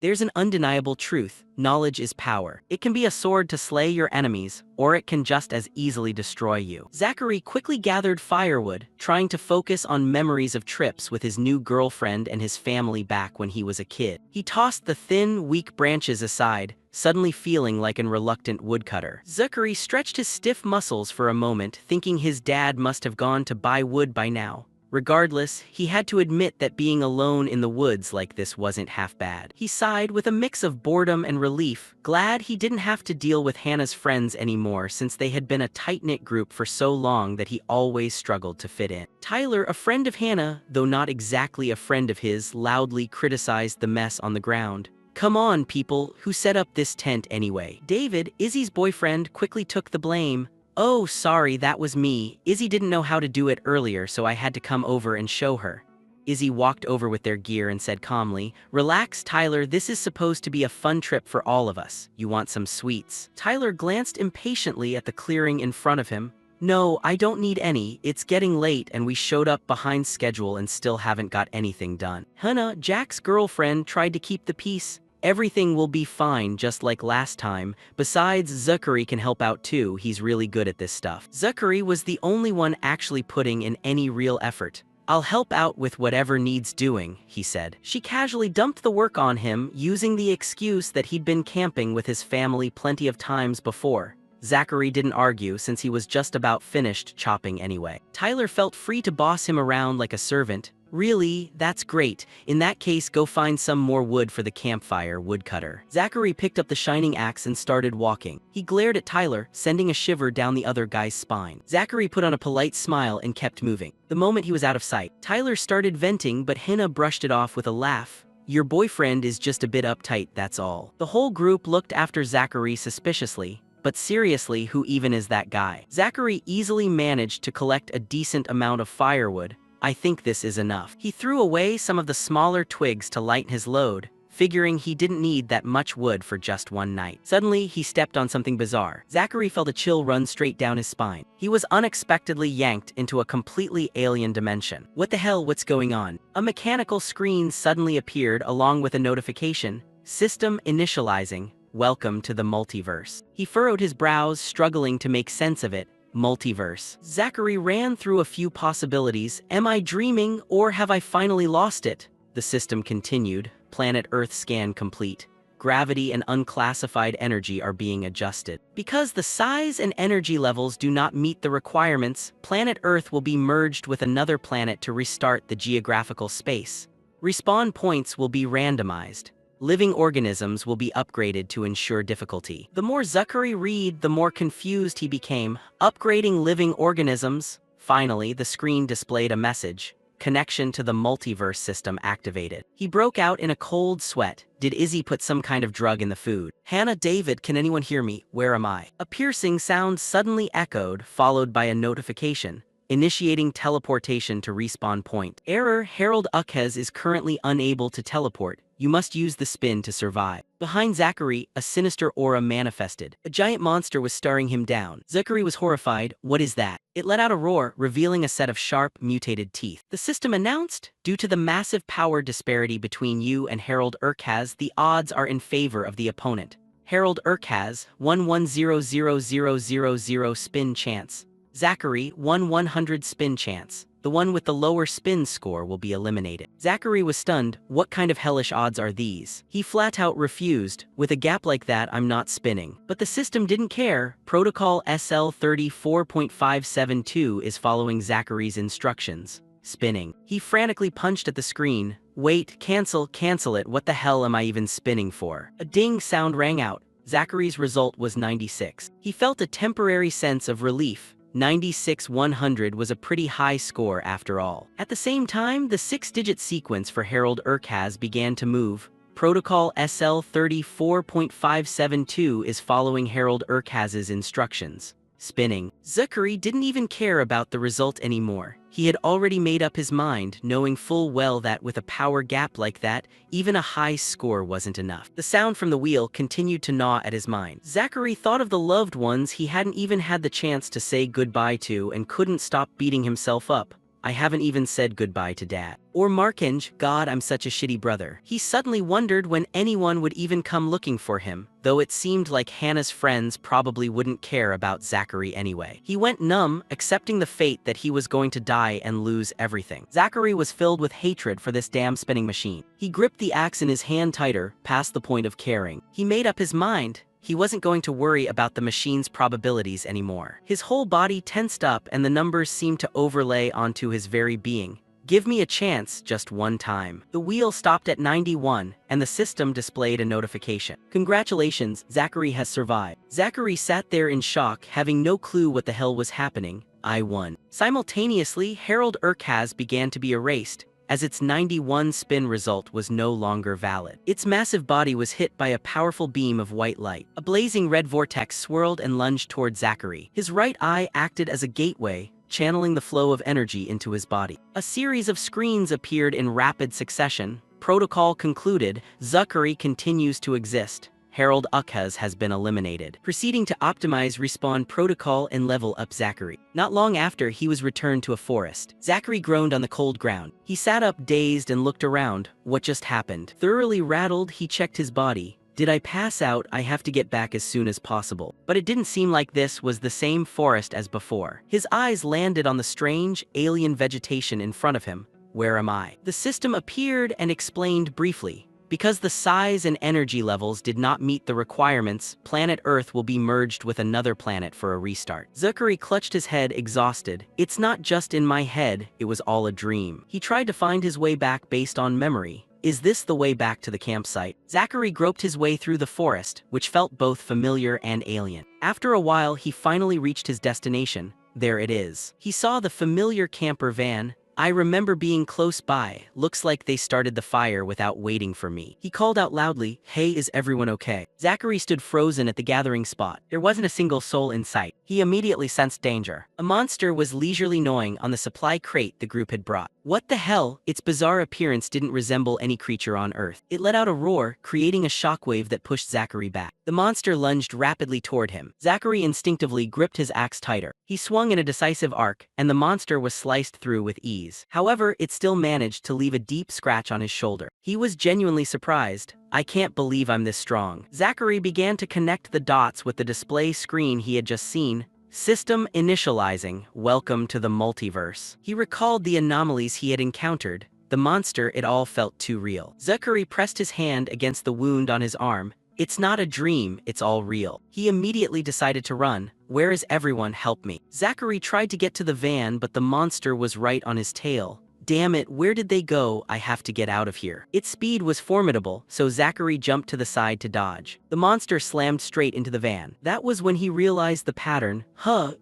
There's an undeniable truth: knowledge is power. It can be a sword to slay your enemies, or it can just as easily destroy you. Zachary quickly gathered firewood, trying to focus on memories of trips with his new girlfriend and his family back when he was a kid. He tossed the thin, weak branches aside, suddenly feeling like an reluctant woodcutter. Zachary stretched his stiff muscles for a moment, thinking his dad must have gone to buy wood by now. Regardless, he had to admit that being alone in the woods like this wasn't half bad. He sighed with a mix of boredom and relief, glad he didn't have to deal with Hannah's friends anymore since they had been a tight-knit group for so long that he always struggled to fit in. Tyler, a friend of Hannah, though not exactly a friend of his, loudly criticized the mess on the ground. "Come on, people, who set up this tent anyway?" David, Izzy's boyfriend, quickly took the blame. "Oh, sorry, that was me. Izzy didn't know how to do it earlier, so I had to come over and show her." Izzy walked over with their gear and said calmly, "Relax, Tyler, this is supposed to be a fun trip for all of us. You want some sweets?" Tyler glanced impatiently at the clearing in front of him. "No, I don't need any. It's getting late and we showed up behind schedule and still haven't got anything done." Hannah, Jack's girlfriend, tried to keep the peace. "Everything will be fine just like last time. Besides, Zachary can help out too. He's really good at this stuff." Zachary was the only one actually putting in any real effort. "I'll help out with whatever needs doing," he said. She casually dumped the work on him, using the excuse that he'd been camping with his family plenty of times before. Zachary didn't argue since he was just about finished chopping anyway. Tyler felt free to boss him around like a servant. "Really? That's great. In that case, go find some more wood for the campfire, woodcutter." Zachary picked up the shining axe and started walking. He glared at Tyler, sending a shiver down the other guy's spine. Zachary put on a polite smile and kept moving. The moment he was out of sight, Tyler started venting, but Hannah brushed it off with a laugh. "Your boyfriend is just a bit uptight, that's all." The whole group looked after Zachary suspiciously. But seriously, who even is that guy? Zachary easily managed to collect a decent amount of firewood. "I think this is enough." He threw away some of the smaller twigs to lighten his load, figuring he didn't need that much wood for just one night. Suddenly, he stepped on something bizarre. Zachary felt a chill run straight down his spine. He was unexpectedly yanked into a completely alien dimension. "What the hell, what's going on?" A mechanical screen suddenly appeared along with a notification. "System initializing. Welcome to the multiverse." He furrowed his brows, struggling to make sense of it. Multiverse. Zachary ran through a few possibilities. "Am I dreaming, or have I finally lost it?" The system continued. "Planet Earth scan complete. Gravity and unclassified energy are being adjusted. Because the size and energy levels do not meet the requirements, planet Earth will be merged with another planet to restart the geographical space. Respawn points will be randomized. Living organisms will be upgraded to ensure difficulty." The more Zachary read, the more confused he became. Upgrading living organisms? Finally, the screen displayed a message. Connection to the multiverse system activated. He broke out in a cold sweat. Did Izzy put some kind of drug in the food? "Hannah, David, can anyone hear me? Where am I?" A piercing sound suddenly echoed, followed by a notification. Initiating teleportation to respawn point. Error: Harold Ukhez is currently unable to teleport. You must use the spin to survive. Behind Zachary, a sinister aura manifested. A giant monster was staring him down. Zachary was horrified. "What is that?" It let out a roar, revealing a set of sharp, mutated teeth. The system announced, "Due to the massive power disparity between you and Harold Urkaz, the odds are in favor of the opponent. Harold Urkaz, 1-1-0-0-0-0-0 spin chance. Zachary, 1-100 spin chance. The one with the lower spin score will be eliminated." Zachary was stunned. What kind of hellish odds are these? He flat out refused. "With a gap like that, I'm not spinning." But the system didn't care. Protocol SL34.572 is following Zachary's instructions. Spinning. He frantically punched at the screen. "Wait, cancel it. What the hell am I even spinning for?" A ding sound rang out. Zachary's result was 96. He felt a temporary sense of relief. 96-100 was a pretty high score after all. At the same time, the 6-digit sequence for Harold Urkaz began to move. Protocol SL34.572 is following Harold Urkaz's instructions. Spinning. Zachary didn't even care about the result anymore. He had already made up his mind, knowing full well that with a power gap like that, even a high score wasn't enough. The sound from the wheel continued to gnaw at his mind. Zachary thought of the loved ones he hadn't even had the chance to say goodbye to and couldn't stop beating himself up. I haven't even said goodbye to Dad. Or Markinj, God, I'm such a shitty brother. He suddenly wondered when anyone would even come looking for him, though it seemed like Hannah's friends probably wouldn't care about Zachary anyway. He went numb, accepting the fate that he was going to die and lose everything. Zachary was filled with hatred for this damn spinning machine. He gripped the axe in his hand tighter, past the point of caring. He made up his mind. He wasn't going to worry about the machine's probabilities anymore. His whole body tensed up and the numbers seemed to overlay onto his very being. Give me a chance, just one time. The wheel stopped at 91, and the system displayed a notification. Congratulations, Zachary has survived. Zachary sat there in shock, having no clue what the hell was happening. I won. Simultaneously, Harold Urkaz began to be erased, as its 91 spin result was no longer valid. Its massive body was hit by a powerful beam of white light. A blazing red vortex swirled and lunged toward Zachary. His right eye acted as a gateway, channeling the flow of energy into his body. A series of screens appeared in rapid succession. Protocol concluded. Zachary continues to exist. Harold Urkaz has been eliminated. Proceeding to optimize respawn protocol and level up Zachary. Not long after, he was returned to a forest. Zachary groaned on the cold ground. He sat up dazed and looked around. What just happened? Thoroughly rattled, he checked his body. Did I pass out? I have to get back as soon as possible. But it didn't seem like this was the same forest as before. His eyes landed on the strange, alien vegetation in front of him. Where am I? The system appeared and explained briefly. Because the size and energy levels did not meet the requirements, planet Earth will be merged with another planet for a restart. Zachary clutched his head, exhausted. It's not just in my head, it was all a dream. He tried to find his way back based on memory. Is this the way back to the campsite? Zachary groped his way through the forest, which felt both familiar and alien. After a while, he finally reached his destination. There it is. He saw the familiar camper van. I remember being close by. Looks like they started the fire without waiting for me. He called out loudly, hey, is everyone okay? Zachary stood frozen at the gathering spot. There wasn't a single soul in sight. He immediately sensed danger. A monster was leisurely gnawing on the supply crate the group had brought. What the hell? Its bizarre appearance didn't resemble any creature on Earth. It let out a roar, creating a shockwave that pushed Zachary back. The monster lunged rapidly toward him. Zachary instinctively gripped his axe tighter. He swung in a decisive arc, and the monster was sliced through with ease. However, it still managed to leave a deep scratch on his shoulder. He was genuinely surprised. I can't believe I'm this strong. Zachary began to connect the dots with the display screen he had just seen. System initializing. Welcome to the multiverse. He recalled the anomalies he had encountered. The monster, it all felt too real. Zachary pressed his hand against the wound on his arm. It's not a dream, it's all real. He immediately decided to run. Where is everyone? Help me. Zachary tried to get to the van, but the monster was right on his tail. Damn it, where did they go? I have to get out of here. Its speed was formidable, so Zachary jumped to the side to dodge. The monster slammed straight into the van. That was when he realized the pattern.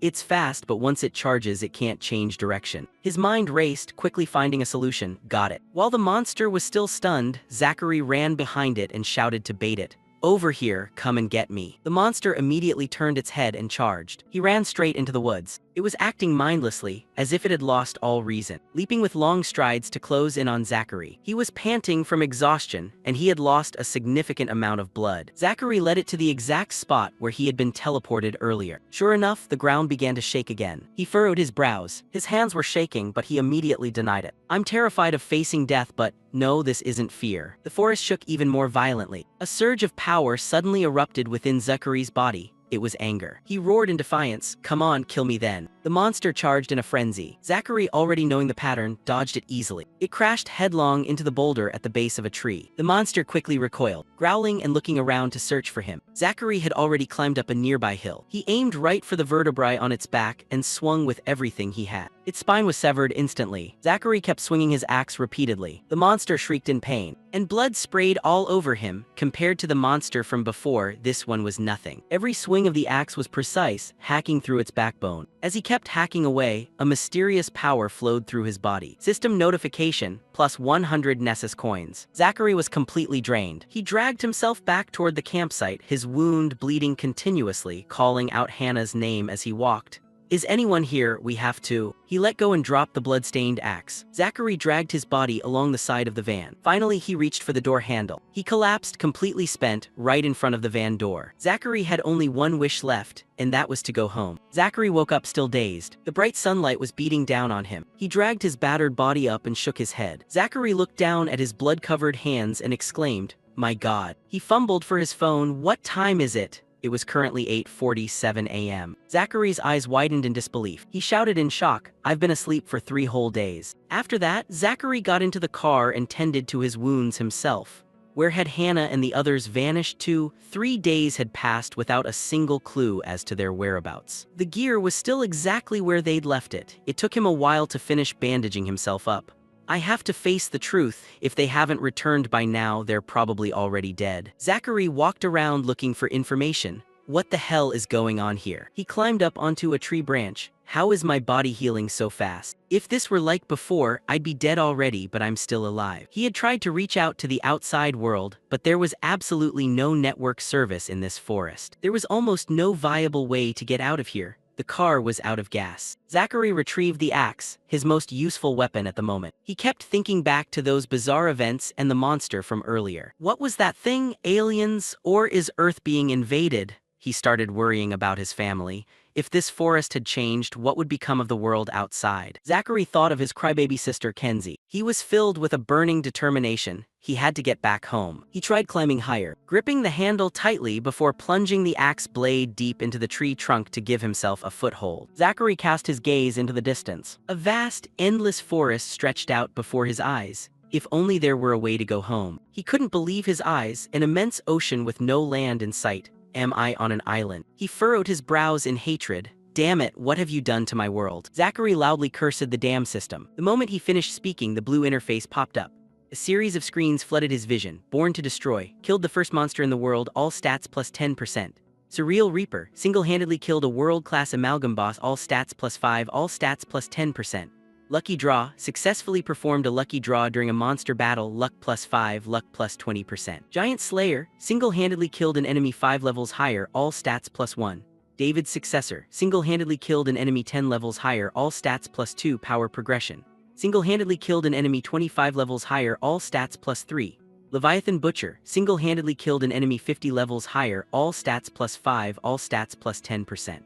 It's fast, but once it charges, it can't change direction. His mind raced, quickly finding a solution. Got it. While the monster was still stunned, Zachary ran behind it and shouted to bait it. Over here, come and get me. The monster immediately turned its head and charged. He ran straight into the woods. It was acting mindlessly, as if it had lost all reason, leaping with long strides to close in on Zachary. He was panting from exhaustion, and he had lost a significant amount of blood. Zachary led it to the exact spot where he had been teleported earlier. Sure enough, the ground began to shake again. He furrowed his brows. His hands were shaking, but he immediately denied it. I'm terrified of facing death, but no, this isn't fear. The forest shook even more violently. A surge of power suddenly erupted within Zachary's body. It was anger. He roared in defiance, come on, kill me then. The monster charged in a frenzy. Zachary, already knowing the pattern, dodged it easily. It crashed headlong into the boulder at the base of a tree. The monster quickly recoiled, growling and looking around to search for him. Zachary had already climbed up a nearby hill. He aimed right for the vertebrae on its back and swung with everything he had. Its spine was severed instantly. Zachary kept swinging his axe repeatedly. The monster shrieked in pain, and blood sprayed all over him. Compared to the monster from before, this one was nothing. Every swing of the axe was precise, hacking through its backbone. As he kept hacking away, a mysterious power flowed through his body. System notification, plus 100 Nessus coins. Zachary was completely drained. He dragged himself back toward the campsite, his wound bleeding continuously, calling out Hannah's name as he walked. Is anyone here? We have to. He let go and dropped the blood-stained axe. Zachary dragged his body along the side of the van. Finally, he reached for the door handle. He collapsed, completely spent, right in front of the van door. Zachary had only one wish left, and that was to go home. Zachary woke up still dazed. The bright sunlight was beating down on him. He dragged his battered body up and shook his head. Zachary looked down at his blood-covered hands and exclaimed, "My God." He fumbled for his phone. What time is it? It was currently 8:47 a.m. Zachary's eyes widened in disbelief. He shouted in shock, "I've been asleep for 3 whole days." After that, Zachary got into the car and tended to his wounds himself. Where had Hannah and the others vanished to? 3 days had passed without a single clue as to their whereabouts. The gear was still exactly where they'd left it. It took him a while to finish bandaging himself up. I have to face the truth. If they haven't returned by now, they're probably already dead. Zachary walked around looking for information. What the hell is going on here? He climbed up onto a tree branch. How is my body healing so fast? If this were like before, I'd be dead already, but I'm still alive. He had tried to reach out to the outside world, but there was absolutely no network service in this forest. There was almost no viable way to get out of here. The car was out of gas. Zachary retrieved the axe, his most useful weapon at the moment. He kept thinking back to those bizarre events and the monster from earlier. What was that thing? Aliens? Or is Earth being invaded? He started worrying about his family. If this forest had changed, what would become of the world outside? Zachary thought of his crybaby sister Kenzie. He was filled with a burning determination. He had to get back home. He tried climbing higher, gripping the handle tightly before plunging the axe blade deep into the tree trunk to give himself a foothold. Zachary cast his gaze into the distance. A vast, endless forest stretched out before his eyes. If only there were a way to go home. He couldn't believe his eyes, an immense ocean with no land in sight. Am I on an island? He furrowed his brows in hatred. Damn it, what have you done to my world? Zachary loudly cursed the damn system. The moment he finished speaking, the blue interface popped up. A series of screens flooded his vision. Born to destroy. Killed the first monster in the world, all stats plus 10%. Surreal Reaper. Single-handedly killed a world-class amalgam boss, all stats plus 5, all stats plus 10%. Lucky Draw. Successfully performed a lucky draw during a monster battle, luck plus 5, luck plus 20%. Giant Slayer. Single-handedly killed an enemy 5 levels higher, all stats plus 1. David's Successor. Single-handedly killed an enemy 10 levels higher, all stats plus 2 power progression. Single-handedly killed an enemy 25 levels higher, all stats plus 3. Leviathan Butcher. Single-handedly killed an enemy 50 levels higher, all stats plus 5, all stats plus 10%.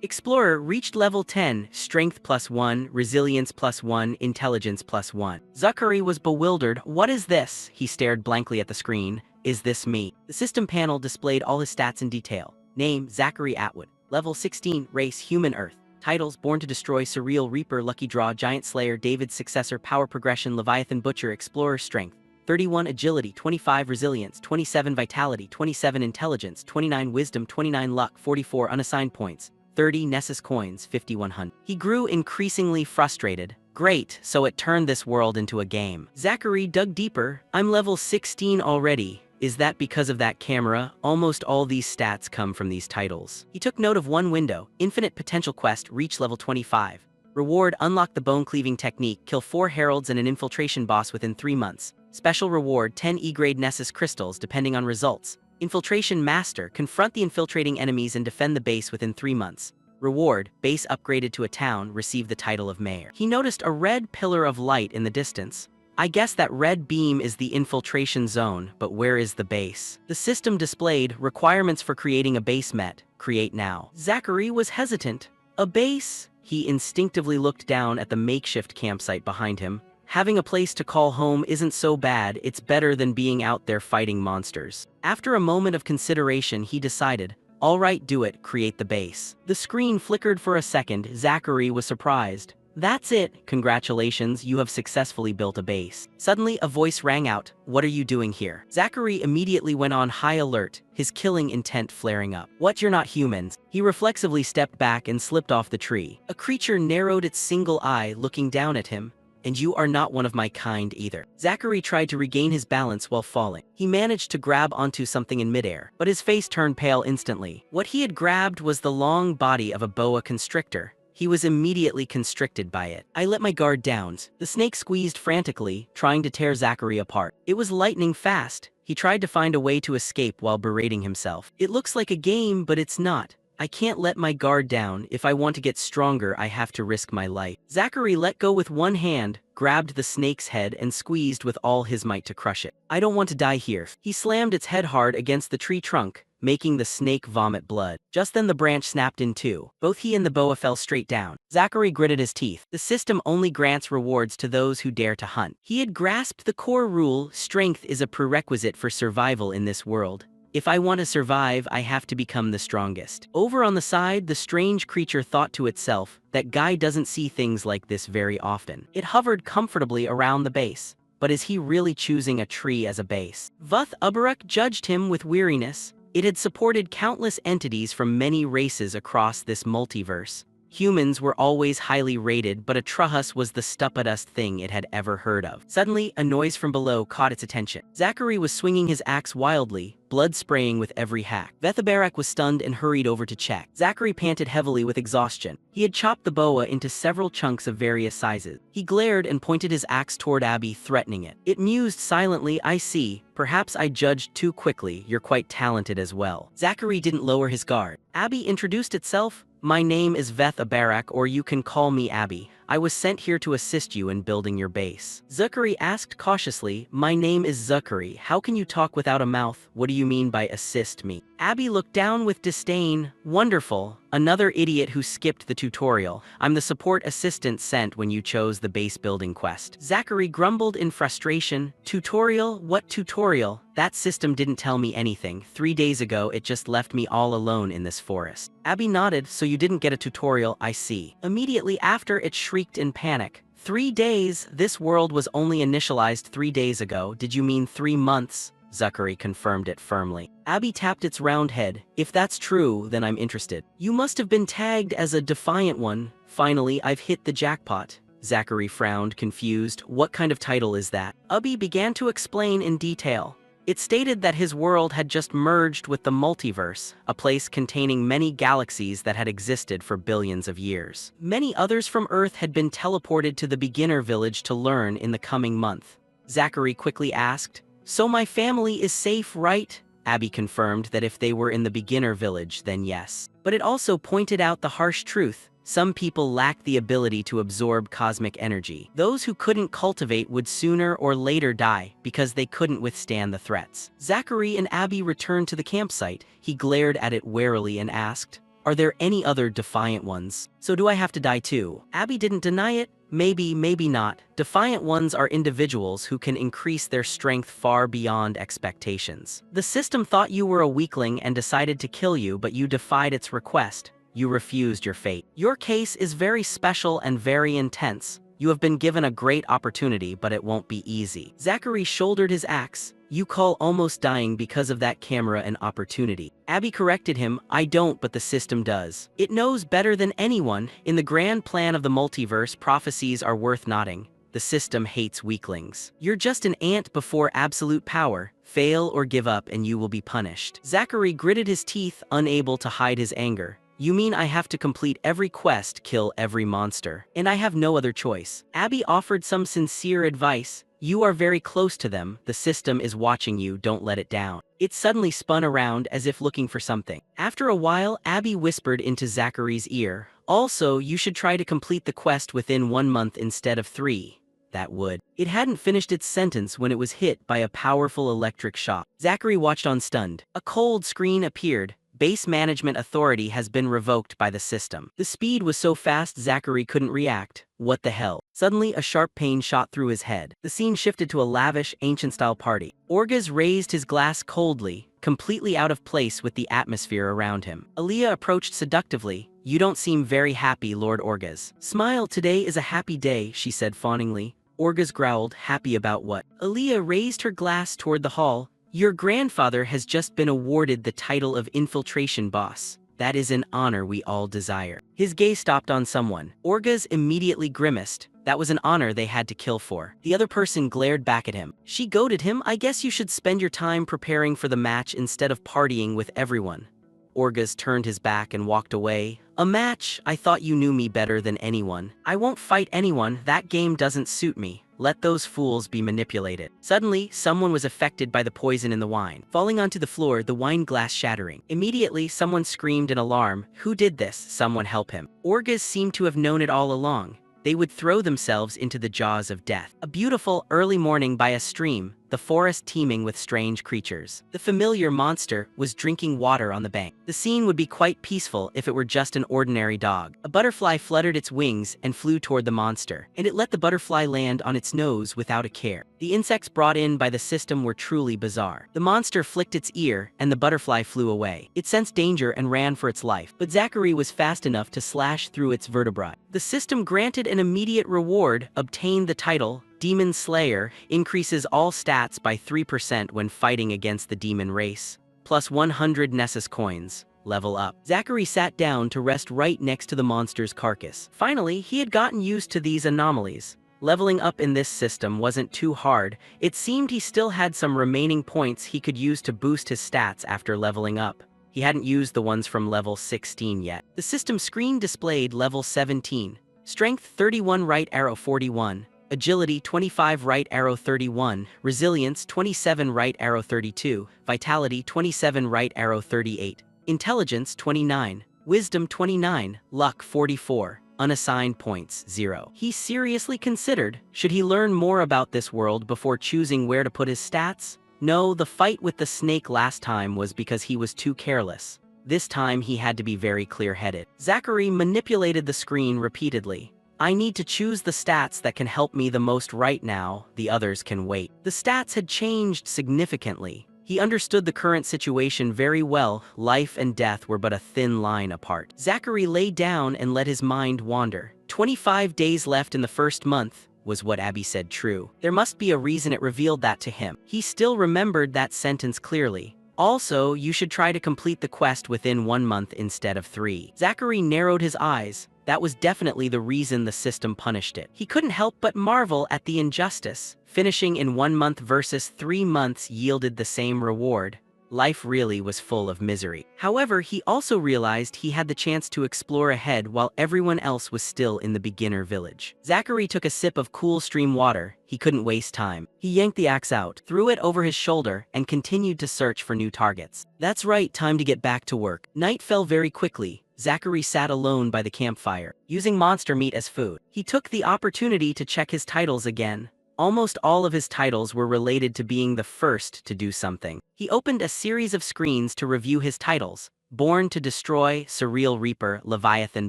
Explorer reached level 10, strength plus 1, resilience plus 1, intelligence plus 1. Zachary was bewildered. What is this? He stared blankly at the screen. Is this me? The system panel displayed all his stats in detail. Name, Zachary Atwood. Level 16, race, human earth. Titles, Born to Destroy, Surreal Reaper, Lucky Draw, Giant Slayer, David's Successor, Power Progression, Leviathan Butcher, Explorer Strength. 31 Agility, 25 Resilience, 27 Vitality, 27 Intelligence, 29 Wisdom, 29 Luck, 44 Unassigned Points. 30 Nessus coins, 5100. He grew increasingly frustrated. Great, so it turned this world into a game. Zachary dug deeper. I'm level 16 already. Is that because of that camera? Almost all these stats come from these titles. He took note of one window. Infinite Potential Quest, reach level 25. Reward, unlock the bone-cleaving technique, kill 4 heralds and an infiltration boss within 3 months. Special reward, 10 E-grade Nessus crystals depending on results. Infiltration Master, confront the infiltrating enemies and defend the base within 3 months. Reward, base upgraded to a town, receive the title of mayor. He noticed a red pillar of light in the distance. I guess that red beam is the infiltration zone, but where is the base? The system displayed, requirements for creating a base met, create now. Zachary was hesitant. A base? He instinctively looked down at the makeshift campsite behind him. Having a place to call home isn't so bad, it's better than being out there fighting monsters. After a moment of consideration, he decided, all right, do it, create the base. The screen flickered for a second. Zachary was surprised. That's it, congratulations, you have successfully built a base. Suddenly, a voice rang out, what are you doing here? Zachary immediately went on high alert, his killing intent flaring up. What, you're not humans? He reflexively stepped back and slipped off the tree. A creature narrowed its single eye, looking down at him. And you are not one of my kind either. Zachary tried to regain his balance while falling. He managed to grab onto something in midair, but his face turned pale instantly. What he had grabbed was the long body of a boa constrictor. He was immediately constricted by it. I let my guard down. The snake squeezed frantically, trying to tear Zachary apart. It was lightning fast. He tried to find a way to escape while berating himself. It looks like a game, but it's not. I can't let my guard down. If I want to get stronger, I have to risk my life. Zachary let go with one hand, grabbed the snake's head and squeezed with all his might to crush it. I don't want to die here. He slammed its head hard against the tree trunk, making the snake vomit blood. Just then the branch snapped in two. Both he and the boa fell straight down. Zachary gritted his teeth. The system only grants rewards to those who dare to hunt. He had grasped the core rule: strength is a prerequisite for survival in this world. If I want to survive, I have to become the strongest. Over on the side, the strange creature thought to itself, that guy doesn't see things like this very often. It hovered comfortably around the base. But is he really choosing a tree as a base? Vuth Ubaruk judged him with weariness. It had supported countless entities from many races across this multiverse. Humans were always highly rated, but a Truhus was the stupidest thing it had ever heard of. Suddenly, a noise from below caught its attention. Zachary was swinging his axe wildly, blood spraying with every hack. Vethabarak was stunned and hurried over to check. Zachary panted heavily with exhaustion. He had chopped the boa into several chunks of various sizes. He glared and pointed his axe toward Abby, threatening it. It mused silently. I see. Perhaps I judged too quickly. You're quite talented as well. Zachary didn't lower his guard. Abby introduced itself. My name is Veth Abarak, or you can call me Abby. I was sent here to assist you in building your base. Zachary asked cautiously, my name is Zachary. How can you talk without a mouth? What do you mean by assist me? Abby looked down with disdain. Wonderful. Another idiot who skipped the tutorial. I'm the support assistant sent when you chose the base building quest. Zachary grumbled in frustration. Tutorial? What tutorial? That system didn't tell me anything. 3 days ago, it just left me all alone in this forest. Abby nodded. So you didn't get a tutorial, I see. Immediately after, it shrieked in panic. 3 days? This world was only initialized 3 days ago. Did you mean 3 months? Zachary confirmed it firmly. Abby tapped its round head. If that's true, then I'm interested. You must have been tagged as a defiant one. Finally, I've hit the jackpot. Zachary frowned, confused. What kind of title is that? Abby began to explain in detail. It stated that his world had just merged with the multiverse, a place containing many galaxies that had existed for billions of years. Many others from Earth had been teleported to the beginner village to learn in the coming month. Zachary quickly asked, so my family is safe, right? Abby confirmed that if they were in the beginner village, then yes. But it also pointed out the harsh truth. Some people lacked the ability to absorb cosmic energy. Those who couldn't cultivate would sooner or later die because they couldn't withstand the threats. Zachary and Abby returned to the campsite. He glared at it warily and asked, are there any other defiant ones? So do I have to die too? Abby didn't deny it. Maybe, maybe not. Defiant ones are individuals who can increase their strength far beyond expectations. The system thought you were a weakling and decided to kill you, but you defied its request. You refused your fate. Your case is very special and very intense. You have been given a great opportunity, but it won't be easy. Zachary shouldered his axe. You call almost dying because of that camera an opportunity. Abby corrected him. I don't, but the system does. It knows better than anyone. In the grand plan of the multiverse, prophecies are worth nodding. The system hates weaklings. You're just an ant before absolute power. Fail or give up and you will be punished. Zachary gritted his teeth, unable to hide his anger. You mean I have to complete every quest, kill every monster, and I have no other choice? Abby offered some sincere advice. You are very close to them. The system is watching you. Don't let it down. It suddenly spun around as if looking for something. After a while, Abby whispered into Zachary's ear. Also, you should try to complete the quest within 1 month instead of 3. That would. It hadn't finished its sentence when it was hit by a powerful electric shock. Zachary watched on stunned. A cold screen appeared. Base management authority has been revoked by the system. The speed was so fast Zachary couldn't react. What the hell? Suddenly, a sharp pain shot through his head. The scene shifted to a lavish, ancient-style party. Orgaz raised his glass coldly, completely out of place with the atmosphere around him. Aaliyah approached seductively. You don't seem very happy, Lord Orgaz. Smile, today is a happy day, she said fawningly. Orgaz growled, happy about what? Aaliyah raised her glass toward the hall. Your grandfather has just been awarded the title of Infiltration Boss. That is an honor we all desire. His gaze stopped on someone. Orgaz immediately grimaced. That was an honor they had to kill for. The other person glared back at him. She goaded him. I guess you should spend your time preparing for the match instead of partying with everyone. Orgaz turned his back and walked away. A match? I thought you knew me better than anyone. I won't fight anyone. That game doesn't suit me. Let those fools be manipulated. Suddenly, someone was affected by the poison in the wine. Falling onto the floor, the wine glass shattering. Immediately, someone screamed in alarm. Who did this? Someone help him. Orgas seemed to have known it all along. They would throw themselves into the jaws of death. A beautiful early morning by a stream, the forest teeming with strange creatures. The familiar monster was drinking water on the bank. The scene would be quite peaceful if it were just an ordinary dog. A butterfly fluttered its wings and flew toward the monster, and it let the butterfly land on its nose without a care. The insects brought in by the system were truly bizarre. The monster flicked its ear, and the butterfly flew away. It sensed danger and ran for its life, but Zachary was fast enough to slash through its vertebrae. The system granted an immediate reward, obtained the title, Demon Slayer, increases all stats by 3% when fighting against the demon race, plus 100 Nessus coins. Level up. Zachary sat down to rest right next to the monster's carcass. Finally, he had gotten used to these anomalies. Leveling up in this system wasn't too hard. It seemed he still had some remaining points he could use to boost his stats after leveling up. He hadn't used the ones from level 16 yet. The system screen displayed level 17. Strength 31, right arrow 41. Agility 25, right arrow 31, Resilience 27, right arrow 32, Vitality 27, right arrow 38, Intelligence 29, Wisdom 29, Luck 44, Unassigned points 0. He seriously considered, should he learn more about this world before choosing where to put his stats? No, the fight with the snake last time was because he was too careless. This time he had to be very clear-headed. Zachary manipulated the screen repeatedly. I need to choose the stats that can help me the most right now, the others can wait. The stats had changed significantly. He understood the current situation very well. Life and death were but a thin line apart. Zachary lay down and let his mind wander. 25 days left in the first month. Was what Abby said true? There must be a reason it revealed that to him. He still remembered that sentence clearly. Also, you should try to complete the quest within 1 month instead of 3. Zachary narrowed his eyes. That was definitely the reason the system punished it. He couldn't help but marvel at the injustice. Finishing in 1 month versus 3 months yielded the same reward. Life really was full of misery. However, he also realized he had the chance to explore ahead while everyone else was still in the beginner village. Zachary took a sip of cool stream water. He couldn't waste time. He yanked the axe out, threw it over his shoulder, and continued to search for new targets. That's right, time to get back to work. Night fell very quickly. Zachary sat alone by the campfire, using monster meat as food. He took the opportunity to check his titles again. Almost all of his titles were related to being the first to do something. He opened a series of screens to review his titles. Born to Destroy, Surreal Reaper, Leviathan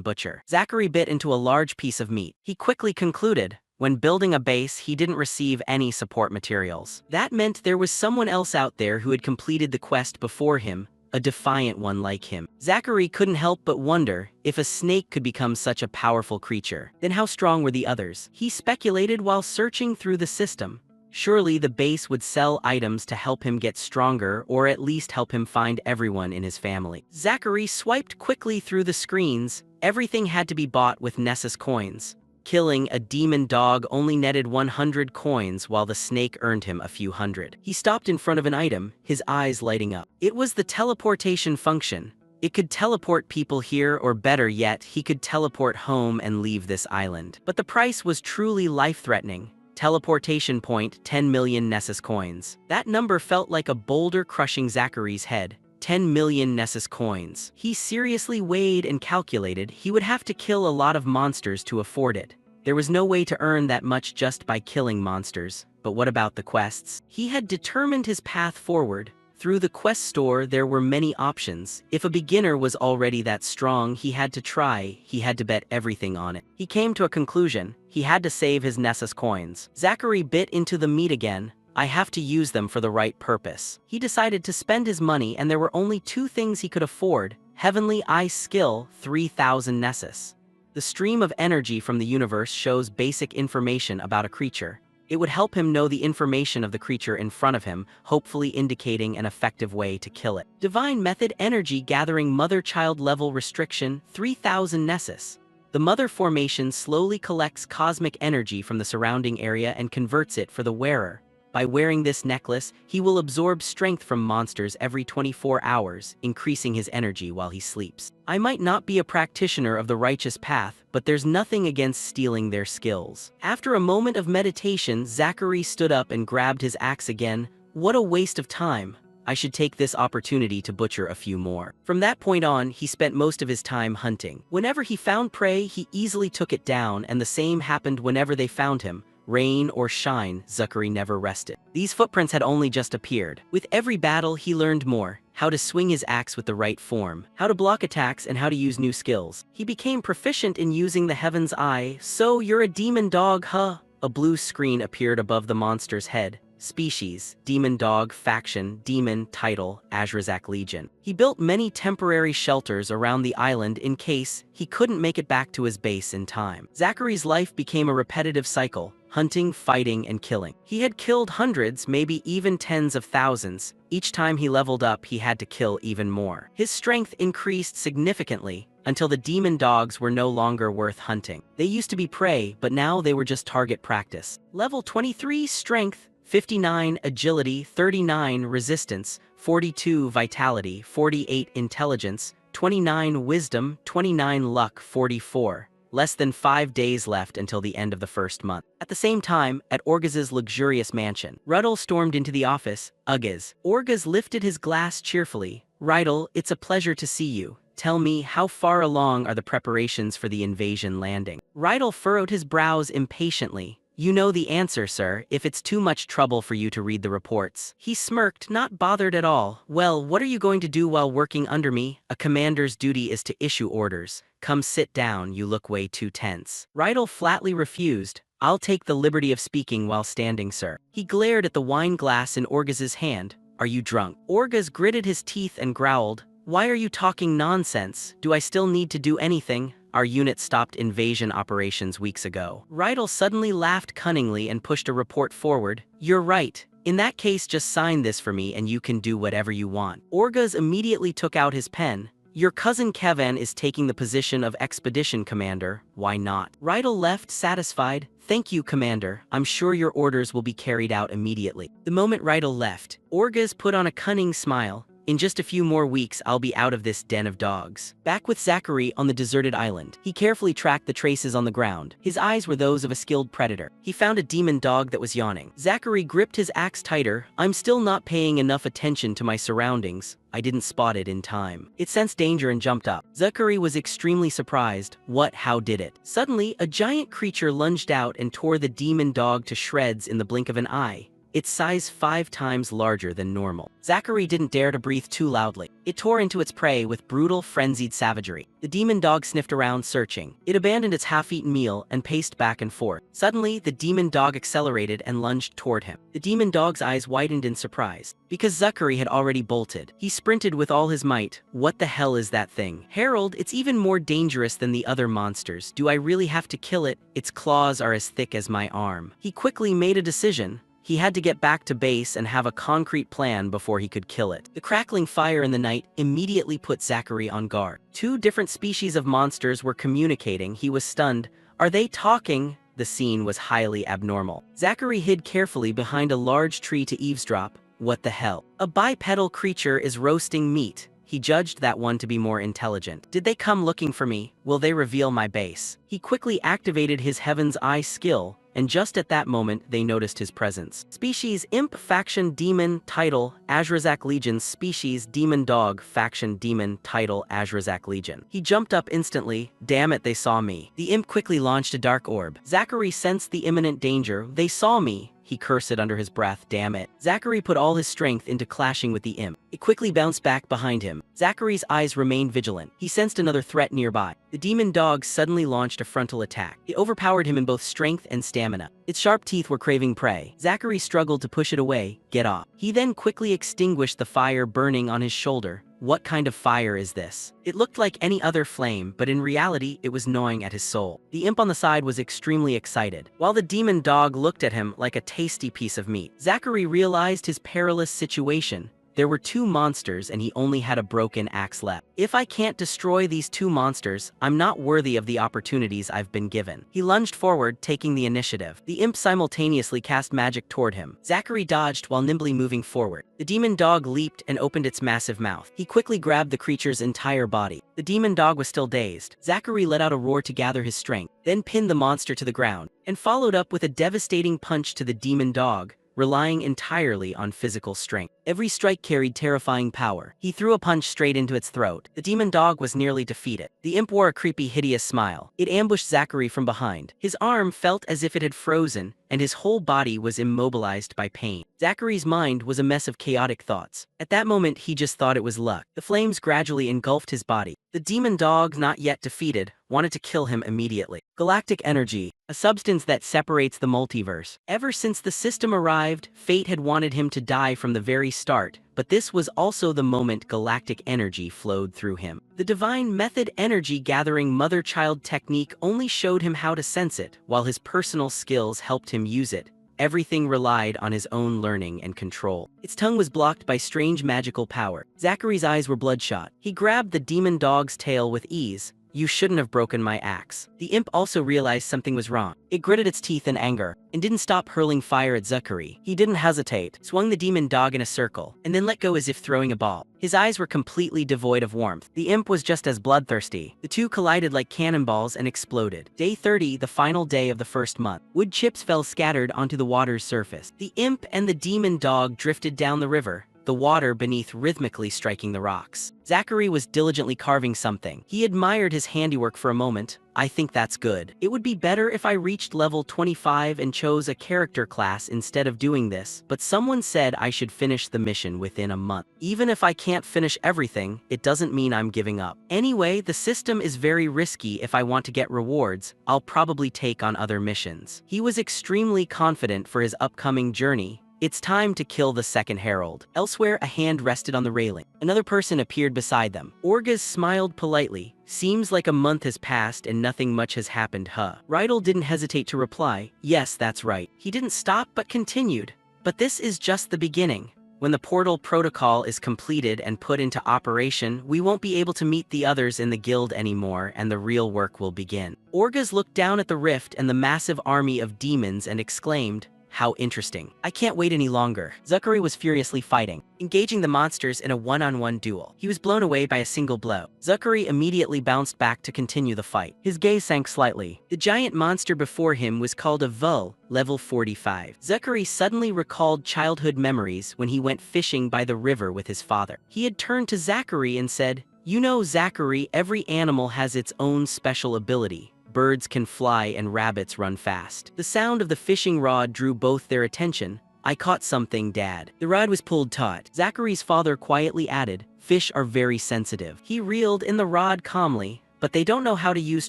Butcher. Zachary bit into a large piece of meat. He quickly concluded, when building a base, he didn't receive any support materials. That meant there was someone else out there who had completed the quest before him, a defiant one like him. Zachary couldn't help but wonder, if a snake could become such a powerful creature, then how strong were the others? He speculated while searching through the system. Surely the base would sell items to help him get stronger, or at least help him find everyone in his family. Zachary swiped quickly through the screens. Everything had to be bought with Nessus coins. Killing a demon dog only netted 100 coins while the snake earned him a few hundred. He stopped in front of an item, his eyes lighting up. It was the teleportation function. It could teleport people here, or better yet, he could teleport home and leave this island. But the price was truly life-threatening. Teleportation point, 10 million Nessus coins. That number felt like a boulder crushing Zachary's head. 10 million Nessus coins. He seriously weighed and calculated he would have to kill a lot of monsters to afford it. There was no way to earn that much just by killing monsters. But what about the quests? He had determined his path forward. Through the quest store, there were many options. If a beginner was already that strong, he had to try. He had to bet everything on it. He came to a conclusion. He had to save his Nessus coins. Zachary bit into the meat again. I have to use them for the right purpose. He decided to spend his money, and there were only 2 things he could afford. Heavenly Eye Skill, 3,000 Nessus. The stream of energy from the universe shows basic information about a creature. It would help him know the information of the creature in front of him, hopefully indicating an effective way to kill it. Divine Method Energy Gathering Mother-Child Level Restriction, 3,000 Nessus. The Mother Formation slowly collects cosmic energy from the surrounding area and converts it for the wearer. By wearing this necklace, he will absorb strength from monsters every 24 hours, increasing his energy while he sleeps. I might not be a practitioner of the righteous path, but there's nothing against stealing their skills. After a moment of meditation, Zachary stood up and grabbed his axe again. What a waste of time. I should take this opportunity to butcher a few more. From that point on, he spent most of his time hunting. Whenever he found prey, he easily took it down, and the same happened whenever they found him. Rain or shine, Zachary never rested. These footprints had only just appeared. With every battle, he learned more: how to swing his axe with the right form, how to block attacks, and how to use new skills. He became proficient in using the Heaven's Eye. So you're a demon dog, huh? A blue screen appeared above the monster's head. Species: Demon Dog, Faction, Demon, Title, Azrazak Legion. He built many temporary shelters around the island in case he couldn't make it back to his base in time. Zachary's life became a repetitive cycle: hunting, fighting, and killing. He had killed hundreds, maybe even tens of thousands. Each time he leveled up, he had to kill even more. His strength increased significantly until the demon dogs were no longer worth hunting. They used to be prey, but now they were just target practice. Level 23 Strength, 59 Agility, 39 Resistance, 42 Vitality, 48 Intelligence, 29 Wisdom, 29 Luck, 44. Less than 5 days left until the end of the first month. At the same time, at Orgaz's luxurious mansion, Ruddle stormed into the office. Uggaz. Orgaz lifted his glass cheerfully. Rydell, it's a pleasure to see you. Tell me, how far along are the preparations for the invasion landing? Rydell furrowed his brows impatiently. You know the answer, sir, if it's too much trouble for you to read the reports. He smirked, not bothered at all. Well, what are you going to do while working under me? A commander's duty is to issue orders. Come sit down, you look way too tense. Rydell flatly refused. I'll take the liberty of speaking while standing, sir. He glared at the wine glass in Orgaz's hand. Are you drunk? Orgaz gritted his teeth and growled. Why are you talking nonsense? Do I still need to do anything? Our unit stopped invasion operations weeks ago. Rydell suddenly laughed cunningly and pushed a report forward. You're right. In that case, just sign this for me and you can do whatever you want. Orgaz immediately took out his pen. Your cousin Kevin is taking the position of Expedition Commander. Why not? Rydell left satisfied. Thank you, Commander. I'm sure your orders will be carried out immediately. The moment Rydell left, Orgaz put on a cunning smile. In just a few more weeks, I'll be out of this den of dogs. Back with Zachary on the deserted island, he carefully tracked the traces on the ground. His eyes were those of a skilled predator. He found a demon dog that was yawning. Zachary gripped his axe tighter. I'm still not paying enough attention to my surroundings. I didn't spot it in time. It sensed danger and jumped up. Zachary was extremely surprised. How did it? Suddenly, a giant creature lunged out and tore the demon dog to shreds in the blink of an eye. Its size 5 times larger than normal. Zachary didn't dare to breathe too loudly. It tore into its prey with brutal, frenzied savagery. The demon dog sniffed around, searching. It abandoned its half-eaten meal and paced back and forth. Suddenly, the demon dog accelerated and lunged toward him. The demon dog's eyes widened in surprise. Because Zachary had already bolted, he sprinted with all his might. What the hell is that thing? Harold, it's even more dangerous than the other monsters. Do I really have to kill it? Its claws are as thick as my arm. He quickly made a decision. He had to get back to base and have a concrete plan before he could kill it. The crackling fire in the night immediately put Zachary on guard. 2 different species of monsters were communicating. He was stunned. Are they talking? The scene was highly abnormal. Zachary hid carefully behind a large tree to eavesdrop. What the hell? A bipedal creature is roasting meat. He judged that one to be more intelligent. Did they come looking for me? Will they reveal my base? He quickly activated his Heaven's Eye skill, and just at that moment, they noticed his presence. Species Imp, Faction Demon, Title, Azrazak Legion. Species Demon Dog, Faction Demon, Title, Azrazak Legion. He jumped up instantly. Damn it, they saw me. The imp quickly launched a dark orb. Zachary sensed the imminent danger. They saw me. He cursed under his breath. Damn it. Zachary put all his strength into clashing with the imp. It quickly bounced back behind him. Zachary's eyes remained vigilant. He sensed another threat nearby. The demon dog suddenly launched a frontal attack. It overpowered him in both strength and stamina. Its sharp teeth were craving prey. Zachary struggled to push it away. Get off. He then quickly extinguished the fire burning on his shoulder. What kind of fire is this? It looked like any other flame, but in reality, it was gnawing at his soul. The imp on the side was extremely excited, while the demon dog looked at him like a tasty piece of meat. Zachary realized his perilous situation. There were 2 monsters and he only had a broken axe left. If I can't destroy these 2 monsters, I'm not worthy of the opportunities I've been given. He lunged forward, taking the initiative. The imp simultaneously cast magic toward him. Zachary dodged while nimbly moving forward. The demon dog leaped and opened its massive mouth. He quickly grabbed the creature's entire body. The demon dog was still dazed. Zachary let out a roar to gather his strength, then pinned the monster to the ground, and followed up with a devastating punch to the demon dog, relying entirely on physical strength. Every strike carried terrifying power. He threw a punch straight into its throat. The demon dog was nearly defeated. The imp wore a creepy, hideous smile. It ambushed Zachary from behind. His arm felt as if it had frozen, and his whole body was immobilized by pain. Zachary's mind was a mess of chaotic thoughts. At that moment, he just thought it was luck. The flames gradually engulfed his body. The demon dog, not yet defeated, wanted to kill him immediately. Galactic energy, a substance that separates the multiverse. Ever since the system arrived, fate had wanted him to die from the very start, but this was also the moment galactic energy flowed through him. The divine method energy gathering mother-child technique only showed him how to sense it, while his personal skills helped him use it. Everything relied on his own learning and control. Its tongue was blocked by strange magical power. Zachary's eyes were bloodshot. He grabbed the demon dog's tail with ease. "You shouldn't have broken my axe." The imp also realized something was wrong. It gritted its teeth in anger, and didn't stop hurling fire at Zachary. He didn't hesitate, swung the demon dog in a circle, and then let go as if throwing a ball. His eyes were completely devoid of warmth. The imp was just as bloodthirsty. The two collided like cannonballs and exploded. Day 30, the final day of the first month. Wood chips fell scattered onto the water's surface. The imp and the demon dog drifted down the river, the water beneath rhythmically striking the rocks. Zachary was diligently carving something. He admired his handiwork for a moment. "I think that's good. It would be better if I reached level 25 and chose a character class instead of doing this, but someone said I should finish the mission within a month. Even if I can't finish everything, it doesn't mean I'm giving up. Anyway, the system is very risky. If I want to get rewards, I'll probably take on other missions." He was extremely confident for his upcoming journey. It's time to kill the second herald. Elsewhere, a hand rested on the railing. Another person appeared beside them. Orgaz smiled politely. "Seems like a month has passed and nothing much has happened, huh?" Rydell didn't hesitate to reply. "Yes, that's right." He didn't stop but continued. "But this is just the beginning. When the portal protocol is completed and put into operation, we won't be able to meet the others in the guild anymore, and the real work will begin." Orgaz looked down at the rift and the massive army of demons and exclaimed, "How interesting. I can't wait any longer." Zachary was furiously fighting, engaging the monsters in a one-on-one duel. He was blown away by a single blow. Zachary immediately bounced back to continue the fight. His gaze sank slightly. The giant monster before him was called a Vul, level 45. Zachary suddenly recalled childhood memories when he went fishing by the river with his father. He had turned to Zachary and said, "You know, Zachary, every animal has its own special ability. Birds can fly and rabbits run fast." The sound of the fishing rod drew both their attention. "I caught something, Dad." The rod was pulled taut. Zachary's father quietly added, "Fish are very sensitive." He reeled in the rod calmly. "But they don't know how to use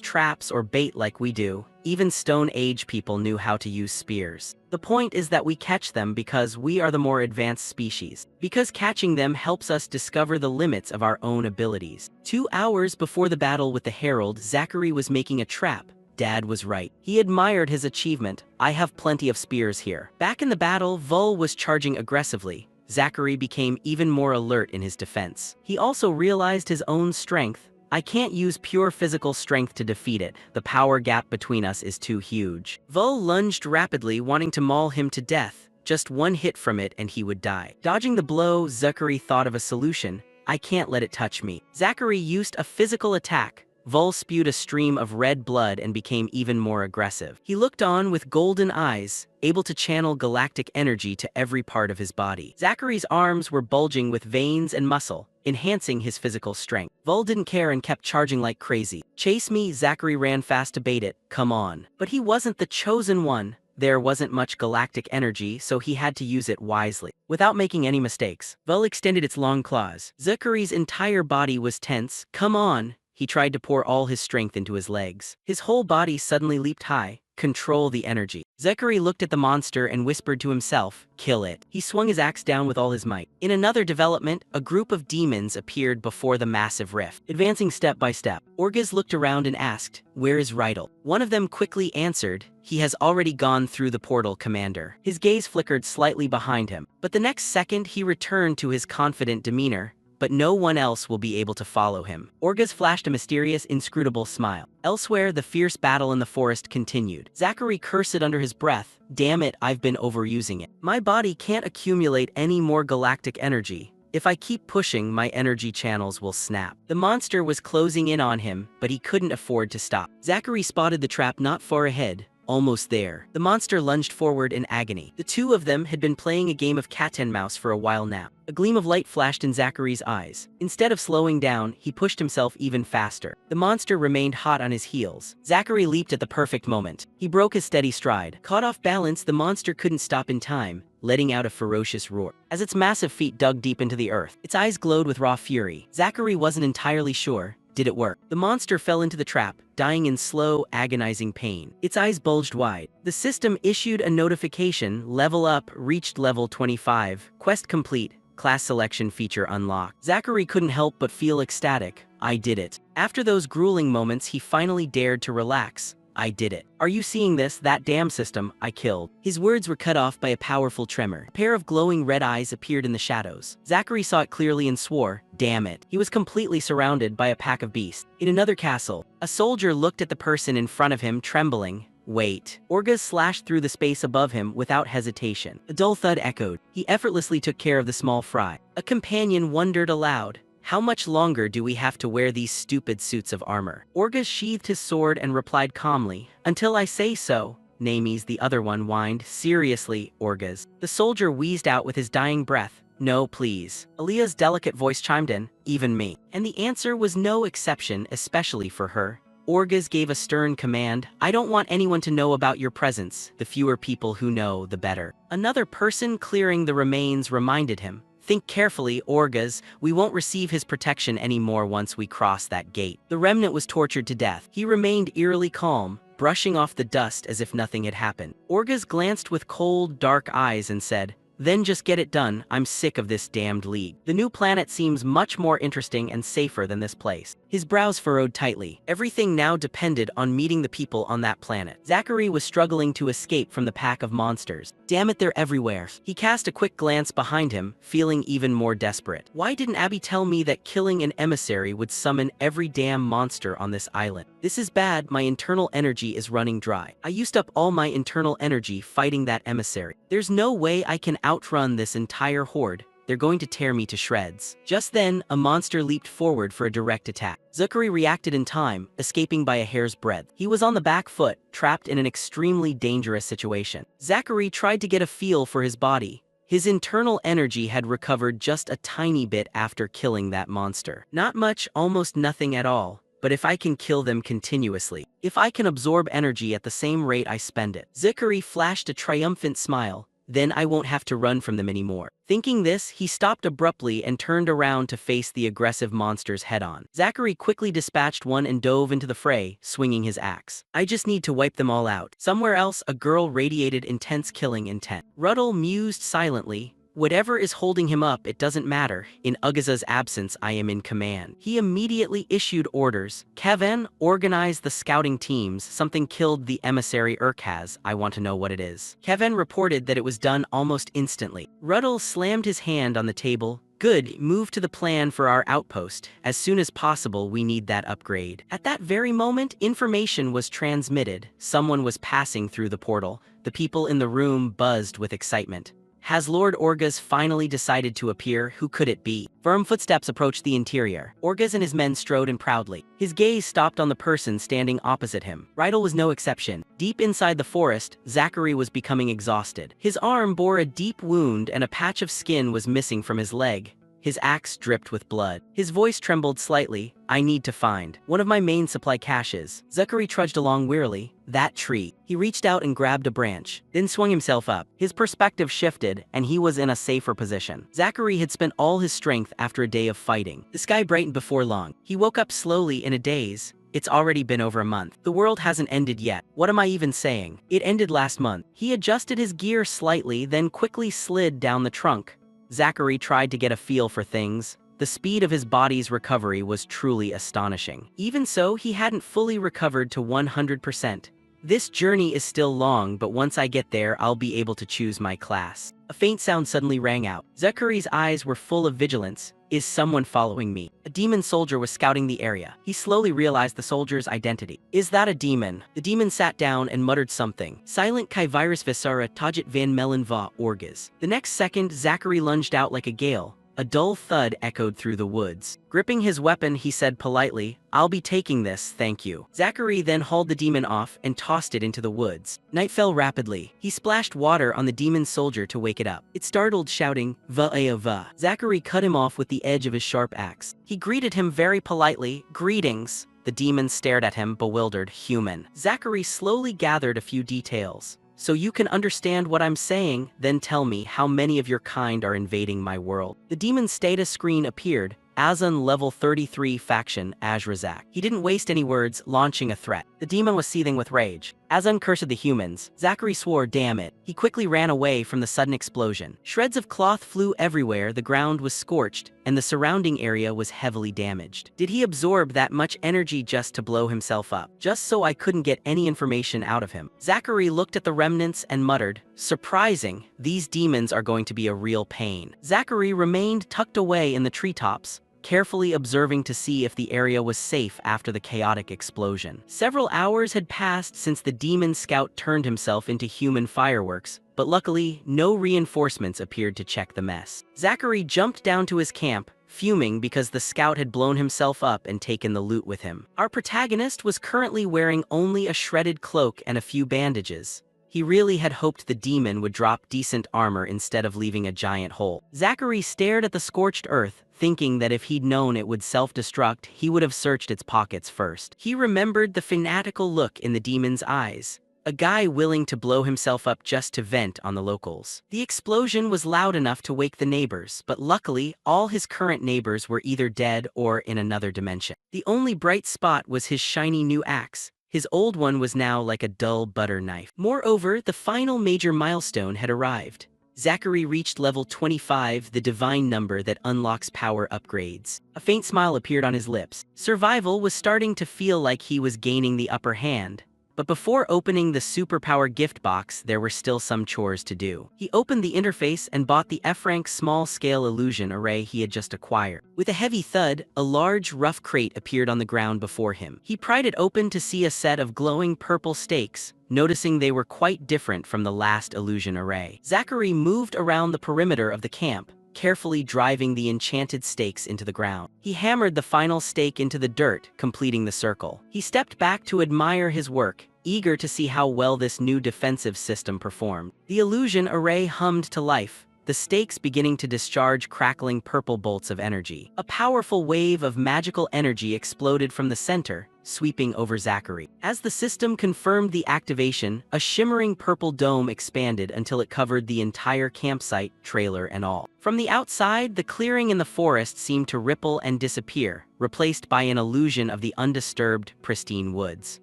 traps or bait like we do. Even Stone Age people knew how to use spears. The point is that we catch them because we are the more advanced species. Because catching them helps us discover the limits of our own abilities." 2 hours before the battle with the Herald, Zachary was making a trap. Dad was right. He admired his achievement. "I have plenty of spears here." Back in the battle, Vul was charging aggressively. Zachary became even more alert in his defense. He also realized his own strength. "I can't use pure physical strength to defeat it. The power gap between us is too huge." Vul lunged rapidly, wanting to maul him to death. Just one hit from it and he would die. Dodging the blow, Zachary thought of a solution. "I can't let it touch me." Zachary used a physical attack. Vul spewed a stream of red blood and became even more aggressive. He looked on with golden eyes, able to channel galactic energy to every part of his body. Zachary's arms were bulging with veins and muscle, enhancing his physical strength. Vul didn't care and kept charging like crazy. "Chase me." Zachary ran fast to bait it. "Come on." But he wasn't the chosen one. There wasn't much galactic energy, so he had to use it wisely. Without making any mistakes, Vul extended its long claws. Zachary's entire body was tense. "Come on." He tried to pour all his strength into his legs. His whole body suddenly leaped high. "Control the energy." Zachary looked at the monster and whispered to himself, "Kill it." He swung his axe down with all his might. In another development, a group of demons appeared before the massive rift. Advancing step by step, Orgaz looked around and asked, "Where is Rydell?" One of them quickly answered, "He has already gone through the portal, Commander." His gaze flickered slightly behind him, but the next second he returned to his confident demeanor. "But no one else will be able to follow him." Orgaz flashed a mysterious, inscrutable smile. Elsewhere, the fierce battle in the forest continued. Zachary cursed under his breath, "Damn it, I've been overusing it. My body can't accumulate any more galactic energy. If I keep pushing, my energy channels will snap." The monster was closing in on him, but he couldn't afford to stop. Zachary spotted the trap not far ahead. Almost there. The monster lunged forward in agony. The two of them had been playing a game of cat and mouse for a while now. A gleam of light flashed in Zachary's eyes. Instead of slowing down, he pushed himself even faster. The monster remained hot on his heels. Zachary leaped at the perfect moment. He broke his steady stride. Caught off balance, the monster couldn't stop in time, letting out a ferocious roar. As its massive feet dug deep into the earth, its eyes glowed with raw fury. Zachary wasn't entirely sure. Did it work? The monster fell into the trap, dying in slow, agonizing pain. Its eyes bulged wide. The system issued a notification, "Level up, reached level 25, quest complete, class selection feature unlocked." Zachary couldn't help but feel ecstatic. "I did it." After those grueling moments, he finally dared to relax. "I did it. Are you seeing this? That damn system I killed." His words were cut off by a powerful tremor. A pair of glowing red eyes appeared in the shadows. Zachary saw it clearly and swore, "Damn it." He was completely surrounded by a pack of beasts. In another castle, a soldier looked at the person in front of him, trembling. "Wait." Orgaz slashed through the space above him without hesitation. A dull thud echoed. He effortlessly took care of the small fry. A companion wondered aloud, "How much longer do we have to wear these stupid suits of armor?" Orgaz sheathed his sword and replied calmly, "Until I say so." Names, the other one, whined. "Seriously, Orgaz." The soldier wheezed out with his dying breath, "No, please." Aaliyah's delicate voice chimed in, "Even me." And the answer was no exception, especially for her. Orgaz gave a stern command, "I don't want anyone to know about your presence. The fewer people who know, the better." Another person clearing the remains reminded him, "Think carefully, Orgaz. We won't receive his protection anymore once we cross that gate." The remnant was tortured to death. He remained eerily calm, brushing off the dust as if nothing had happened. Orgaz glanced with cold, dark eyes and said, "Then just get it done. I'm sick of this damned league. The new planet seems much more interesting and safer than this place." His brows furrowed tightly. Everything now depended on meeting the people on that planet. Zachary was struggling to escape from the pack of monsters. Damn it, they're everywhere. He cast a quick glance behind him, feeling even more desperate. Why didn't Abby tell me that killing an emissary would summon every damn monster on this island? This is bad. My internal energy is running dry. I used up all my internal energy fighting that emissary. There's no way I can outrun this entire horde. They're going to tear me to shreds. Just then, a monster leaped forward for a direct attack. Zachary reacted in time, escaping by a hair's breadth. He was on the back foot, trapped in an extremely dangerous situation. Zachary tried to get a feel for his body. His internal energy had recovered just a tiny bit after killing that monster. Not much, almost nothing at all. But if I can kill them continuously, if I can absorb energy at the same rate I spend it. Zachary flashed a triumphant smile. Then I won't have to run from them anymore. Thinking this, he stopped abruptly and turned around to face the aggressive monsters head-on. Zachary quickly dispatched one and dove into the fray, swinging his axe. "I just need to wipe them all out." Somewhere else, a girl radiated intense killing intent. Rydell mused silently. Whatever is holding him up, it doesn't matter. In Ugaza's absence, I am in command. He immediately issued orders. "Kevin, organize the scouting teams. Something killed the emissary Urkaz. I want to know what it is." Kevin reported that it was done almost instantly. Rydell slammed his hand on the table. "Good, move to the plan for our outpost. As soon as possible, we need that upgrade." At that very moment, information was transmitted. Someone was passing through the portal. The people in the room buzzed with excitement. Has Lord Orgaz finally decided to appear? Who could it be? Firm footsteps approached the interior. Orgaz and his men strode in proudly. His gaze stopped on the person standing opposite him. Rydell was no exception. Deep inside the forest, Zachary was becoming exhausted. His arm bore a deep wound and a patch of skin was missing from his leg. His axe dripped with blood. His voice trembled slightly. "I need to find one of my main supply caches." Zachary trudged along wearily. That tree. He reached out and grabbed a branch, then swung himself up. His perspective shifted, and he was in a safer position. Zachary had spent all his strength after a day of fighting. The sky brightened before long. He woke up slowly in a daze. It's already been over a month. The world hasn't ended yet. What am I even saying? It ended last month. He adjusted his gear slightly, then quickly slid down the trunk. Zachary tried to get a feel for things. The speed of his body's recovery was truly astonishing. Even so, he hadn't fully recovered to 100%. This journey is still long, but once I get there, I'll be able to choose my class. A faint sound suddenly rang out. Zachary's eyes were full of vigilance. Is someone following me? A demon soldier was scouting the area. He slowly realized the soldier's identity. Is that a demon? The demon sat down and muttered something. Silent kai virus visara tajit van melanva orgas. The next second, Zachary lunged out like a gale. A dull thud echoed through the woods. Gripping his weapon, he said politely, I'll be taking this, thank you. Zachary then hauled the demon off and tossed it into the woods. Night fell rapidly. He splashed water on the demon soldier to wake it up. It startled, shouting, Va-a-va. Zachary cut him off with the edge of his sharp axe. He greeted him very politely, Greetings. The demon stared at him, bewildered. Human. Zachary slowly gathered a few details. So you can understand what I'm saying, then tell me how many of your kind are invading my world. The demon's status screen appeared. Azun level 33 faction Azrazak. He didn't waste any words, launching a threat. The demon was seething with rage. Azun cursed the humans. Zachary swore, damn it. He quickly ran away from the sudden explosion. Shreds of cloth flew everywhere, the ground was scorched, and the surrounding area was heavily damaged. Did he absorb that much energy just to blow himself up? Just so I couldn't get any information out of him. Zachary looked at the remnants and muttered, surprising, these demons are going to be a real pain. Zachary remained tucked away in the treetops, carefully observing to see if the area was safe after the chaotic explosion. Several hours had passed since the demon scout turned himself into human fireworks, but luckily, no reinforcements appeared to check the mess. Zachary jumped down to his camp, fuming because the scout had blown himself up and taken the loot with him. Our protagonist was currently wearing only a shredded cloak and a few bandages. He really had hoped the demon would drop decent armor instead of leaving a giant hole. Zachary stared at the scorched earth, thinking that if he'd known it would self-destruct, he would have searched its pockets first. He remembered the fanatical look in the demon's eyes. A guy willing to blow himself up just to vent on the locals. The explosion was loud enough to wake the neighbors, but luckily, all his current neighbors were either dead or in another dimension. The only bright spot was his shiny new axe. His old one was now like a dull butter knife. Moreover, the final major milestone had arrived. Zachary reached level 25, the divine number that unlocks power upgrades. A faint smile appeared on his lips. Survival was starting to feel like he was gaining the upper hand. But before opening the superpower gift box, there were still some chores to do. He opened the interface and bought the F-rank small-scale illusion array he had just acquired. With a heavy thud, a large, rough crate appeared on the ground before him. He pried it open to see a set of glowing purple stakes, noticing they were quite different from the last illusion array. Zachary moved around the perimeter of the camp, carefully driving the enchanted stakes into the ground. He hammered the final stake into the dirt, completing the circle. He stepped back to admire his work, eager to see how well this new defensive system performed. The illusion array hummed to life, the stakes beginning to discharge crackling purple bolts of energy. A powerful wave of magical energy exploded from the center, sweeping over Zachary. As the system confirmed the activation, a shimmering purple dome expanded until it covered the entire campsite, trailer and all. From the outside, the clearing in the forest seemed to ripple and disappear, replaced by an illusion of the undisturbed, pristine woods.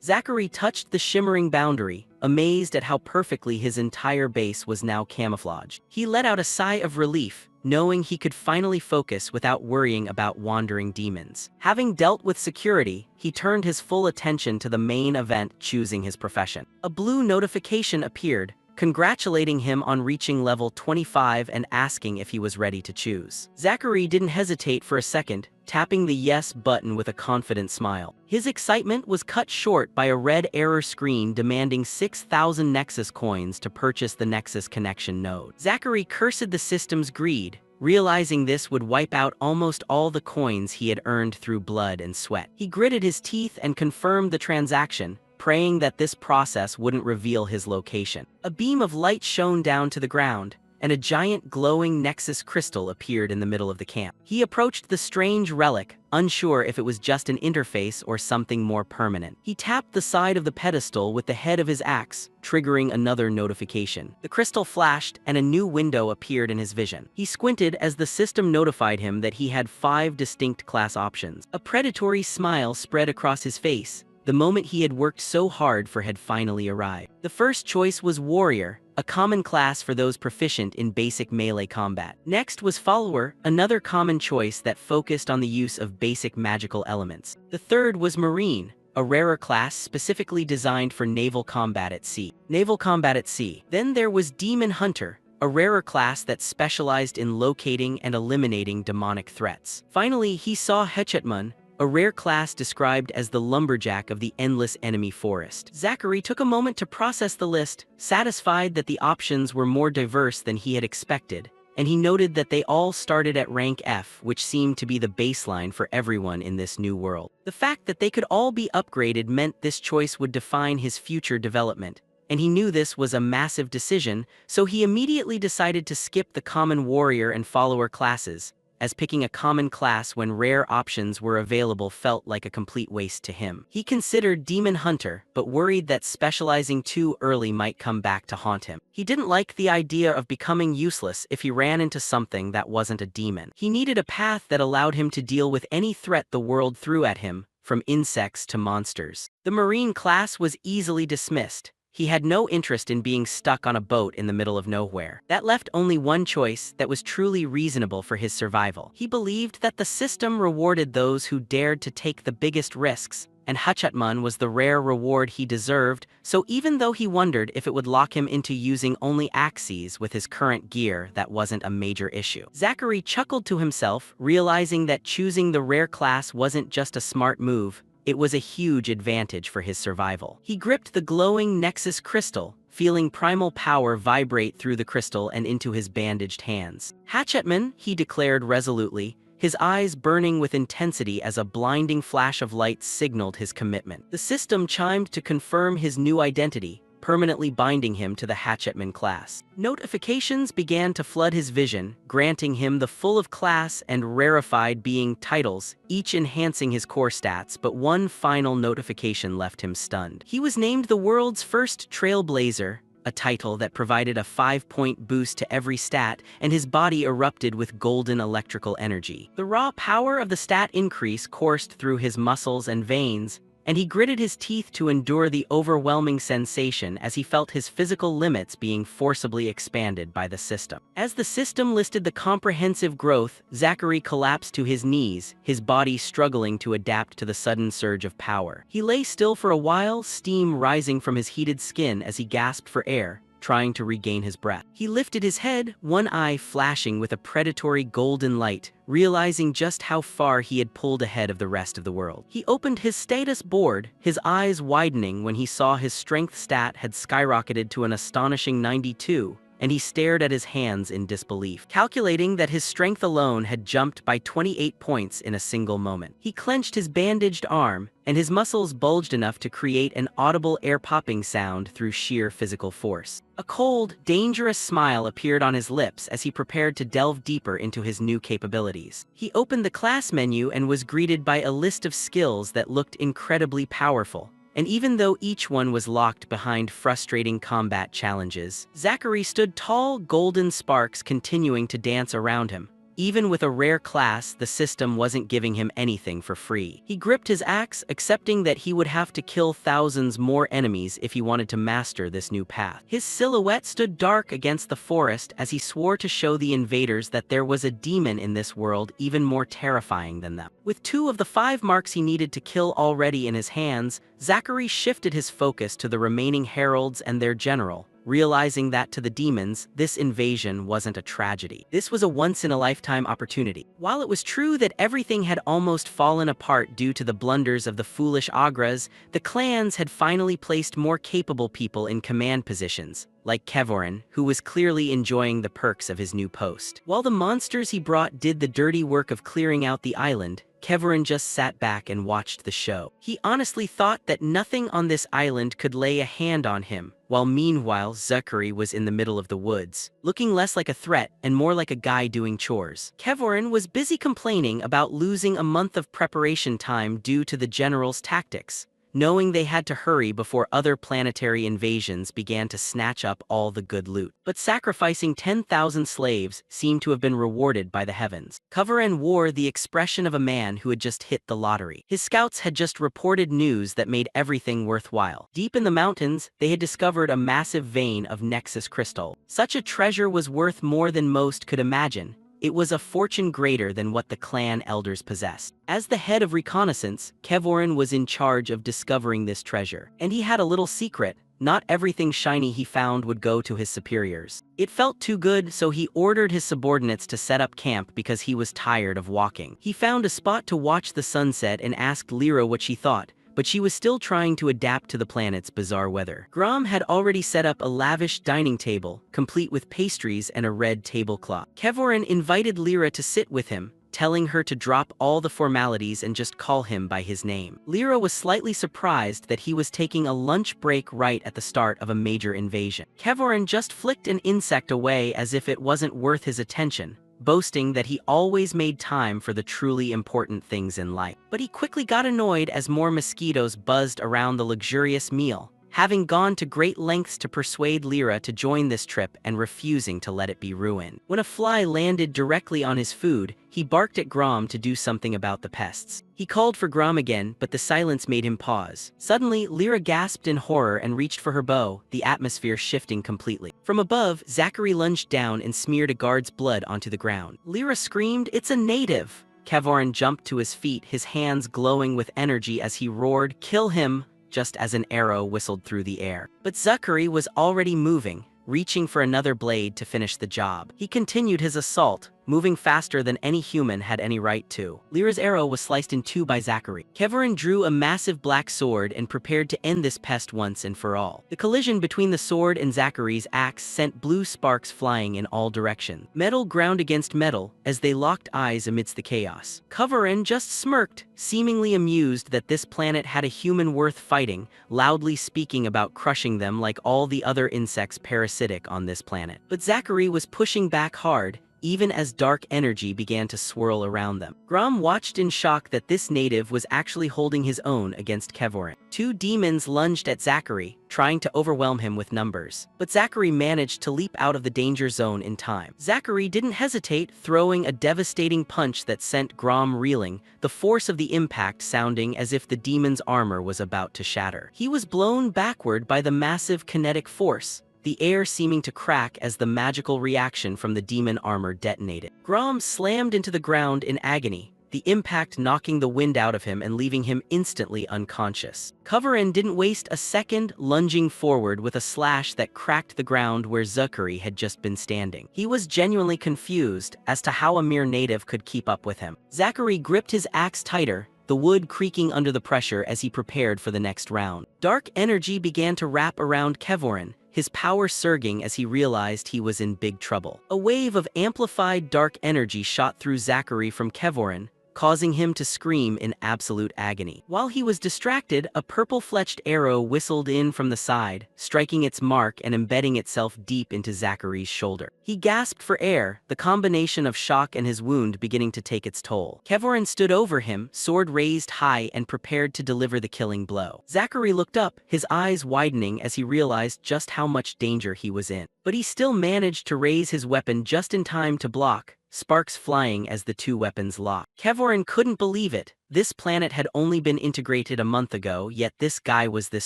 Zachary touched the shimmering boundary, amazed at how perfectly his entire base was now camouflaged. He let out a sigh of relief, knowing he could finally focus without worrying about wandering demons. Having dealt with security, he turned his full attention to the main event, choosing his profession. A blue notification appeared, congratulating him on reaching level 25 and asking if he was ready to choose. Zachary didn't hesitate for a second, tapping the yes button with a confident smile. His excitement was cut short by a red error screen demanding 6,000 Nexus coins to purchase the Nexus connection node. Zachary cursed the system's greed, realizing this would wipe out almost all the coins he had earned through blood and sweat. He gritted his teeth and confirmed the transaction, praying that this process wouldn't reveal his location. A beam of light shone down to the ground, and a giant glowing nexus crystal appeared in the middle of the camp. He approached the strange relic, unsure if it was just an interface or something more permanent. He tapped the side of the pedestal with the head of his axe, triggering another notification. The crystal flashed and a new window appeared in his vision. He squinted as the system notified him that he had 5 distinct class options. A predatory smile spread across his face. The moment he had worked so hard for had finally arrived. The first choice was Warrior, a common class for those proficient in basic melee combat. Next was Follower, another common choice that focused on the use of basic magical elements. The third was Marine, a rarer class specifically designed for naval combat at sea. Then there was Demon Hunter, a rarer class that specialized in locating and eliminating demonic threats. Finally, he saw Hechetmun, a rare class described as the lumberjack of the endless enemy forest. Zachary took a moment to process the list, satisfied that the options were more diverse than he had expected, and he noted that they all started at rank F, which seemed to be the baseline for everyone in this new world. The fact that they could all be upgraded meant this choice would define his future development, and he knew this was a massive decision, so he immediately decided to skip the common warrior and follower classes, as picking a common class when rare options were available felt like a complete waste to him. He considered Demon Hunter, but worried that specializing too early might come back to haunt him. He didn't like the idea of becoming useless if he ran into something that wasn't a demon. He needed a path that allowed him to deal with any threat the world threw at him, from insects to monsters. The Marine class was easily dismissed. He had no interest in being stuck on a boat in the middle of nowhere. That left only one choice that was truly reasonable for his survival. He believed that the system rewarded those who dared to take the biggest risks, and Hachatmun was the rare reward he deserved, so even though he wondered if it would lock him into using only axes with his current gear, that wasn't a major issue. Zachary chuckled to himself, realizing that choosing the rare class wasn't just a smart move, it was a huge advantage for his survival. He gripped the glowing Nexus crystal, feeling primal power vibrate through the crystal and into his bandaged hands. Hatchetman, he declared resolutely, his eyes burning with intensity as a blinding flash of light signaled his commitment. The system chimed to confirm his new identity, permanently binding him to the Hatchetman class. Notifications began to flood his vision, granting him the full of class and rarefied being titles, each enhancing his core stats, but one final notification left him stunned. He was named the world's first Trailblazer, a title that provided a 5-point boost to every stat, and his body erupted with golden electrical energy. The raw power of the stat increase coursed through his muscles and veins, and he gritted his teeth to endure the overwhelming sensation as he felt his physical limits being forcibly expanded by the system. As the system listed the comprehensive growth, Zachary collapsed to his knees, his body struggling to adapt to the sudden surge of power. He lay still for a while, steam rising from his heated skin as he gasped for air, trying to regain his breath. He lifted his head, one eye flashing with a predatory golden light, realizing just how far he had pulled ahead of the rest of the world. He opened his status board, his eyes widening when he saw his strength stat had skyrocketed to an astonishing 92, and he stared at his hands in disbelief, calculating that his strength alone had jumped by 28 points in a single moment. He clenched his bandaged arm, and his muscles bulged enough to create an audible air-popping sound through sheer physical force. A cold, dangerous smile appeared on his lips as he prepared to delve deeper into his new capabilities. He opened the class menu and was greeted by a list of skills that looked incredibly powerful. And even though each one was locked behind frustrating combat challenges, Zachary stood tall, golden sparks continuing to dance around him. Even with a rare class, the system wasn't giving him anything for free. He gripped his axe, accepting that he would have to kill thousands more enemies if he wanted to master this new path. His silhouette stood dark against the forest as he swore to show the invaders that there was a demon in this world even more terrifying than them. With 2 of the 5 marks he needed to kill already in his hands, Zachary shifted his focus to the remaining heralds and their general, realizing that to the demons, this invasion wasn't a tragedy. This was a once-in-a-lifetime opportunity. While it was true that everything had almost fallen apart due to the blunders of the foolish Agras, the clans had finally placed more capable people in command positions, like Kevorin, who was clearly enjoying the perks of his new post. While the monsters he brought did the dirty work of clearing out the island, Kevorin just sat back and watched the show. He honestly thought that nothing on this island could lay a hand on him, while meanwhile Zachary was in the middle of the woods, looking less like a threat and more like a guy doing chores. Kevorin was busy complaining about losing a month of preparation time due to the general's tactics, knowing they had to hurry before other planetary invasions began to snatch up all the good loot. But sacrificing 10,000 slaves seemed to have been rewarded by the heavens. Kevorin wore the expression of a man who had just hit the lottery. His scouts had just reported news that made everything worthwhile. Deep in the mountains, they had discovered a massive vein of Nexus crystal. Such a treasure was worth more than most could imagine. It was a fortune greater than what the clan elders possessed. As the head of reconnaissance, Kevorin was in charge of discovering this treasure. And he had a little secret: not everything shiny he found would go to his superiors. It felt too good, so he ordered his subordinates to set up camp because he was tired of walking. He found a spot to watch the sunset and asked Lyra what she thought, but she was still trying to adapt to the planet's bizarre weather. Grom had already set up a lavish dining table, complete with pastries and a red tablecloth. Kevorin invited Lyra to sit with him, telling her to drop all the formalities and just call him by his name. Lyra was slightly surprised that he was taking a lunch break right at the start of a major invasion. Kevorin just flicked an insect away as if it wasn't worth his attention, boasting that he always made time for the truly important things in life. But he quickly got annoyed as more mosquitoes buzzed around the luxurious meal, having gone to great lengths to persuade Lyra to join this trip and refusing to let it be ruined. When a fly landed directly on his food, he barked at Grom to do something about the pests. He called for Grom again, but the silence made him pause. Suddenly, Lyra gasped in horror and reached for her bow, the atmosphere shifting completely. From above, Zachary lunged down and smeared a guard's blood onto the ground. Lyra screamed, "It's a native!" Kevorin jumped to his feet, his hands glowing with energy as he roared, "Kill him!" just as an arrow whistled through the air. But Zachary was already moving, reaching for another blade to finish the job. He continued his assault, moving faster than any human had any right to. Lyra's arrow was sliced in two by Zachary. Kevorin drew a massive black sword and prepared to end this pest once and for all. The collision between the sword and Zachary's axe sent blue sparks flying in all directions. Metal ground against metal as they locked eyes amidst the chaos. Kevorin just smirked, seemingly amused that this planet had a human worth fighting, loudly speaking about crushing them like all the other insects parasitic on this planet. But Zachary was pushing back hard, even as dark energy began to swirl around them. Grom watched in shock that this native was actually holding his own against Kevorin. Two demons lunged at Zachary, trying to overwhelm him with numbers. But Zachary managed to leap out of the danger zone in time. Zachary didn't hesitate, throwing a devastating punch that sent Grom reeling, the force of the impact sounding as if the demon's armor was about to shatter. He was blown backward by the massive kinetic force, the air seeming to crack as the magical reaction from the demon armor detonated. Grom slammed into the ground in agony, the impact knocking the wind out of him and leaving him instantly unconscious. Kevorin didn't waste a second, lunging forward with a slash that cracked the ground where Zachary had just been standing. He was genuinely confused as to how a mere native could keep up with him. Zachary gripped his axe tighter, the wood creaking under the pressure as he prepared for the next round. Dark energy began to wrap around Kevorin, his power surging as he realized he was in big trouble. A wave of amplified dark energy shot through Zachary from Kevorin, causing him to scream in absolute agony. While he was distracted, a purple-fletched arrow whistled in from the side, striking its mark and embedding itself deep into Zachary's shoulder. He gasped for air, the combination of shock and his wound beginning to take its toll. Kevorin stood over him, sword raised high and prepared to deliver the killing blow. Zachary looked up, his eyes widening as he realized just how much danger he was in. But he still managed to raise his weapon just in time to block, sparks flying as the two weapons locked. Kevorin couldn't believe it. This planet had only been integrated a month ago, yet this guy was this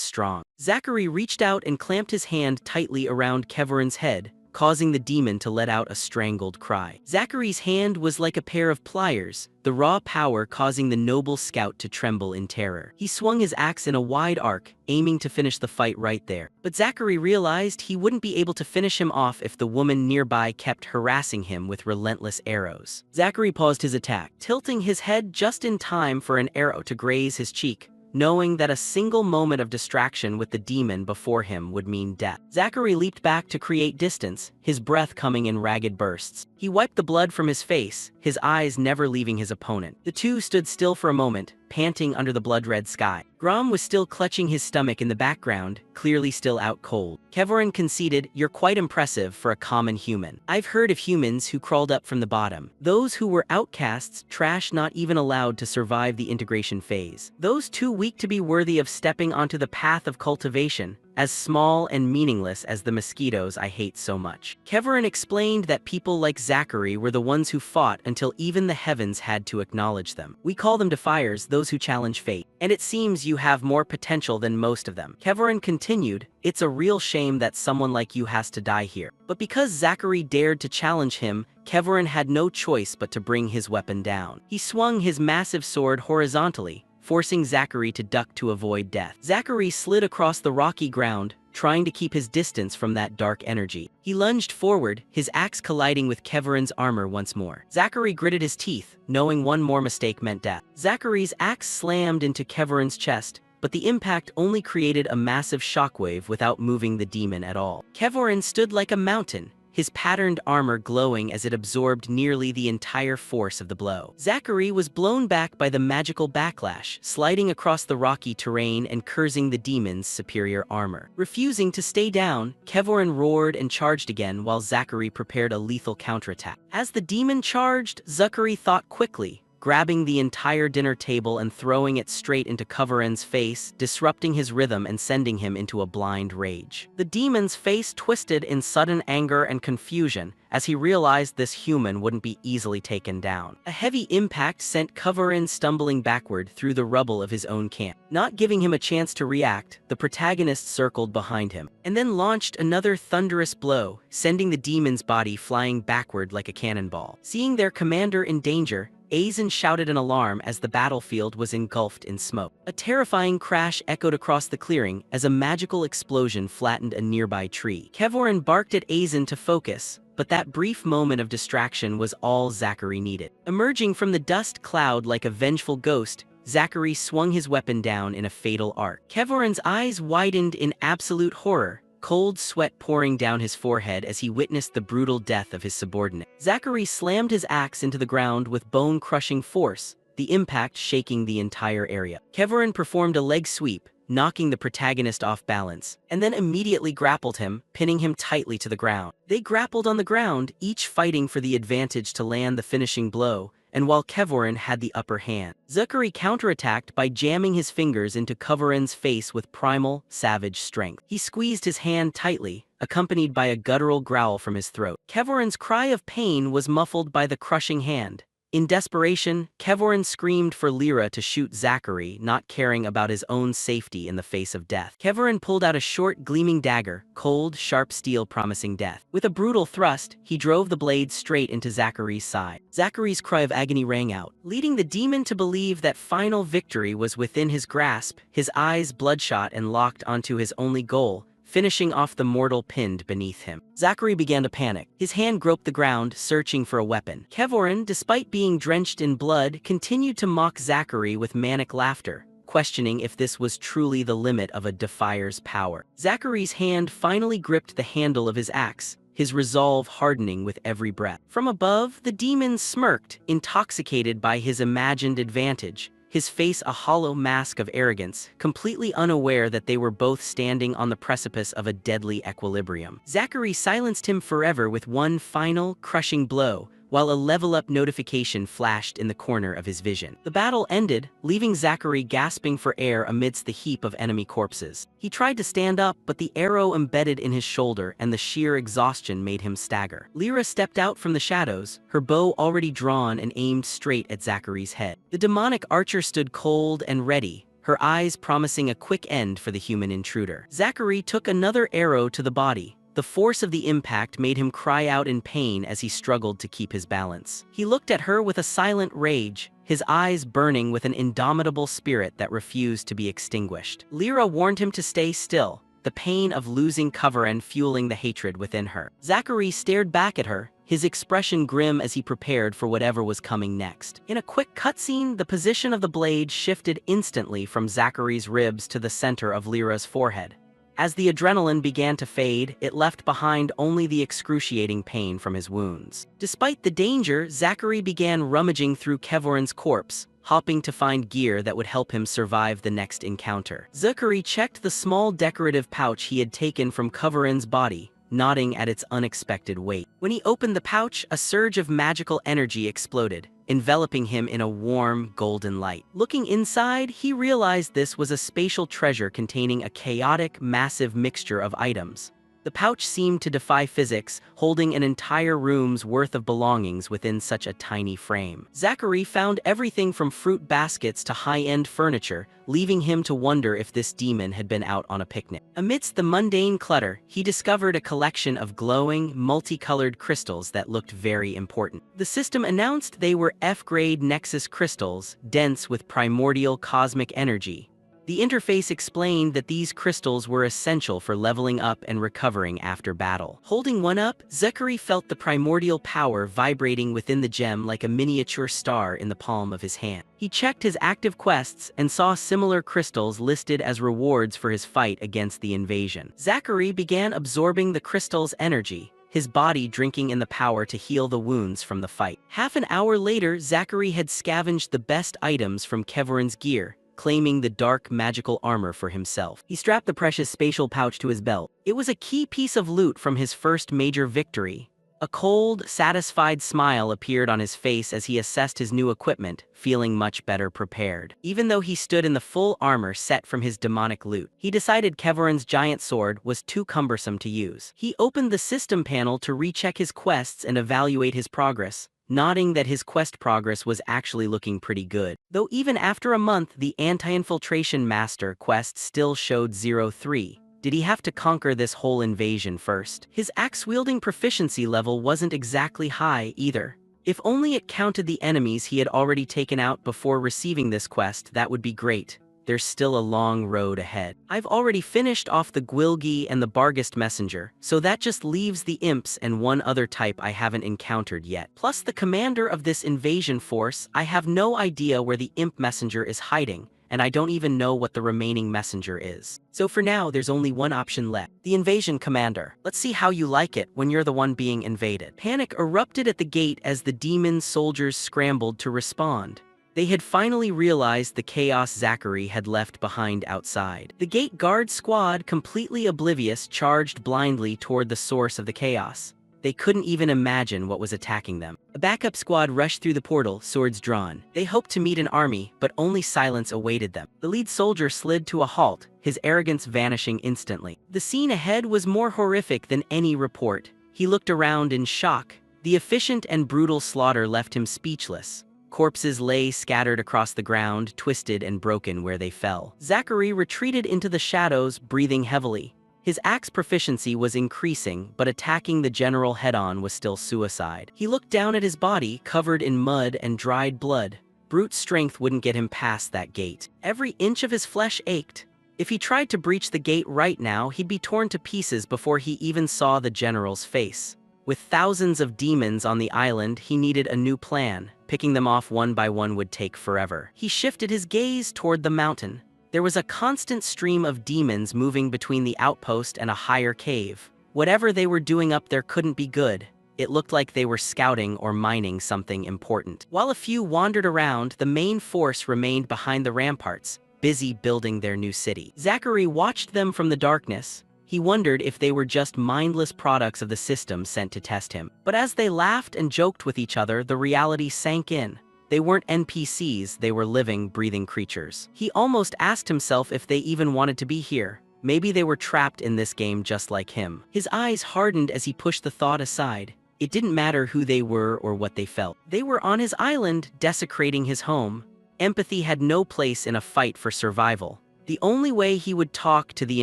strong. Zachary reached out and clamped his hand tightly around Kevorin's head, causing the demon to let out a strangled cry. Zachary's hand was like a pair of pliers, the raw power causing the noble scout to tremble in terror. He swung his axe in a wide arc, aiming to finish the fight right there. But Zachary realized he wouldn't be able to finish him off if the woman nearby kept harassing him with relentless arrows. Zachary paused his attack, tilting his head just in time for an arrow to graze his cheek, knowing that a single moment of distraction with the demon before him would mean death. Zachary leaped back to create distance, his breath coming in ragged bursts. He wiped the blood from his face, his eyes never leaving his opponent. The two stood still for a moment, panting under the blood-red sky. Grom was still clutching his stomach in the background, clearly still out cold. Kevorin conceded, "You're quite impressive for a common human. I've heard of humans who crawled up from the bottom. Those who were outcasts, trash not even allowed to survive the integration phase. Those too weak to be worthy of stepping onto the path of cultivation. As small and meaningless as the mosquitoes I hate so much." Kevorin explained that people like Zachary were the ones who fought until even the heavens had to acknowledge them. "We call them defiers, those who challenge fate. And it seems you have more potential than most of them." Kevorin continued, "It's a real shame that someone like you has to die here." But because Zachary dared to challenge him, Kevorin had no choice but to bring his weapon down. He swung his massive sword horizontally, forcing Zachary to duck to avoid death. Zachary slid across the rocky ground, trying to keep his distance from that dark energy. He lunged forward, his axe colliding with Kevorin's armor once more. Zachary gritted his teeth, knowing one more mistake meant death. Zachary's axe slammed into Kevorin's chest, but the impact only created a massive shockwave without moving the demon at all. Kevorin stood like a mountain, his patterned armor glowing as it absorbed nearly the entire force of the blow. Zachary was blown back by the magical backlash, sliding across the rocky terrain and cursing the demon's superior armor. Refusing to stay down, Kevorin roared and charged again while Zachary prepared a lethal counterattack. As the demon charged, Zachary thought quickly, grabbing the entire dinner table and throwing it straight into Kevorin's face, disrupting his rhythm and sending him into a blind rage. The demon's face twisted in sudden anger and confusion as he realized this human wouldn't be easily taken down. A heavy impact sent Kevorin stumbling backward through the rubble of his own camp. Not giving him a chance to react, the protagonist circled behind him, and then launched another thunderous blow, sending the demon's body flying backward like a cannonball. Seeing their commander in danger, Aizen shouted an alarm as the battlefield was engulfed in smoke. A terrifying crash echoed across the clearing as a magical explosion flattened a nearby tree. Kevorin barked at Aizen to focus, but that brief moment of distraction was all Zachary needed. Emerging from the dust cloud like a vengeful ghost, Zachary swung his weapon down in a fatal arc. Kevorin's eyes widened in absolute horror, cold sweat pouring down his forehead as he witnessed the brutal death of his subordinate. Zachary slammed his axe into the ground with bone-crushing force, the impact shaking the entire area. Kevorin performed a leg sweep, knocking the protagonist off balance, and then immediately grappled him, pinning him tightly to the ground. They grappled on the ground, each fighting for the advantage to land the finishing blow, and while Kevorin had the upper hand, Zachary counterattacked by jamming his fingers into Kevorin's face with primal, savage strength. He squeezed his hand tightly, accompanied by a guttural growl from his throat. Kevorin's cry of pain was muffled by the crushing hand. In desperation, Kevorin screamed for Lyra to shoot Zachary, not caring about his own safety in the face of death. Kevorin pulled out a short, gleaming dagger, cold, sharp steel promising death. With a brutal thrust, he drove the blade straight into Zachary's side. Zachary's cry of agony rang out, leading the demon to believe that final victory was within his grasp, his eyes bloodshot and locked onto his only goal, finishing off the mortal pinned beneath him. Zachary began to panic. His hand groped the ground, searching for a weapon. Kevorin, despite being drenched in blood, continued to mock Zachary with manic laughter, questioning if this was truly the limit of a defier's power. Zachary's hand finally gripped the handle of his axe, his resolve hardening with every breath. From above, the demon smirked, intoxicated by his imagined advantage, his face a hollow mask of arrogance, completely unaware that they were both standing on the precipice of a deadly equilibrium. Zachary silenced him forever with one final, crushing blow, while a level-up notification flashed in the corner of his vision. The battle ended, leaving Zachary gasping for air amidst the heap of enemy corpses. He tried to stand up, but the arrow embedded in his shoulder and the sheer exhaustion made him stagger. Lyra stepped out from the shadows, her bow already drawn and aimed straight at Zachary's head. The demonic archer stood cold and ready, her eyes promising a quick end for the human intruder. Zachary took another arrow to the body. The force of the impact made him cry out in pain as he struggled to keep his balance. He looked at her with a silent rage, his eyes burning with an indomitable spirit that refused to be extinguished. Lyra warned him to stay still, the pain of losing Kevorin fueling the hatred within her. Zachary stared back at her, his expression grim as he prepared for whatever was coming next. In a quick cutscene, the position of the blade shifted instantly from Zachary's ribs to the center of Lyra's forehead. As the adrenaline began to fade, it left behind only the excruciating pain from his wounds. Despite the danger, Zachary began rummaging through Kevoran's corpse, hoping to find gear that would help him survive the next encounter. Zachary checked the small decorative pouch he had taken from Kevoran's body, nodding at its unexpected weight. When he opened the pouch, a surge of magical energy exploded, enveloping him in a warm, golden light. Looking inside, he realized this was a spatial treasure containing a chaotic, massive mixture of items. The pouch seemed to defy physics, holding an entire room's worth of belongings within such a tiny frame. Zachary found everything from fruit baskets to high-end furniture, leaving him to wonder if this demon had been out on a picnic. Amidst the mundane clutter, he discovered a collection of glowing, multicolored crystals that looked very important. The system announced they were F-grade Nexus crystals, dense with primordial cosmic energy. The interface explained that these crystals were essential for leveling up and recovering after battle. Holding one up, Zachary felt the primordial power vibrating within the gem like a miniature star in the palm of his hand. He checked his active quests and saw similar crystals listed as rewards for his fight against the invasion. Zachary began absorbing the crystal's energy, his body drinking in the power to heal the wounds from the fight. Half an hour later, Zachary had scavenged the best items from Kevoran's gear, claiming the dark magical armor for himself. He strapped the precious spatial pouch to his belt. It was a key piece of loot from his first major victory. A cold, satisfied smile appeared on his face as he assessed his new equipment, feeling much better prepared. Even though he stood in the full armor set from his demonic loot, he decided Kevoran's giant sword was too cumbersome to use. He opened the system panel to recheck his quests and evaluate his progress, nodding that his quest progress was actually looking pretty good. Though even after a month, the Anti-Infiltration Master quest still showed 0-3. Did he have to conquer this whole invasion first? His axe-wielding proficiency level wasn't exactly high either. If only it counted the enemies he had already taken out before receiving this quest, that would be great. There's still a long road ahead. I've already finished off the Gwilgi and the Bargist Messenger, so that just leaves the imps and one other type I haven't encountered yet. Plus the commander of this invasion force, I have no idea where the imp messenger is hiding, and I don't even know what the remaining messenger is. So for now, there's only one option left. The invasion commander. Let's see how you like it when you're the one being invaded. Panic erupted at the gate as the demon soldiers scrambled to respond. They had finally realized the chaos Zachary had left behind outside. The gate guard squad, completely oblivious, charged blindly toward the source of the chaos. They couldn't even imagine what was attacking them. A backup squad rushed through the portal, swords drawn. They hoped to meet an army, but only silence awaited them. The lead soldier slid to a halt, his arrogance vanishing instantly. The scene ahead was more horrific than any report. He looked around in shock. The efficient and brutal slaughter left him speechless. Corpses lay scattered across the ground, twisted and broken where they fell. Zachary retreated into the shadows, breathing heavily. His axe proficiency was increasing, but attacking the general head-on was still suicide. He looked down at his body, covered in mud and dried blood. Brute strength wouldn't get him past that gate. Every inch of his flesh ached. If he tried to breach the gate right now, he'd be torn to pieces before he even saw the general's face. With thousands of demons on the island, he needed a new plan. Picking them off one by one would take forever. He shifted his gaze toward the mountain. There was a constant stream of demons moving between the outpost and a higher cave. Whatever they were doing up there couldn't be good. It looked like they were scouting or mining something important. While a few wandered around, the main force remained behind the ramparts, busy building their new city. Zachary watched them from the darkness. He wondered if they were just mindless products of the system sent to test him. But as they laughed and joked with each other, the reality sank in. They weren't NPCs, they were living, breathing creatures. He almost asked himself if they even wanted to be here. Maybe they were trapped in this game just like him. His eyes hardened as he pushed the thought aside. It didn't matter who they were or what they felt. They were on his island, desecrating his home. Empathy had no place in a fight for survival. The only way he would talk to the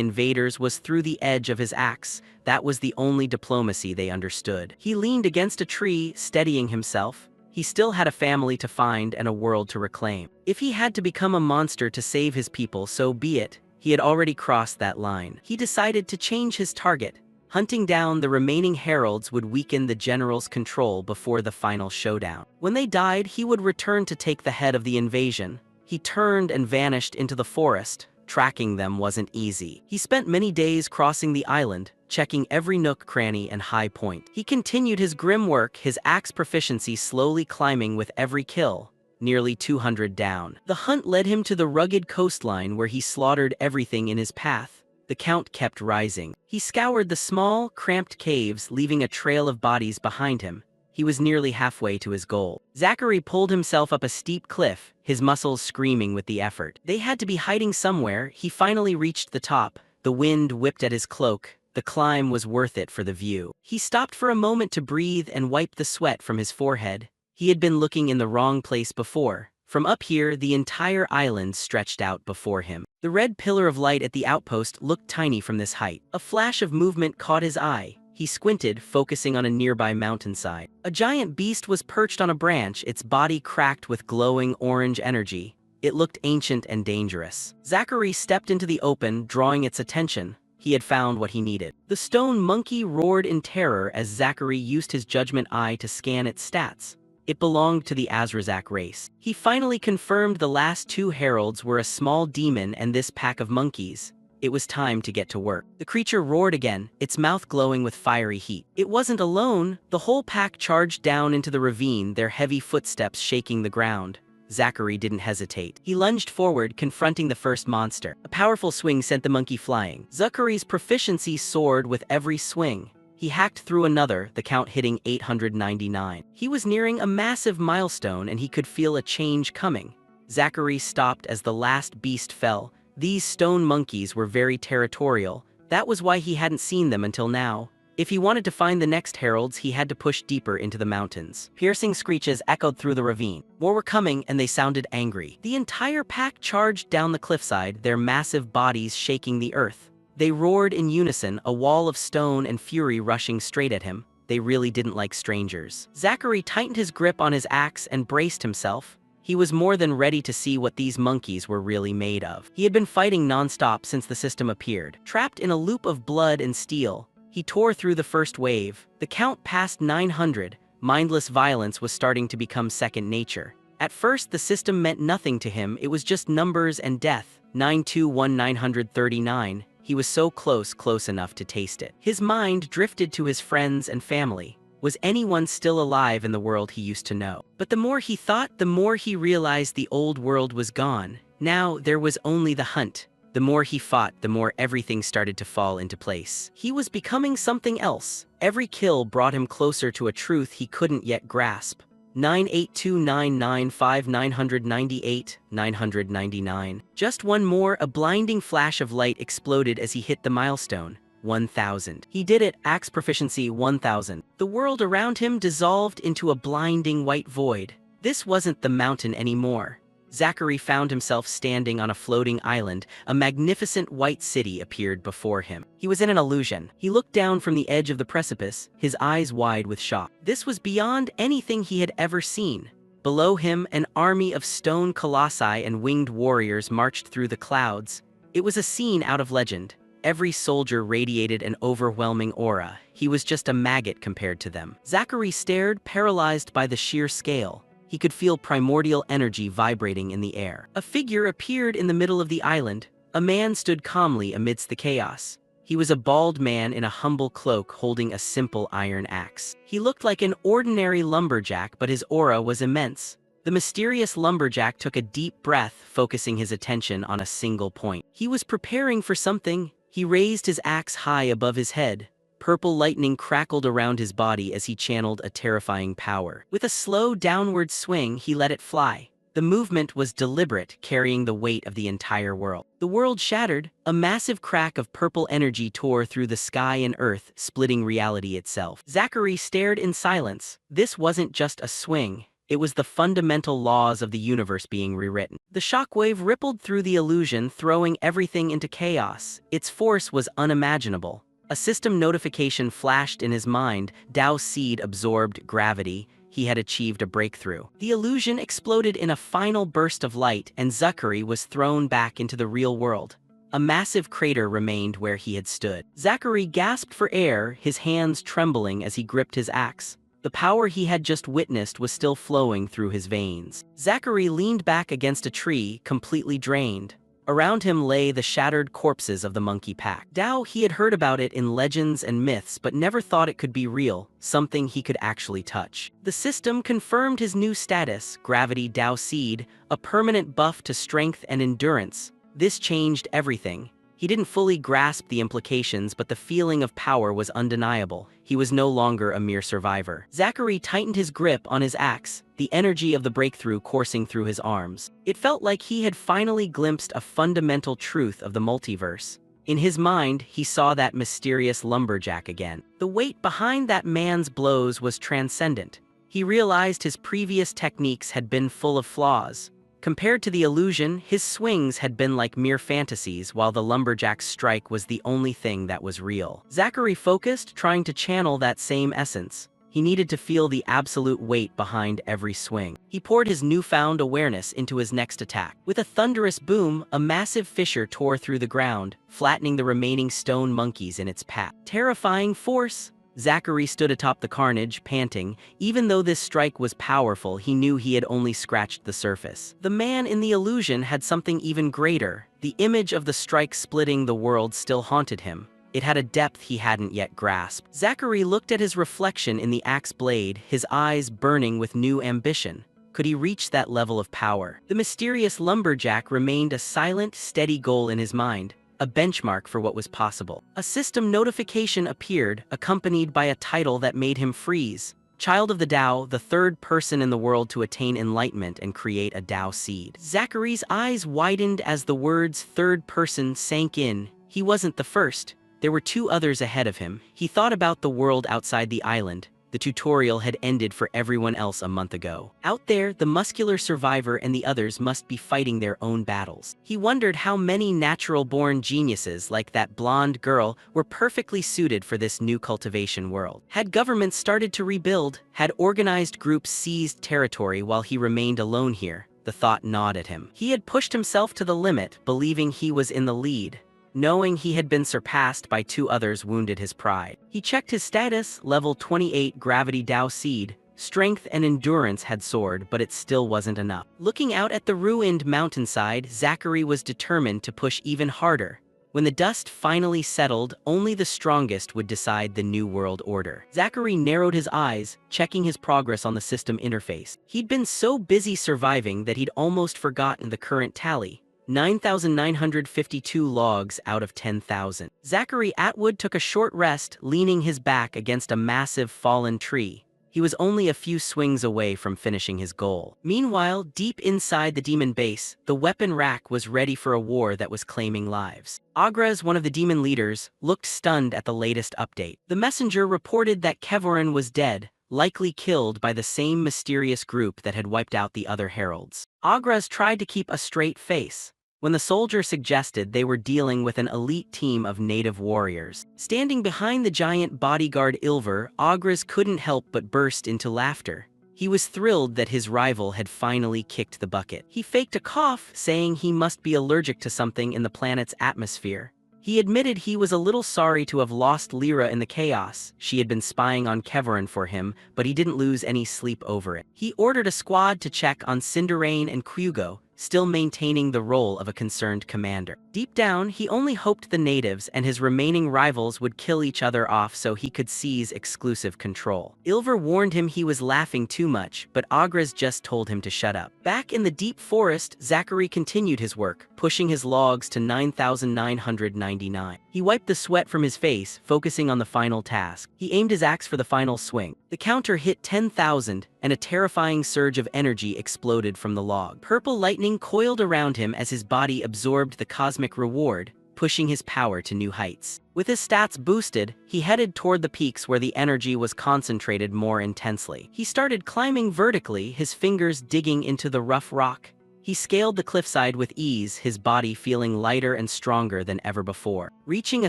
invaders was through the edge of his axe. That was the only diplomacy they understood. He leaned against a tree, steadying himself. He still had a family to find and a world to reclaim. If he had to become a monster to save his people, so be it. He had already crossed that line. He decided to change his target. Hunting down the remaining heralds would weaken the general's control before the final showdown. When they died, he would return to take the head of the invasion. He turned and vanished into the forest. Tracking them wasn't easy. He spent many days crossing the island, checking every nook, cranny, and high point. He continued his grim work, his axe proficiency slowly climbing with every kill, nearly 200 down. The hunt led him to the rugged coastline where he slaughtered everything in his path. The count kept rising. He scoured the small, cramped caves, leaving a trail of bodies behind him. He was nearly halfway to his goal. Zachary pulled himself up a steep cliff, his muscles screaming with the effort. They had to be hiding somewhere. He finally reached the top. The wind whipped at his cloak. The climb was worth it for the view. He stopped for a moment to breathe and wipe the sweat from his forehead. He had been looking in the wrong place before. From up here, the entire island stretched out before him. The red pillar of light at the outpost looked tiny from this height. A flash of movement caught his eye. He squinted, focusing on a nearby mountainside. A giant beast was perched on a branch, its body cracked with glowing orange energy. It looked ancient and dangerous. Zachary stepped into the open, drawing its attention. He had found what he needed. The stone monkey roared in terror as Zachary used his judgment eye to scan its stats. It belonged to the Azrazak race. He finally confirmed the last two heralds were a small demon and this pack of monkeys. It was time to get to work. The creature roared again, its mouth glowing with fiery heat. It wasn't alone. The whole pack charged down into the ravine, their heavy footsteps shaking the ground. Zachary didn't hesitate. He lunged forward, confronting the first monster. A powerful swing sent the monkey flying. Zachary's proficiency soared with every swing. He hacked through another, the count hitting 899. He was nearing a massive milestone and he could feel a change coming. Zachary stopped as the last beast fell. These stone monkeys were very territorial. That was why he hadn't seen them until now. If he wanted to find the next heralds, he had to push deeper into the mountains. Piercing screeches echoed through the ravine. More were coming, and they sounded angry. The entire pack charged down the cliffside, their massive bodies shaking the earth. They roared in unison, a wall of stone and fury rushing straight at him. They really didn't like strangers. Zachary tightened his grip on his axe and braced himself. He was more than ready to see what these monkeys were really made of. He had been fighting non-stop since the system appeared. Trapped in a loop of blood and steel, he tore through the first wave. The count passed 900. Mindless violence was starting to become second nature. At first, the system meant nothing to him. It was just numbers and death. 921,939. He was so close enough to taste it. His mind drifted to his friends and family. Was anyone still alive in the world he used to know? But the more he thought, the more he realized the old world was gone. Now there was only the hunt. The more he fought, the more everything started to fall into place. He was becoming something else. Every kill brought him closer to a truth he couldn't yet grasp. 982,995,998, 999. Just one more, a blinding flash of light exploded as he hit the milestone. 1,000. He did it, axe proficiency 1,000. The world around him dissolved into a blinding white void. This wasn't the mountain anymore. Zachary found himself standing on a floating island. A magnificent white city appeared before him. He was in an illusion. He looked down from the edge of the precipice, his eyes wide with shock. This was beyond anything he had ever seen. Below him, an army of stone colossi and winged warriors marched through the clouds. It was a scene out of legend. Every soldier radiated an overwhelming aura. He was just a maggot compared to them. Zachary stared, paralyzed by the sheer scale. He could feel primordial energy vibrating in the air. A figure appeared in the middle of the island. A man stood calmly amidst the chaos. He was a bald man in a humble cloak holding a simple iron axe. He looked like an ordinary lumberjack, but his aura was immense. The mysterious lumberjack took a deep breath, focusing his attention on a single point. He was preparing for something. He raised his axe high above his head. Purple lightning crackled around his body as he channeled a terrifying power. With a slow downward swing, he let it fly. The movement was deliberate, carrying the weight of the entire world. The world shattered. A massive crack of purple energy tore through the sky and earth, splitting reality itself. Zachary stared in silence. This wasn't just a swing. It was the fundamental laws of the universe being rewritten. The shockwave rippled through the illusion, throwing everything into chaos. Its force was unimaginable. A system notification flashed in his mind. Dao Seed absorbed gravity. He had achieved a breakthrough. The illusion exploded in a final burst of light, and Zachary was thrown back into the real world. A massive crater remained where he had stood. Zachary gasped for air, his hands trembling as he gripped his axe. The power he had just witnessed was still flowing through his veins. Zachary leaned back against a tree, completely drained. Around him lay the shattered corpses of the monkey pack. Dao, he had heard about it in legends and myths but never thought it could be real, something he could actually touch. The system confirmed his new status, Gravity Dao Seed, a permanent buff to strength and endurance. This changed everything. He didn't fully grasp the implications, but the feeling of power was undeniable. He was no longer a mere survivor. Zachary tightened his grip on his axe, the energy of the breakthrough coursing through his arms. It felt like he had finally glimpsed a fundamental truth of the multiverse. In his mind, he saw that mysterious lumberjack again. The weight behind that man's blows was transcendent. He realized his previous techniques had been full of flaws. Compared to the illusion, his swings had been like mere fantasies, while the lumberjack's strike was the only thing that was real. Zachary focused, trying to channel that same essence. He needed to feel the absolute weight behind every swing. He poured his newfound awareness into his next attack. With a thunderous boom, a massive fissure tore through the ground, flattening the remaining stone monkeys in its path. Terrifying force! Zachary stood atop the carnage, panting. Even though this strike was powerful, he knew he had only scratched the surface. The man in the illusion had something even greater. The image of the strike splitting the world still haunted him. It had a depth he hadn't yet grasped. Zachary looked at his reflection in the axe blade, his eyes burning with new ambition. Could he reach that level of power? The mysterious lumberjack remained a silent, steady goal in his mind. A benchmark for what was possible. A system notification appeared, accompanied by a title that made him freeze. Child of the Tao, the third person in the world to attain enlightenment and create a Tao seed. Zachary's eyes widened as the words third person sank in. He wasn't the first. There were two others ahead of him. He thought about the world outside the island. The tutorial had ended for everyone else a month ago. Out there, the muscular survivor and the others must be fighting their own battles. He wondered how many natural-born geniuses like that blonde girl were perfectly suited for this new cultivation world. Had governments started to rebuild? Had organized groups seized territory while he remained alone here? The thought gnawed at him. He had pushed himself to the limit, believing he was in the lead. Knowing he had been surpassed by two others wounded his pride. He checked his status, level 28 Gravity Dao Seed. Strength and endurance had soared, but it still wasn't enough. Looking out at the ruined mountainside, Zachary was determined to push even harder. When the dust finally settled, only the strongest would decide the new world order. Zachary narrowed his eyes, checking his progress on the system interface. He'd been so busy surviving that he'd almost forgotten the current tally. 9,952 logs out of 10,000. Zachary Atwood took a short rest, leaning his back against a massive fallen tree. He was only a few swings away from finishing his goal. Meanwhile, deep inside the demon base, the weapon rack was ready for a war that was claiming lives. Agras, one of the demon leaders, looked stunned at the latest update. The messenger reported that Kevoran was dead, likely killed by the same mysterious group that had wiped out the other heralds. Agras tried to keep a straight face. When the soldier suggested they were dealing with an elite team of native warriors. Standing behind the giant bodyguard Ilver, Agras couldn't help but burst into laughter. He was thrilled that his rival had finally kicked the bucket. He faked a cough, saying he must be allergic to something in the planet's atmosphere. He admitted he was a little sorry to have lost Lyra in the chaos. She had been spying on Kevoran for him, but he didn't lose any sleep over it. He ordered a squad to check on Cinderain and Kyugo, still maintaining the role of a concerned commander. Deep down, he only hoped the natives and his remaining rivals would kill each other off so he could seize exclusive control. Ilver warned him he was laughing too much, but Agras just told him to shut up. Back in the deep forest, Zachary continued his work, pushing his logs to 9,999. He wiped the sweat from his face, focusing on the final task. He aimed his axe for the final swing. The counter hit 10,000, and a terrifying surge of energy exploded from the log. Purple lightning coiled around him as his body absorbed the cosmic reward, pushing his power to new heights. With his stats boosted, he headed toward the peaks where the energy was concentrated more intensely. He started climbing vertically, his fingers digging into the rough rock. He scaled the cliffside with ease, his body feeling lighter and stronger than ever before. Reaching a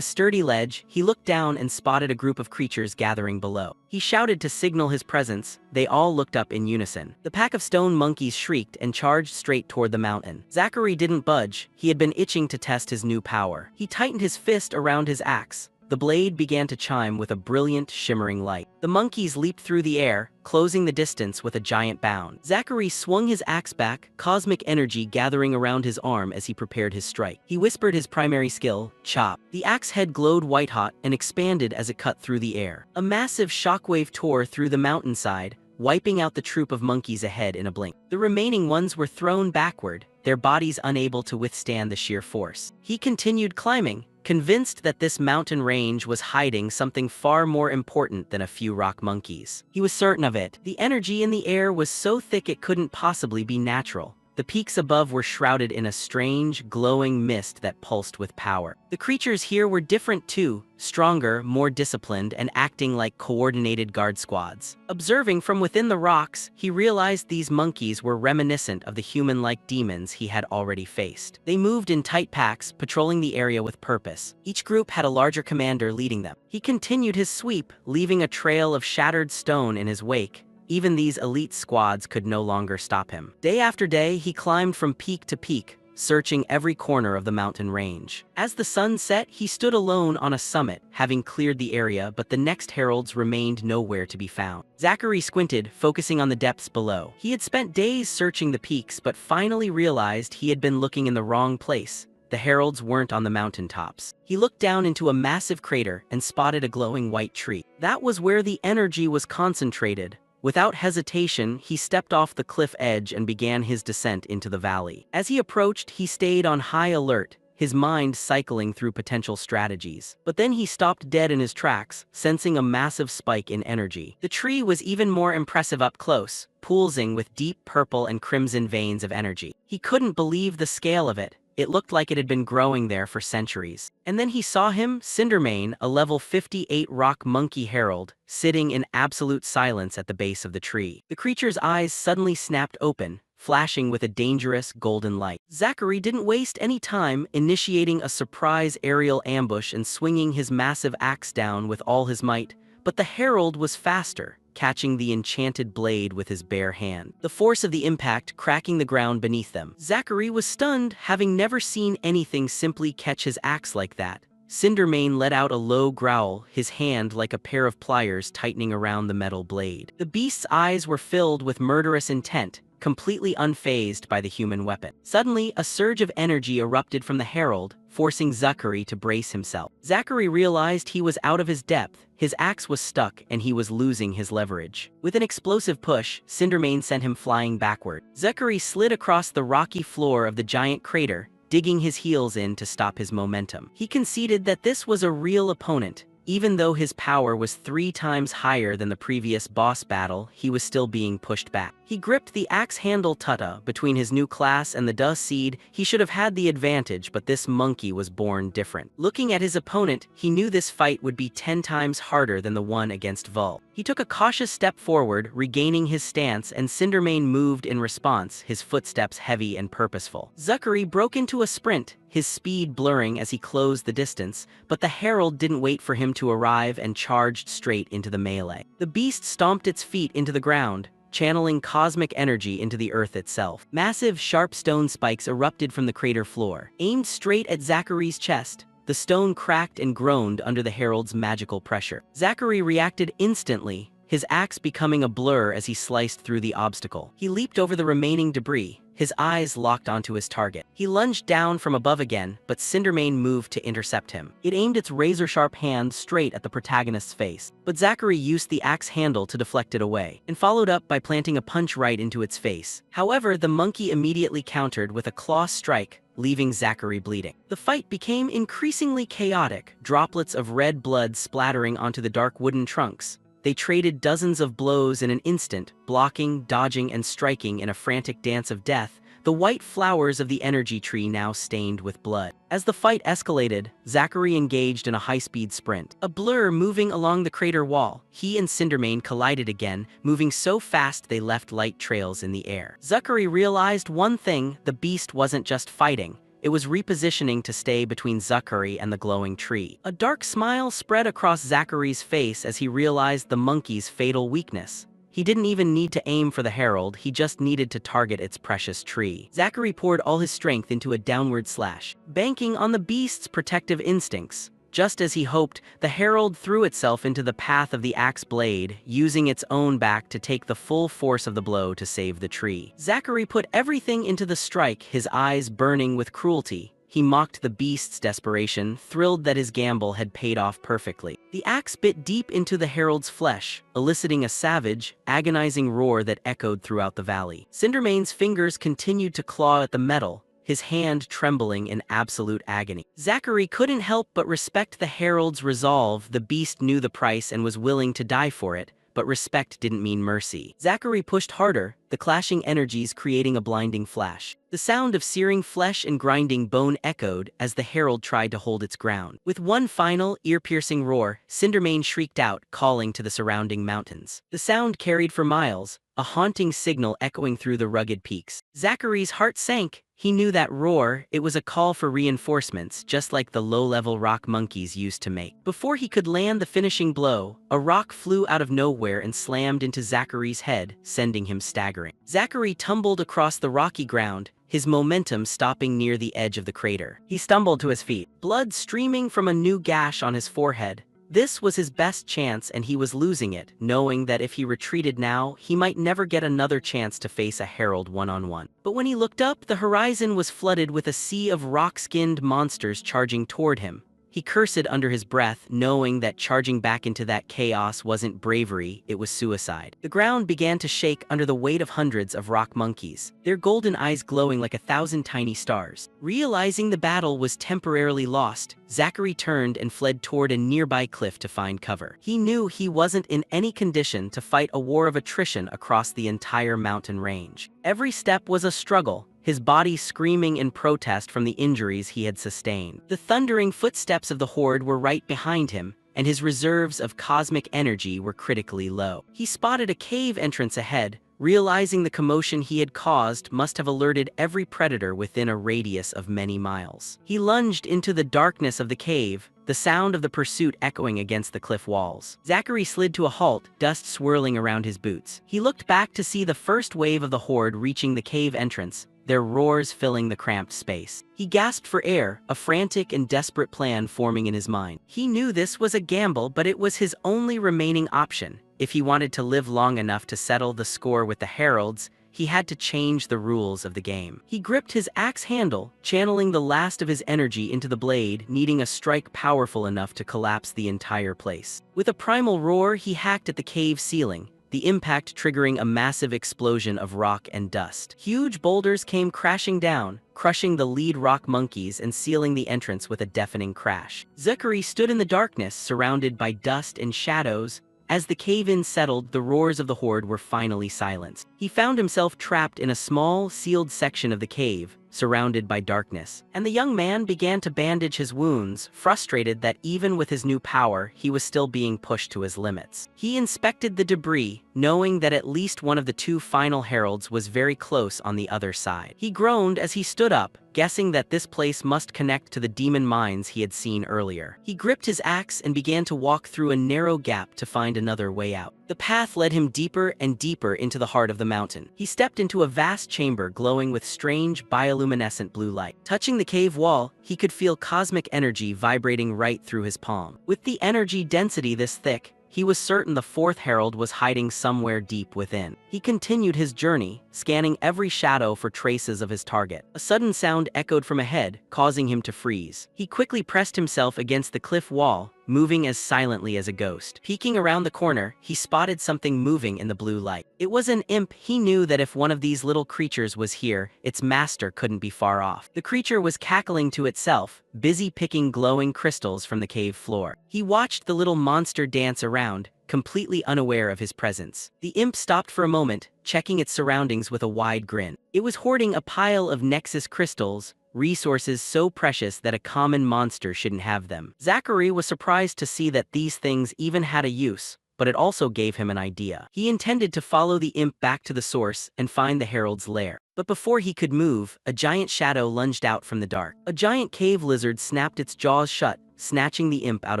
sturdy ledge, he looked down and spotted a group of creatures gathering below. He shouted to signal his presence. They all looked up in unison. The pack of stone monkeys shrieked and charged straight toward the mountain. Zachary didn't budge. He had been itching to test his new power. He tightened his fist around his axe. The blade began to chime with a brilliant, shimmering light. The monkeys leaped through the air, closing the distance with a giant bound. Zachary swung his axe back, cosmic energy gathering around his arm as he prepared his strike. He whispered his primary skill, chop. The axe head glowed white-hot and expanded as it cut through the air. A massive shockwave tore through the mountainside, wiping out the troop of monkeys ahead in a blink. The remaining ones were thrown backward, their bodies unable to withstand the sheer force. He continued climbing, convinced that this mountain range was hiding something far more important than a few rock monkeys. He was certain of it. The energy in the air was so thick it couldn't possibly be natural. The peaks above were shrouded in a strange, glowing mist that pulsed with power. The creatures here were different too, stronger, more disciplined, and acting like coordinated guard squads. Observing from within the rocks, he realized these monkeys were reminiscent of the human-like demons he had already faced. They moved in tight packs, patrolling the area with purpose. Each group had a larger commander leading them. He continued his sweep, leaving a trail of shattered stone in his wake. Even these elite squads could no longer stop him. Day after day, he climbed from peak to peak, searching every corner of the mountain range. As the sun set, he stood alone on a summit, having cleared the area, but the next heralds remained nowhere to be found. Zachary squinted, focusing on the depths below. He had spent days searching the peaks, but finally realized he had been looking in the wrong place. The heralds weren't on the mountaintops. He looked down into a massive crater and spotted a glowing white tree. That was where the energy was concentrated. Without hesitation, he stepped off the cliff edge and began his descent into the valley. As he approached, he stayed on high alert, his mind cycling through potential strategies. But then he stopped dead in his tracks, sensing a massive spike in energy. The tree was even more impressive up close, pulsing with deep purple and crimson veins of energy. He couldn't believe the scale of it. It looked like it had been growing there for centuries. And then he saw him, Cindermane, a level 58 rock monkey herald, sitting in absolute silence at the base of the tree. The creature's eyes suddenly snapped open, flashing with a dangerous golden light. Zachary didn't waste any time initiating a surprise aerial ambush and swinging his massive axe down with all his might, but the herald was faster, catching the enchanted blade with his bare hand. The force of the impact cracking the ground beneath them. Zachary was stunned, having never seen anything simply catch his axe like that. Cindermane let out a low growl, his hand like a pair of pliers tightening around the metal blade. The beast's eyes were filled with murderous intent, completely unfazed by the human weapon. Suddenly, a surge of energy erupted from the herald, forcing Zachary to brace himself. Zachary realized he was out of his depth, his axe was stuck, and he was losing his leverage. With an explosive push, Cindermane sent him flying backward. Zachary slid across the rocky floor of the giant crater, digging his heels in to stop his momentum. He conceded that this was a real opponent. Even though his power was 3 times higher than the previous boss battle, he was still being pushed back. He gripped the axe handle tutta between his new class and the duh seed. He should have had the advantage, but this monkey was born different. Looking at his opponent, he knew this fight would be 10 times harder than the one against Vul. He took a cautious step forward, regaining his stance, and Cindermane moved in response, his footsteps heavy and purposeful. Zachary broke into a sprint, his speed blurring as he closed the distance, but the herald didn't wait for him to arrive and charged straight into the melee. The beast stomped its feet into the ground, channeling cosmic energy into the earth itself. Massive, sharp stone spikes erupted from the crater floor, aimed straight at Zachary's chest. The stone cracked and groaned under the herald's magical pressure. Zachary reacted instantly, his axe becoming a blur as he sliced through the obstacle. He leaped over the remaining debris, his eyes locked onto his target. He lunged down from above again, but Cindermane moved to intercept him. It aimed its razor-sharp hand straight at the protagonist's face, but Zachary used the axe handle to deflect it away, and followed up by planting a punch right into its face. However, the monkey immediately countered with a claw strike, leaving Zachary bleeding. The fight became increasingly chaotic, droplets of red blood splattering onto the dark wooden trunks. They traded dozens of blows in an instant, blocking, dodging, and striking in a frantic dance of death, the white flowers of the energy tree now stained with blood. As the fight escalated, Zachary engaged in a high-speed sprint. A blur moving along the crater wall, he and Cindermane collided again, moving so fast they left light trails in the air. Zachary realized one thing: the beast wasn't just fighting. It was repositioning to stay between Zachary and the glowing tree. A dark smile spread across Zachary's face as he realized the monkey's fatal weakness. He didn't even need to aim for the herald, he just needed to target its precious tree. Zachary poured all his strength into a downward slash, banking on the beast's protective instincts. Just as he hoped, the herald threw itself into the path of the axe blade, using its own back to take the full force of the blow to save the tree. Zachary put everything into the strike, his eyes burning with cruelty. He mocked the beast's desperation, thrilled that his gamble had paid off perfectly. The axe bit deep into the herald's flesh, eliciting a savage, agonizing roar that echoed throughout the valley. Cindermane's fingers continued to claw at the metal, his hand trembling in absolute agony. Zachary couldn't help but respect the herald's resolve. The beast knew the price and was willing to die for it, but respect didn't mean mercy. Zachary pushed harder, the clashing energies creating a blinding flash. The sound of searing flesh and grinding bone echoed as the herald tried to hold its ground. With one final, ear-piercing roar, Cindermane shrieked out, calling to the surrounding mountains. The sound carried for miles, a haunting signal echoing through the rugged peaks. Zachary's heart sank. He knew that roar, it was a call for reinforcements, just like the low-level rock monkeys used to make. Before he could land the finishing blow, a rock flew out of nowhere and slammed into Zachary's head, sending him staggering. Zachary tumbled across the rocky ground, his momentum stopping near the edge of the crater. He stumbled to his feet, blood streaming from a new gash on his forehead. This was his best chance and he was losing it, knowing that if he retreated now, he might never get another chance to face a herald one-on-one. But when he looked up, the horizon was flooded with a sea of rock-skinned monsters charging toward him. He cursed under his breath, knowing that charging back into that chaos wasn't bravery, it was suicide. The ground began to shake under the weight of hundreds of rock monkeys, their golden eyes glowing like 1,000 tiny stars. Realizing the battle was temporarily lost, Zachary turned and fled toward a nearby cliff to find cover. He knew he wasn't in any condition to fight a war of attrition across the entire mountain range. Every step was a struggle, his body screaming in protest from the injuries he had sustained. The thundering footsteps of the horde were right behind him, and his reserves of cosmic energy were critically low. He spotted a cave entrance ahead, realizing the commotion he had caused must have alerted every predator within a radius of many miles. He lunged into the darkness of the cave, the sound of the pursuit echoing against the cliff walls. Zachary slid to a halt, dust swirling around his boots. He looked back to see the first wave of the horde reaching the cave entrance, their roars filling the cramped space. He gasped for air, a frantic and desperate plan forming in his mind. He knew this was a gamble, but it was his only remaining option. If he wanted to live long enough to settle the score with the heralds, he had to change the rules of the game. He gripped his axe handle, channeling the last of his energy into the blade, needing a strike powerful enough to collapse the entire place. With a primal roar, he hacked at the cave ceiling, the impact triggering a massive explosion of rock and dust. Huge boulders came crashing down, crushing the lead rock monkeys and sealing the entrance with a deafening crash. Zachary stood in the darkness, surrounded by dust and shadows. As the cave-in settled, the roars of the horde were finally silenced. He found himself trapped in a small, sealed section of the cave, surrounded by darkness. And the young man began to bandage his wounds, frustrated that even with his new power, he was still being pushed to his limits. He inspected the debris, knowing that at least one of the two final heralds was very close on the other side. He groaned as he stood up, guessing that this place must connect to the demon mines he had seen earlier. He gripped his axe and began to walk through a narrow gap to find another way out. The path led him deeper and deeper into the heart of the mountain. He stepped into a vast chamber glowing with strange bioluminescent blue light. Touching the cave wall, he could feel cosmic energy vibrating right through his palm. With the energy density this thick, he was certain the fourth herald was hiding somewhere deep within. He continued his journey, scanning every shadow for traces of his target. A sudden sound echoed from ahead, causing him to freeze. He quickly pressed himself against the cliff wall, moving as silently as a ghost. Peeking around the corner, he spotted something moving in the blue light. It was an imp. He knew that if one of these little creatures was here, its master couldn't be far off. The creature was cackling to itself, busy picking glowing crystals from the cave floor. He watched the little monster dance around, completely unaware of his presence. The imp stopped for a moment, checking its surroundings with a wide grin. It was hoarding a pile of Nexus crystals, resources so precious that a common monster shouldn't have them. Zachary was surprised to see that these things even had a use, but it also gave him an idea. He intended to follow the imp back to the source and find the herald's lair. But before he could move, a giant shadow lunged out from the dark. A giant cave lizard snapped its jaws shut, snatching the imp out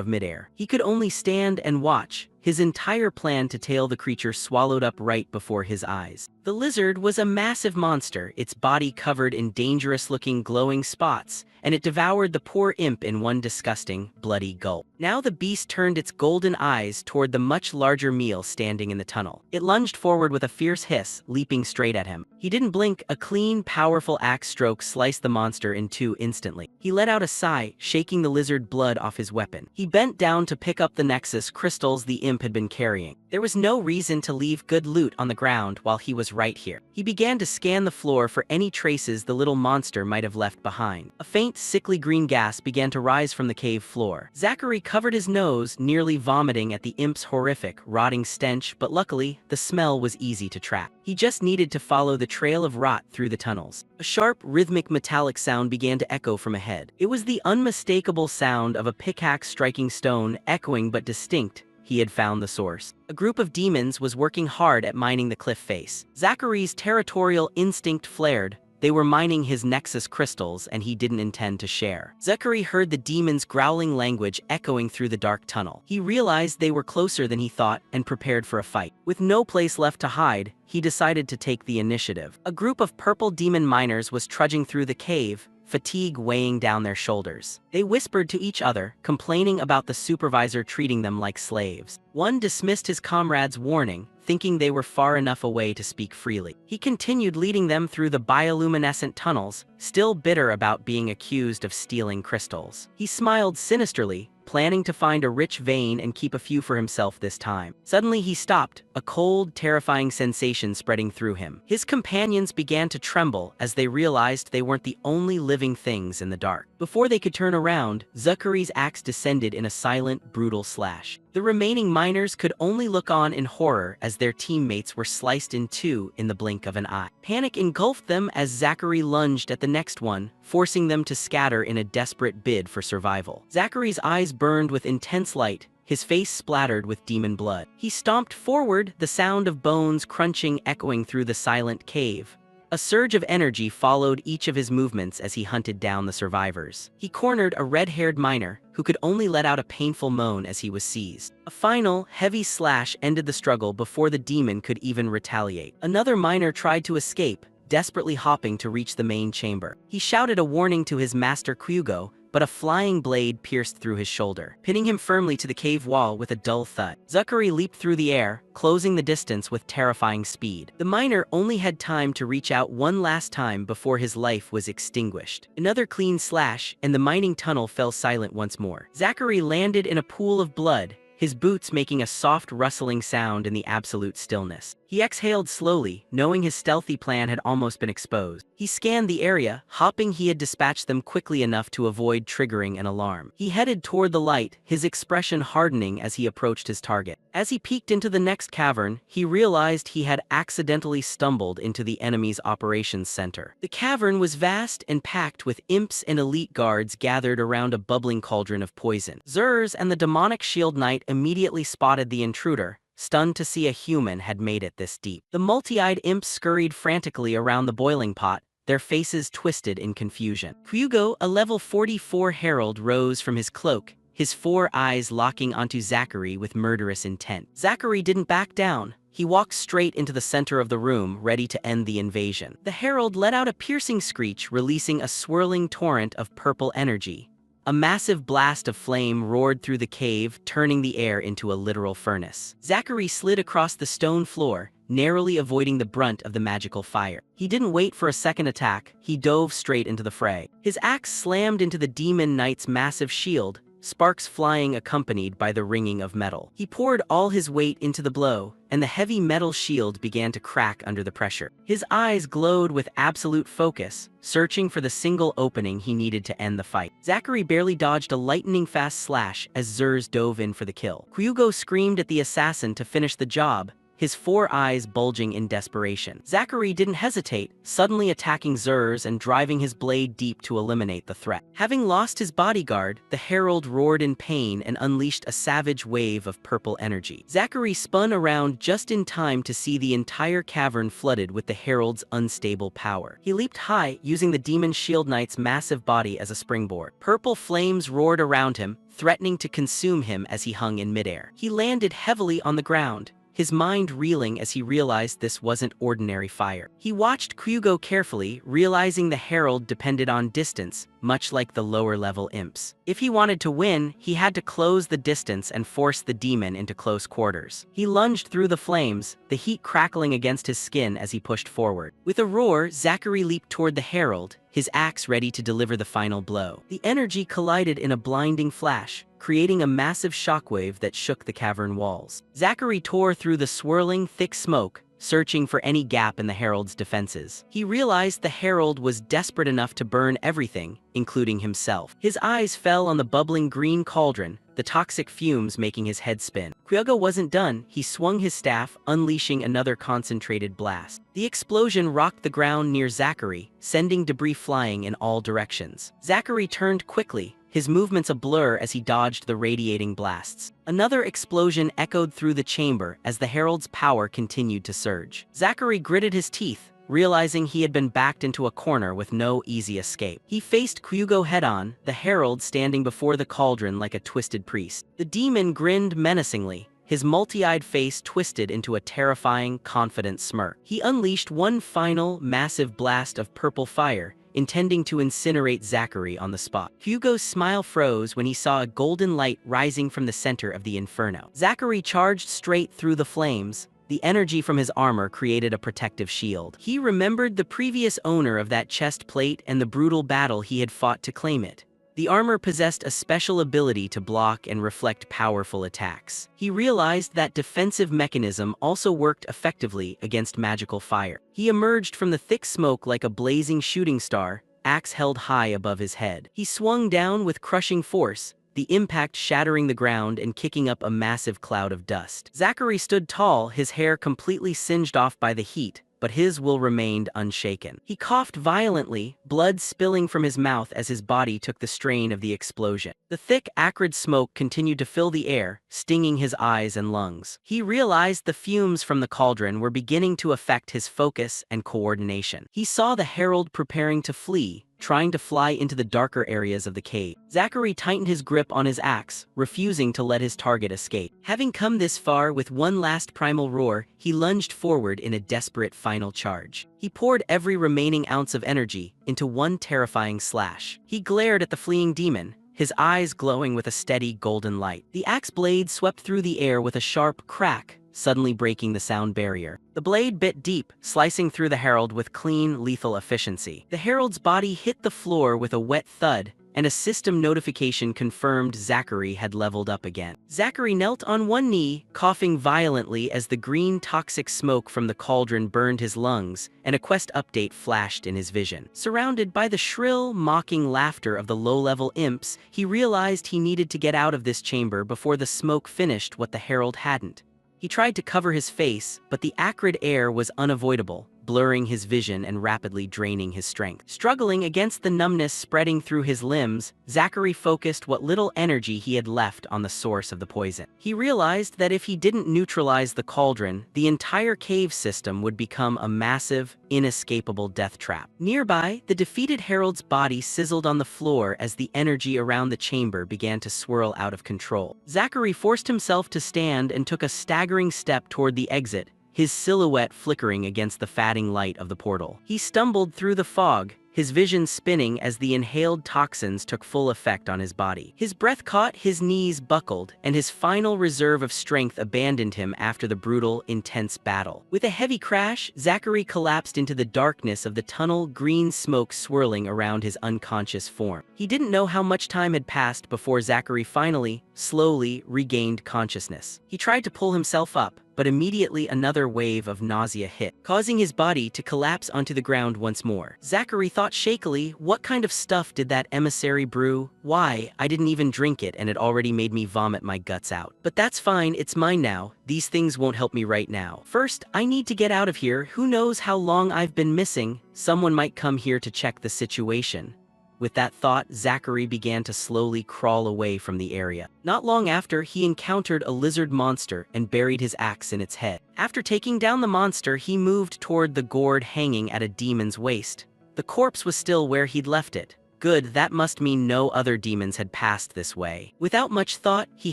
of midair. He could only stand and watch, his entire plan to tail the creature swallowed up right before his eyes. The lizard was a massive monster, its body covered in dangerous-looking glowing spots, and it devoured the poor imp in one disgusting, bloody gulp. Now the beast turned its golden eyes toward the much larger meal standing in the tunnel. It lunged forward with a fierce hiss, leaping straight at him. He didn't blink, a clean, powerful axe stroke sliced the monster in two instantly. He let out a sigh, shaking the lizard blood off his weapon. He bent down to pick up the Nexus crystals the imp had been carrying. There was no reason to leave good loot on the ground while he was right here. He began to scan the floor for any traces the little monster might have left behind. A faint, sickly green gas began to rise from the cave floor. Zachary covered his nose, nearly vomiting at the imp's horrific, rotting stench, but luckily, the smell was easy to track. He just needed to follow the trail of rot through the tunnels. A sharp, rhythmic metallic sound began to echo from ahead. It was the unmistakable sound of a pickaxe striking stone, echoing but distinct. He had found the source. A group of demons was working hard at mining the cliff face. Zachary's territorial instinct flared. They were mining his Nexus crystals, and he didn't intend to share. Zachary heard the demons' growling language echoing through the dark tunnel. He realized they were closer than he thought and prepared for a fight. With no place left to hide, he decided to take the initiative. A group of purple demon miners was trudging through the cave, fatigue weighing down their shoulders. They whispered to each other, complaining about the supervisor treating them like slaves. One dismissed his comrades' warning, thinking they were far enough away to speak freely. He continued leading them through the bioluminescent tunnels, still bitter about being accused of stealing crystals. He smiled sinisterly, planning to find a rich vein and keep a few for himself this time. Suddenly he stopped, a cold, terrifying sensation spreading through him. His companions began to tremble as they realized they weren't the only living things in the dark. Before they could turn around, Zachary's axe descended in a silent, brutal slash. The remaining miners could only look on in horror as their teammates were sliced in two in the blink of an eye. Panic engulfed them as Zachary lunged at the next one, forcing them to scatter in a desperate bid for survival. Zachary's eyes burned with intense light, his face splattered with demon blood. He stomped forward, the sound of bones crunching echoing through the silent cave. A surge of energy followed each of his movements as he hunted down the survivors. He cornered a red-haired miner, who could only let out a painful moan as he was seized. A final, heavy slash ended the struggle before the demon could even retaliate. Another miner tried to escape, desperately hopping to reach the main chamber. He shouted a warning to his master Kyugo, but a flying blade pierced through his shoulder, pinning him firmly to the cave wall with a dull thud. Zachary leaped through the air, closing the distance with terrifying speed. The miner only had time to reach out one last time before his life was extinguished. Another clean slash, and the mining tunnel fell silent once more. Zachary landed in a pool of blood, his boots making a soft rustling sound in the absolute stillness. He exhaled slowly, knowing his stealthy plan had almost been exposed. He scanned the area, hoping he had dispatched them quickly enough to avoid triggering an alarm. He headed toward the light, his expression hardening as he approached his target. As he peeked into the next cavern, he realized he had accidentally stumbled into the enemy's operations center. The cavern was vast and packed with imps and elite guards gathered around a bubbling cauldron of poison. Zers and the demonic shield knight immediately spotted the intruder, stunned to see a human had made it this deep. The multi-eyed imps scurried frantically around the boiling pot, their faces twisted in confusion. Kyugo, a level 44 herald, rose from his cloak, his four eyes locking onto Zachary with murderous intent. Zachary didn't back down. He walked straight into the center of the room, ready to end the invasion. The herald let out a piercing screech, releasing a swirling torrent of purple energy. A massive blast of flame roared through the cave, turning the air into a literal furnace. Zachary slid across the stone floor, narrowly avoiding the brunt of the magical fire. He didn't wait for a second attack, he dove straight into the fray. His axe slammed into the demon knight's massive shield, sparks flying accompanied by the ringing of metal. He poured all his weight into the blow, and the heavy metal shield began to crack under the pressure. His eyes glowed with absolute focus, searching for the single opening he needed to end the fight. Zachary barely dodged a lightning-fast slash as Zers dove in for the kill. Kyugo screamed at the assassin to finish the job, his 4 eyes bulging in desperation. Zachary didn't hesitate, suddenly attacking Zers and driving his blade deep to eliminate the threat. Having lost his bodyguard, the herald roared in pain and unleashed a savage wave of purple energy. Zachary spun around just in time to see the entire cavern flooded with the herald's unstable power. He leaped high, using the demon shield knight's massive body as a springboard. Purple flames roared around him, threatening to consume him as he hung in midair. He landed heavily on the ground, his mind reeling as he realized this wasn't ordinary fire. He watched Kyugo carefully, realizing the herald depended on distance, much like the lower-level imps. If he wanted to win, he had to close the distance and force the demon into close quarters. He lunged through the flames, the heat crackling against his skin as he pushed forward. With a roar, Zachary leaped toward the herald, his axe ready to deliver the final blow. The energy collided in a blinding flash, creating a massive shockwave that shook the cavern walls. Zachary tore through the swirling, thick smoke, searching for any gap in the herald's defenses. He realized the herald was desperate enough to burn everything, including himself. His eyes fell on the bubbling green cauldron, the toxic fumes making his head spin. Kyugo wasn't done. He swung his staff, unleashing another concentrated blast. The explosion rocked the ground near Zachary, sending debris flying in all directions. Zachary turned quickly, his movements a blur as he dodged the radiating blasts. Another explosion echoed through the chamber as the herald's power continued to surge. Zachary gritted his teeth, realizing he had been backed into a corner with no easy escape. He faced Kyugo head-on, the herald standing before the cauldron like a twisted priest. The demon grinned menacingly, his multi-eyed face twisted into a terrifying, confident smirk. He unleashed one final, massive blast of purple fire, intending to incinerate Zachary on the spot. Kyugo's smile froze when he saw a golden light rising from the center of the inferno. Zachary charged straight through the flames. The energy from his armor created a protective shield. He remembered the previous owner of that chest plate and the brutal battle he had fought to claim it. The armor possessed a special ability to block and reflect powerful attacks. He realized that defensive mechanism also worked effectively against magical fire. He emerged from the thick smoke like a blazing shooting star, axe held high above his head. He swung down with crushing force, the impact shattering the ground and kicking up a massive cloud of dust. Zachary stood tall, his hair completely singed off by the heat, but his will remained unshaken. He coughed violently, blood spilling from his mouth as his body took the strain of the explosion. The thick, acrid smoke continued to fill the air, stinging his eyes and lungs. He realized the fumes from the cauldron were beginning to affect his focus and coordination. He saw the herald preparing to flee, trying to fly into the darker areas of the cave. Zachary tightened his grip on his axe, refusing to let his target escape. Having come this far with one last primal roar, he lunged forward in a desperate final charge. He poured every remaining ounce of energy into one terrifying slash. He glared at the fleeing demon, his eyes glowing with a steady golden light. The axe blade swept through the air with a sharp crack, suddenly breaking the sound barrier. The blade bit deep, slicing through the herald with clean, lethal efficiency. The herald's body hit the floor with a wet thud, and a system notification confirmed Zachary had leveled up again. Zachary knelt on one knee, coughing violently as the green toxic smoke from the cauldron burned his lungs, and a quest update flashed in his vision. Surrounded by the shrill, mocking laughter of the low-level imps, he realized he needed to get out of this chamber before the smoke finished what the herald hadn't. He tried to cover his face, but the acrid air was unavoidable, blurring his vision and rapidly draining his strength. Struggling against the numbness spreading through his limbs, Zachary focused what little energy he had left on the source of the poison. He realized that if he didn't neutralize the cauldron, the entire cave system would become a massive, inescapable death trap. Nearby, the defeated herald's body sizzled on the floor as the energy around the chamber began to swirl out of control. Zachary forced himself to stand and took a staggering step toward the exit, his silhouette flickering against the fading light of the portal. He stumbled through the fog, his vision spinning as the inhaled toxins took full effect on his body. His breath caught, his knees buckled, and his final reserve of strength abandoned him after the brutal, intense battle. With a heavy crash, Zachary collapsed into the darkness of the tunnel, green smoke swirling around his unconscious form. He didn't know how much time had passed before Zachary finally, slowly, regained consciousness. He tried to pull himself up, but immediately another wave of nausea hit, causing his body to collapse onto the ground once more. Zachary thought shakily, what kind of stuff did that emissary brew? Why, I didn't even drink it and it already made me vomit my guts out. But that's fine, it's mine now. These things won't help me right now. First, I need to get out of here. Who knows how long I've been missing? Someone might come here to check the situation. With that thought, Zachary began to slowly crawl away from the area. Not long after, he encountered a lizard monster and buried his axe in its head. After taking down the monster, he moved toward the gourd hanging at a demon's waist. The corpse was still where he'd left it. Good, that must mean no other demons had passed this way. Without much thought, he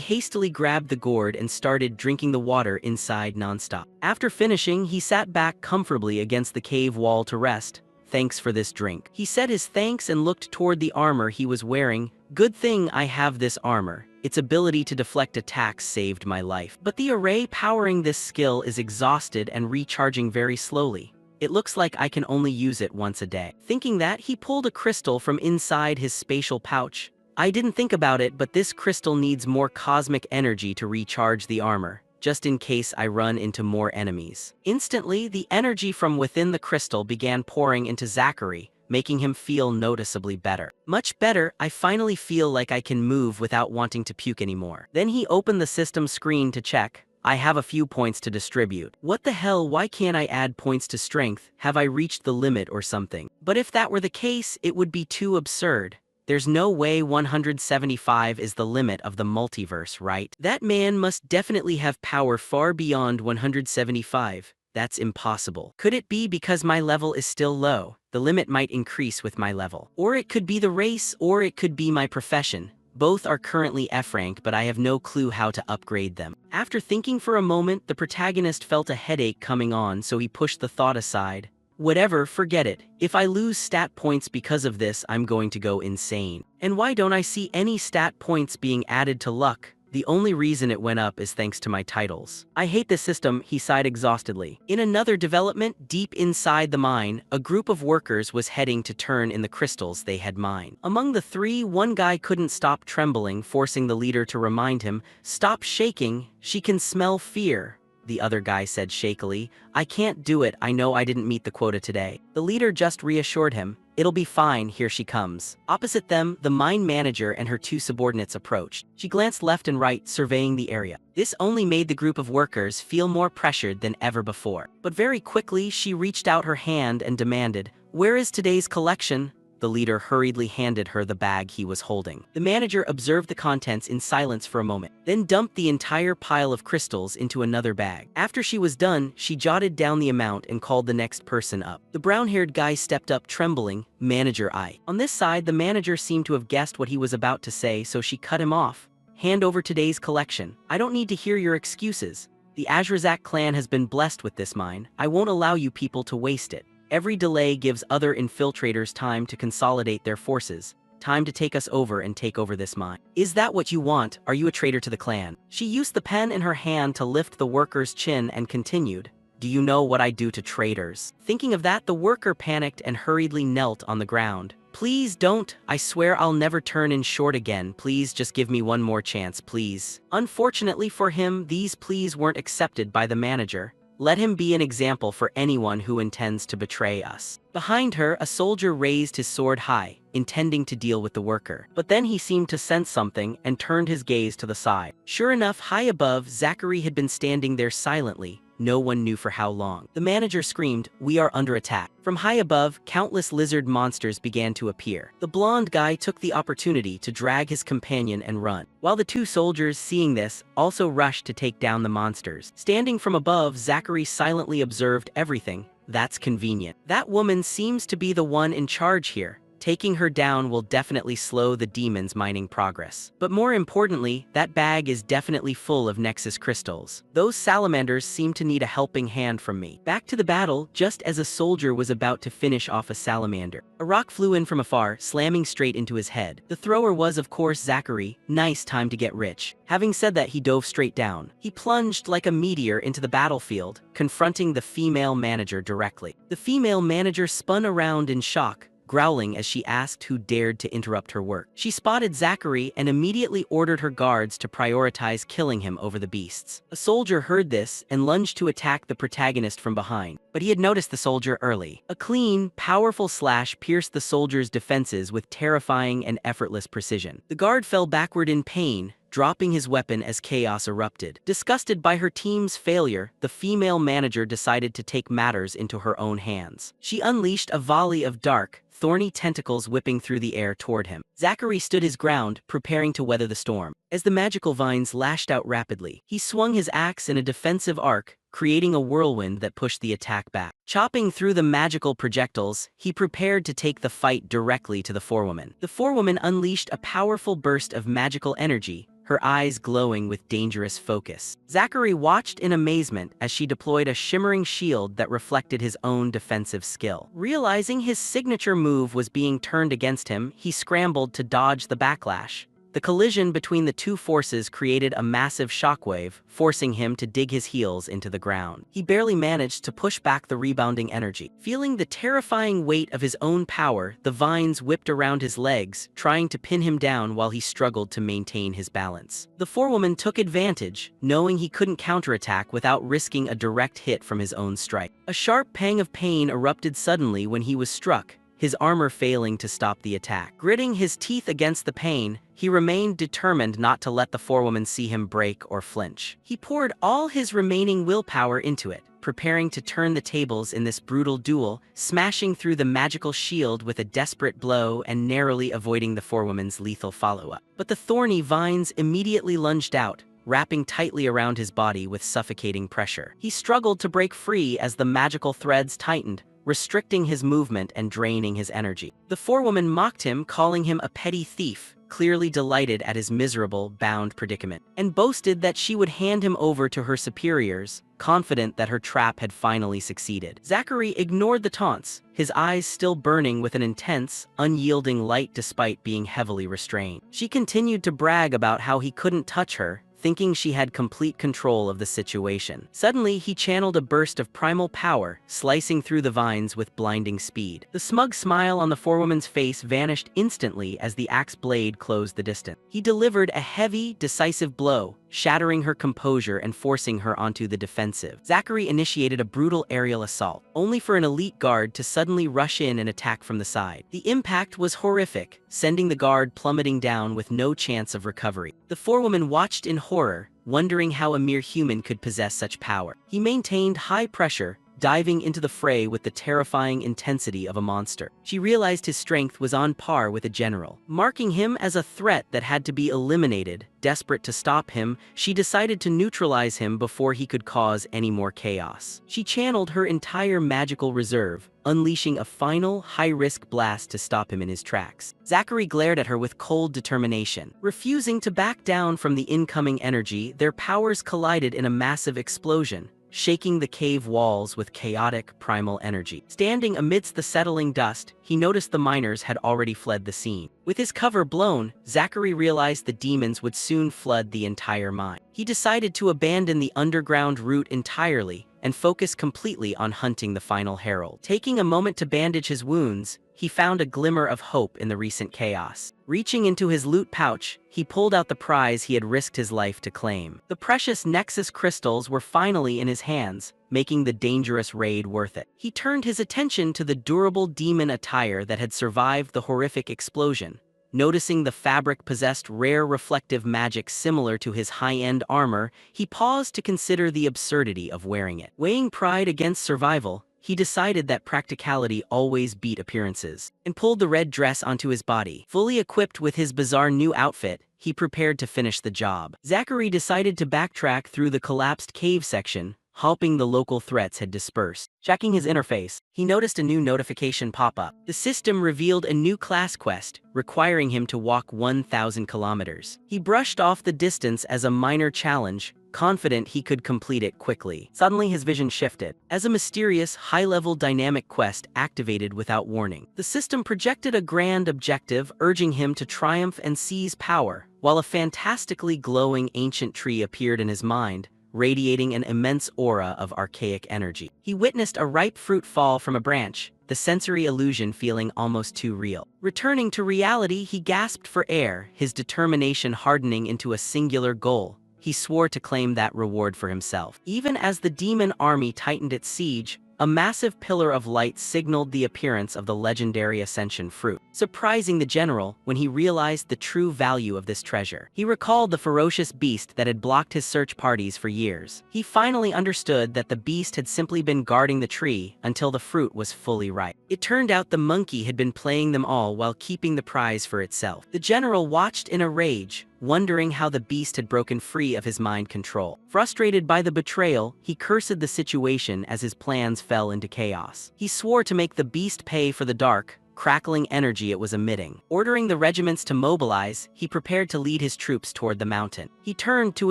hastily grabbed the gourd and started drinking the water inside nonstop. After finishing, he sat back comfortably against the cave wall to rest. Thanks for this drink. He said his thanks and looked toward the armor he was wearing. Good thing I have this armor. Its ability to deflect attacks saved my life. But the array powering this skill is exhausted and recharging very slowly. It looks like I can only use it once a day. Thinking that, he pulled a crystal from inside his spatial pouch. I didn't think about it, but this crystal needs more cosmic energy to recharge the armor, just in case I run into more enemies. Instantly, the energy from within the crystal began pouring into Zachary, making him feel noticeably better. Much better, I finally feel like I can move without wanting to puke anymore. Then he opened the system screen to check. I have a few points to distribute. What the hell, why can't I add points to strength? Have I reached the limit or something? But if that were the case, it would be too absurd. There's no way 175 is the limit of the multiverse, right? That man must definitely have power far beyond 175. That's impossible. Could it be because my level is still low? The limit might increase with my level. Or it could be the race, or it could be my profession. Both are currently F rank, but I have no clue how to upgrade them. After thinking for a moment, the protagonist felt a headache coming on, so he pushed the thought aside. Whatever, forget it. If I lose stat points because of this, I'm going to go insane. And why don't I see any stat points being added to luck? The only reason it went up is thanks to my titles. I hate this system, he sighed exhaustedly. In another development, deep inside the mine, a group of workers was heading to turn in the crystals they had mined. Among the three, one guy couldn't stop trembling, forcing the leader to remind him, "Stop shaking, she can smell fear." The other guy said shakily, "I can't do it, I know I didn't meet the quota today." The leader just reassured him, "It'll be fine, here she comes." Opposite them, the mine manager and her two subordinates approached. She glanced left and right, surveying the area. This only made the group of workers feel more pressured than ever before. But very quickly, she reached out her hand and demanded, "Where is today's collection?" The leader hurriedly handed her the bag he was holding. The manager observed the contents in silence for a moment, then dumped the entire pile of crystals into another bag. After she was done, she jotted down the amount and called the next person up. The brown-haired guy stepped up trembling, "Manager I." On this side, the manager seemed to have guessed what he was about to say, so she cut him off. "Hand over today's collection. I don't need to hear your excuses. The Azrazak clan has been blessed with this mine. I won't allow you people to waste it. Every delay gives other infiltrators time to consolidate their forces, time to take us over and take over this mine. Is that what you want? Are you a traitor to the clan?" She used the pen in her hand to lift the worker's chin and continued, "Do you know what I do to traitors?" Thinking of that, the worker panicked and hurriedly knelt on the ground. "Please don't. I swear I'll never turn in short again. Please just give me one more chance, please." Unfortunately for him, these pleas weren't accepted by the manager. Let him be an example for anyone who intends to betray us. Behind her, a soldier raised his sword high, intending to deal with the worker. But then he seemed to sense something and turned his gaze to the side. Sure enough, high above, Zachary had been standing there silently. No one knew for how long. The manager screamed, "We are under attack." From high above, countless lizard monsters began to appear. The blonde guy took the opportunity to drag his companion and run, while the two soldiers, seeing this, also rushed to take down the monsters. Standing from above, Zachary silently observed everything. That's convenient. That woman seems to be the one in charge here. Taking her down will definitely slow the demon's mining progress. But more importantly, that bag is definitely full of Nexus crystals. Those salamanders seem to need a helping hand from me. Back to the battle, just as a soldier was about to finish off a salamander. A rock flew in from afar, slamming straight into his head. The thrower was, of course, Zachary. Nice time to get rich. Having said that, he dove straight down. He plunged like a meteor into the battlefield, confronting the female manager directly. The female manager spun around in shock, growling as she asked who dared to interrupt her work. She spotted Zachary and immediately ordered her guards to prioritize killing him over the beasts. A soldier heard this and lunged to attack the protagonist from behind, but he had noticed the soldier early. A clean, powerful slash pierced the soldier's defenses with terrifying and effortless precision. The guard fell backward in pain, dropping his weapon as chaos erupted. Disgusted by her team's failure, the female manager decided to take matters into her own hands. She unleashed a volley of dark, thorny tentacles whipping through the air toward him. Zachary stood his ground, preparing to weather the storm. As the magical vines lashed out rapidly, he swung his axe in a defensive arc, creating a whirlwind that pushed the attack back. Chopping through the magical projectiles, he prepared to take the fight directly to the forewoman. The forewoman unleashed a powerful burst of magical energy, her eyes glowing with dangerous focus. Zachary watched in amazement as she deployed a shimmering shield that reflected his own defensive skill. Realizing his signature move was being turned against him, he scrambled to dodge the backlash. The collision between the two forces created a massive shockwave, forcing him to dig his heels into the ground. He barely managed to push back the rebounding energy. Feeling the terrifying weight of his own power, the vines whipped around his legs, trying to pin him down while he struggled to maintain his balance. The forewoman took advantage, knowing he couldn't counterattack without risking a direct hit from his own strike. A sharp pang of pain erupted suddenly when he was struck, his armor failing to stop the attack. Gritting his teeth against the pain, he remained determined not to let the forewoman see him break or flinch. He poured all his remaining willpower into it, preparing to turn the tables in this brutal duel, smashing through the magical shield with a desperate blow and narrowly avoiding the forewoman's lethal follow-up. But the thorny vines immediately lunged out, wrapping tightly around his body with suffocating pressure. He struggled to break free as the magical threads tightened, restricting his movement and draining his energy. The forewoman mocked him, calling him a petty thief, clearly delighted at his miserable, bound predicament, and boasted that she would hand him over to her superiors, confident that her trap had finally succeeded. Zachary ignored the taunts, his eyes still burning with an intense, unyielding light despite being heavily restrained. She continued to brag about how he couldn't touch her, thinking she had complete control of the situation. Suddenly, he channeled a burst of primal power, slicing through the vines with blinding speed. The smug smile on the forewoman's face vanished instantly as the axe blade closed the distance. He delivered a heavy, decisive blow, shattering her composure and forcing her onto the defensive. Zachary initiated a brutal aerial assault, only for an elite guard to suddenly rush in and attack from the side. The impact was horrific, sending the guard plummeting down with no chance of recovery. The forewoman watched in horror, wondering how a mere human could possess such power. He maintained high pressure, diving into the fray with the terrifying intensity of a monster. She realized his strength was on par with a general, marking him as a threat that had to be eliminated. Desperate to stop him, she decided to neutralize him before he could cause any more chaos. She channeled her entire magical reserve, unleashing a final, high-risk blast to stop him in his tracks. Zachary glared at her with cold determination. Refusing to back down from the incoming energy, their powers collided in a massive explosion, shaking the cave walls with chaotic, primal energy. Standing amidst the settling dust, he noticed the miners had already fled the scene. With his cover blown, Zachary realized the demons would soon flood the entire mine. He decided to abandon the underground route entirely and focus completely on hunting the final herald. Taking a moment to bandage his wounds, he found a glimmer of hope in the recent chaos. Reaching into his loot pouch, he pulled out the prize he had risked his life to claim. The precious Nexus crystals were finally in his hands, making the dangerous raid worth it. He turned his attention to the durable demon attire that had survived the horrific explosion. Noticing the fabric possessed rare reflective magic similar to his high-end armor, he paused to consider the absurdity of wearing it. Weighing pride against survival, he decided that practicality always beat appearances, and pulled the red dress onto his body. Fully equipped with his bizarre new outfit, he prepared to finish the job. Zachary decided to backtrack through the collapsed cave section, hoping the local threats had dispersed. Checking his interface, he noticed a new notification pop up. The system revealed a new class quest, requiring him to walk 1,000 kilometers. He brushed off the distance as a minor challenge, confident he could complete it quickly. Suddenly his vision shifted, as a mysterious, high-level dynamic quest activated without warning. The system projected a grand objective, urging him to triumph and seize power, while a fantastically glowing ancient tree appeared in his mind, radiating an immense aura of archaic energy. He witnessed a ripe fruit fall from a branch, the sensory illusion feeling almost too real. Returning to reality, he gasped for air, his determination hardening into a singular goal. He swore to claim that reward for himself. Even as the demon army tightened its siege, a massive pillar of light signaled the appearance of the legendary Ascension fruit, surprising the general when he realized the true value of this treasure. He recalled the ferocious beast that had blocked his search parties for years. He finally understood that the beast had simply been guarding the tree until the fruit was fully ripe. It turned out the monkey had been playing them all while keeping the prize for itself. The general watched in a rage, wondering how the beast had broken free of his mind control. Frustrated by the betrayal, he cursed the situation as his plans fell into chaos. He swore to make the beast pay for the dark, crackling energy it was emitting. Ordering the regiments to mobilize, he prepared to lead his troops toward the mountain. He turned to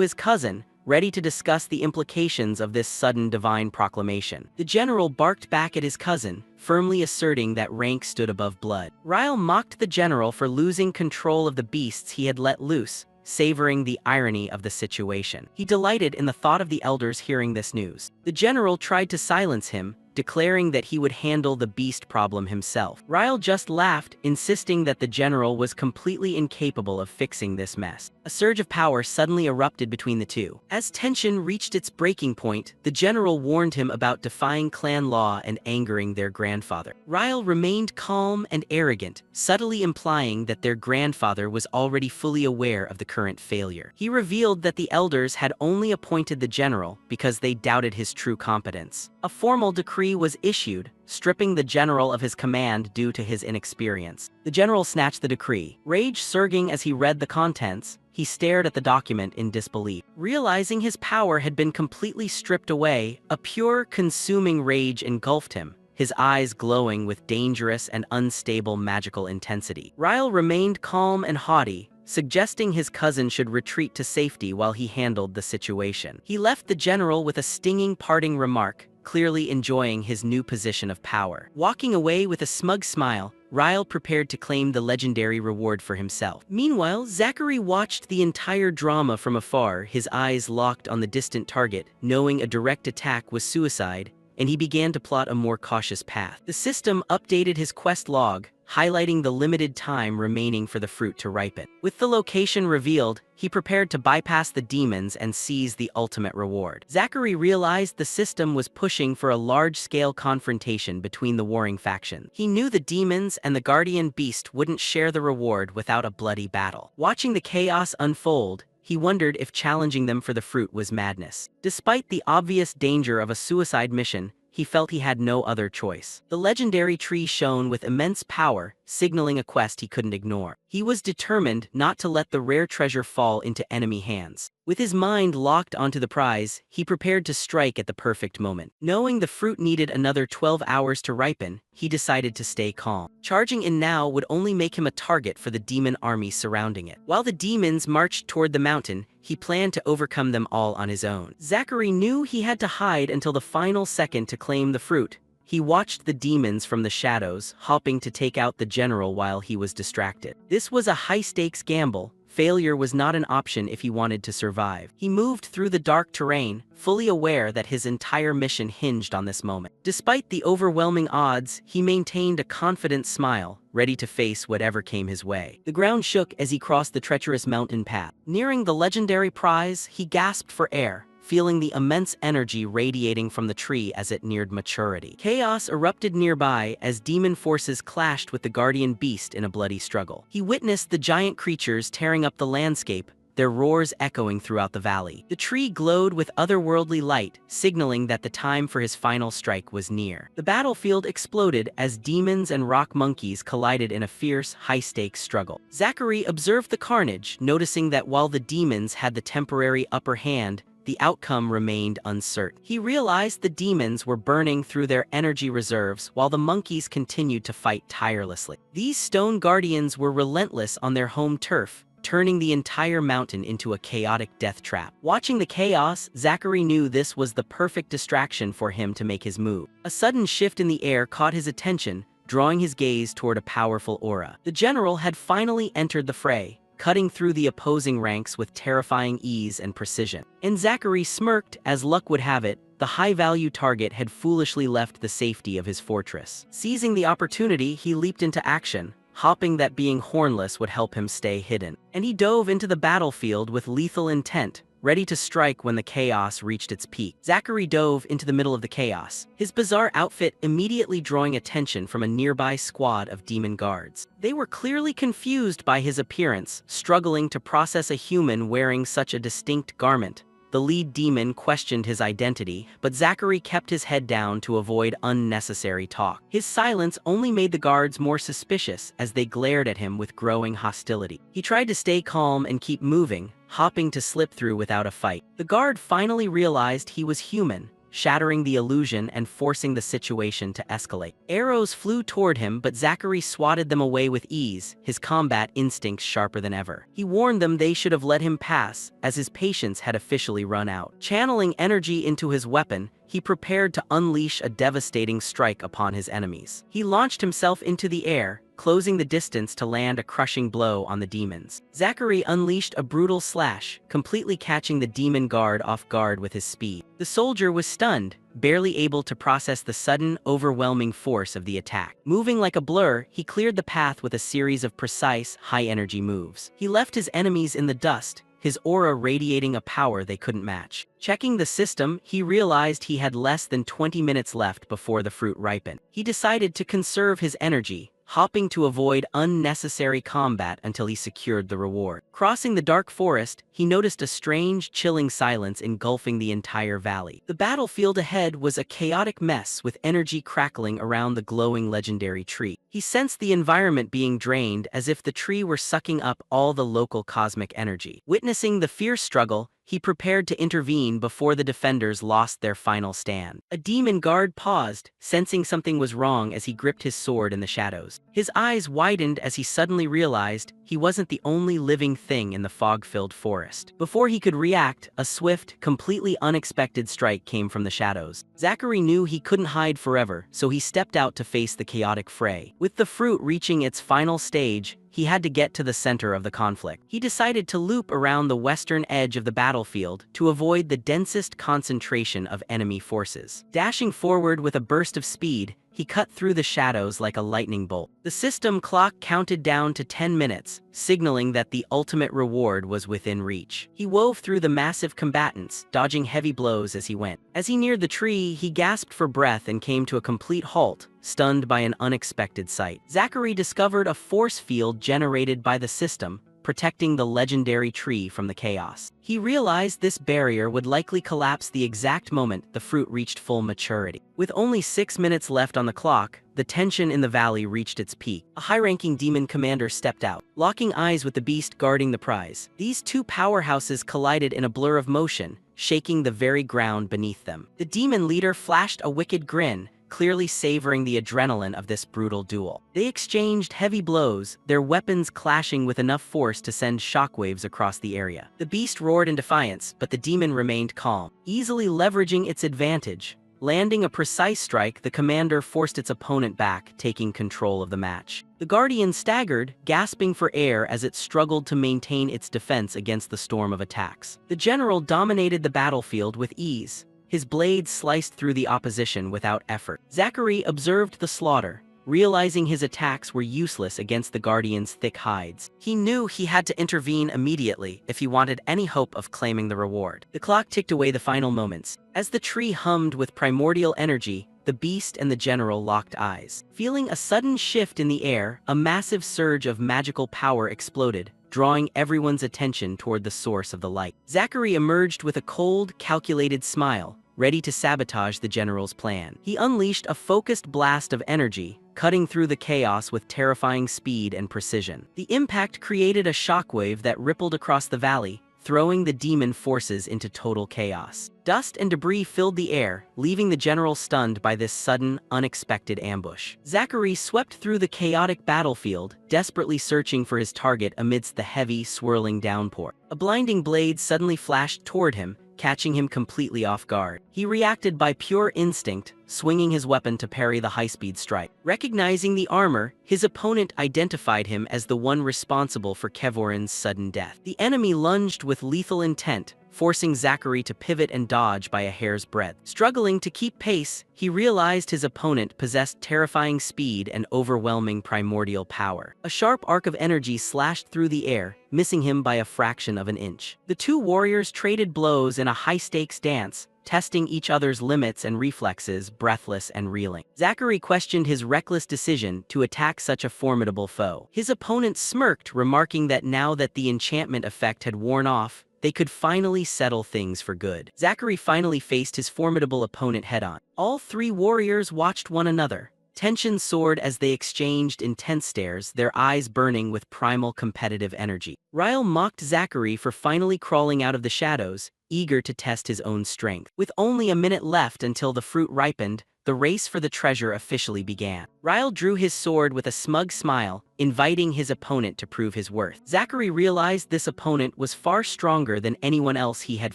his cousin, ready to discuss the implications of this sudden divine proclamation. The general barked back at his cousin, firmly asserting that rank stood above blood. Ryle mocked the general for losing control of the beasts he had let loose, savoring the irony of the situation. He delighted in the thought of the elders hearing this news. The general tried to silence him, declaring that he would handle the beast problem himself. Ryle just laughed, insisting that the general was completely incapable of fixing this mess. A surge of power suddenly erupted between the two. As tension reached its breaking point, the general warned him about defying clan law and angering their grandfather. Ryle remained calm and arrogant, subtly implying that their grandfather was already fully aware of the current failure. He revealed that the elders had only appointed the general because they doubted his true competence. A formal decree was issued, stripping the general of his command due to his inexperience. The general snatched the decree, rage surging as he read the contents. He stared at the document in disbelief. Realizing his power had been completely stripped away, a pure, consuming rage engulfed him, his eyes glowing with dangerous and unstable magical intensity. Ryle remained calm and haughty, suggesting his cousin should retreat to safety while he handled the situation. He left the general with a stinging parting remark, clearly enjoying his new position of power. Walking away with a smug smile, Ryle prepared to claim the legendary reward for himself. Meanwhile, Zachary watched the entire drama from afar, his eyes locked on the distant target, knowing a direct attack was suicide, and he began to plot a more cautious path. The system updated his quest log, highlighting the limited time remaining for the fruit to ripen. With the location revealed, he prepared to bypass the demons and seize the ultimate reward. Zachary realized the system was pushing for a large-scale confrontation between the warring factions. He knew the demons and the guardian beast wouldn't share the reward without a bloody battle. Watching the chaos unfold, he wondered if challenging them for the fruit was madness. Despite the obvious danger of a suicide mission, he felt he had no other choice. The legendary tree shone with immense power, signaling a quest he couldn't ignore. He was determined not to let the rare treasure fall into enemy hands. With his mind locked onto the prize, he prepared to strike at the perfect moment. Knowing the fruit needed another 12 hours to ripen, he decided to stay calm. Charging in now would only make him a target for the demon army surrounding it. While the demons marched toward the mountain, he planned to overcome them all on his own. Zachary knew he had to hide until the final second to claim the fruit. He watched the demons from the shadows, hoping to take out the general while he was distracted. This was a high-stakes gamble. Failure was not an option if he wanted to survive. He moved through the dark terrain, fully aware that his entire mission hinged on this moment. Despite the overwhelming odds, he maintained a confident smile, ready to face whatever came his way. The ground shook as he crossed the treacherous mountain path. Nearing the legendary prize, he gasped for air, feeling the immense energy radiating from the tree as it neared maturity. Chaos erupted nearby as demon forces clashed with the guardian beast in a bloody struggle. He witnessed the giant creatures tearing up the landscape, their roars echoing throughout the valley. The tree glowed with otherworldly light, signaling that the time for his final strike was near. The battlefield exploded as demons and rock monkeys collided in a fierce, high-stakes struggle. Zachary observed the carnage, noticing that while the demons had the temporary upper hand, the outcome remained uncertain. He realized the demons were burning through their energy reserves while the monkeys continued to fight tirelessly. These stone guardians were relentless on their home turf, turning the entire mountain into a chaotic death trap. Watching the chaos, Zachary knew this was the perfect distraction for him to make his move. A sudden shift in the air caught his attention, drawing his gaze toward a powerful aura. The general had finally entered the fray, cutting through the opposing ranks with terrifying ease and precision. And Zachary smirked as luck would have it. The high-value target had foolishly left the safety of his fortress. Seizing the opportunity, he leaped into action, hoping that being hornless would help him stay hidden. And he dove into the battlefield with lethal intent, ready to strike when the chaos reached its peak. Zachary dove into the middle of the chaos, his bizarre outfit immediately drawing attention from a nearby squad of demon guards. They were clearly confused by his appearance, struggling to process a human wearing such a distinct garment. The lead demon questioned his identity, but Zachary kept his head down to avoid unnecessary talk. His silence only made the guards more suspicious as they glared at him with growing hostility. He tried to stay calm and keep moving, hoping to slip through without a fight. The guard finally realized he was human, shattering the illusion and forcing the situation to escalate. Arrows flew toward him, but Zachary swatted them away with ease, his combat instincts sharper than ever. He warned them they should have let him pass, as his patience had officially run out. Channeling energy into his weapon, he prepared to unleash a devastating strike upon his enemies. He launched himself into the air, closing the distance to land a crushing blow on the demons. Zachary unleashed a brutal slash, completely catching the demon guard off guard with his speed. The soldier was stunned, barely able to process the sudden, overwhelming force of the attack. Moving like a blur, he cleared the path with a series of precise, high-energy moves. He left his enemies in the dust, his aura radiating a power they couldn't match. Checking the system, he realized he had less than 20 minutes left before the fruit ripened. He decided to conserve his energy, hopping to avoid unnecessary combat until he secured the reward. Crossing the dark forest, he noticed a strange, chilling silence engulfing the entire valley. The battlefield ahead was a chaotic mess with energy crackling around the glowing legendary tree. He sensed the environment being drained as if the tree were sucking up all the local cosmic energy. Witnessing the fierce struggle, he prepared to intervene before the defenders lost their final stand. A demon guard paused, sensing something was wrong as he gripped his sword in the shadows. His eyes widened as he suddenly realized he wasn't the only living thing in the fog-filled forest. Before he could react, a swift, completely unexpected strike came from the shadows. Zachary knew he couldn't hide forever, so he stepped out to face the chaotic fray. With the fruit reaching its final stage, he had to get to the center of the conflict. He decided to loop around the western edge of the battlefield to avoid the densest concentration of enemy forces. Dashing forward with a burst of speed, he cut through the shadows like a lightning bolt. The system clock counted down to 10 minutes, signaling that the ultimate reward was within reach. He wove through the massive combatants, dodging heavy blows as he went. As he neared the tree, he gasped for breath and came to a complete halt, stunned by an unexpected sight. Zachary discovered a force field generated by the system, protecting the legendary tree from the chaos. He realized this barrier would likely collapse the exact moment the fruit reached full maturity. With only 6 minutes left on the clock, the tension in the valley reached its peak. A high-ranking demon commander stepped out, locking eyes with the beast guarding the prize. These two powerhouses collided in a blur of motion, shaking the very ground beneath them. The demon leader flashed a wicked grin, clearly savoring the adrenaline of this brutal duel. They exchanged heavy blows, their weapons clashing with enough force to send shockwaves across the area. The beast roared in defiance, but the demon remained calm, easily leveraging its advantage. Landing a precise strike, the commander forced its opponent back, taking control of the match. The Guardian staggered, gasping for air as it struggled to maintain its defense against the storm of attacks. The general dominated the battlefield with ease, his blades sliced through the opposition without effort. Zachary observed the slaughter, realizing his attacks were useless against the Guardian's thick hides. He knew he had to intervene immediately if he wanted any hope of claiming the reward. The clock ticked away the final moments. As the tree hummed with primordial energy, the beast and the general locked eyes. Feeling a sudden shift in the air, a massive surge of magical power exploded, drawing everyone's attention toward the source of the light. Zachary emerged with a cold, calculated smile, ready to sabotage the general's plan. He unleashed a focused blast of energy, cutting through the chaos with terrifying speed and precision. The impact created a shockwave that rippled across the valley, throwing the demon forces into total chaos. Dust and debris filled the air, leaving the general stunned by this sudden, unexpected ambush. Zachary swept through the chaotic battlefield, desperately searching for his target amidst the heavy, swirling downpour. A blinding blade suddenly flashed toward him, catching him completely off guard. He reacted by pure instinct, swinging his weapon to parry the high-speed strike. Recognizing the armor, his opponent identified him as the one responsible for Kevorin's sudden death. The enemy lunged with lethal intent, forcing Zachary to pivot and dodge by a hair's breadth. Struggling to keep pace, he realized his opponent possessed terrifying speed and overwhelming primordial power. A sharp arc of energy slashed through the air, missing him by a fraction of an inch. The two warriors traded blows in a high-stakes dance, testing each other's limits and reflexes, breathless and reeling. Zachary questioned his reckless decision to attack such a formidable foe. His opponent smirked, remarking that now that the enchantment effect had worn off, they could finally settle things for good. Zachary finally faced his formidable opponent head-on. All three warriors watched one another. Tension soared as they exchanged intense stares, their eyes burning with primal competitive energy. Ryle mocked Zachary for finally crawling out of the shadows, eager to test his own strength. With only a minute left until the fruit ripened, the race for the treasure officially began. Ryle drew his sword with a smug smile, inviting his opponent to prove his worth. Zachary realized this opponent was far stronger than anyone else he had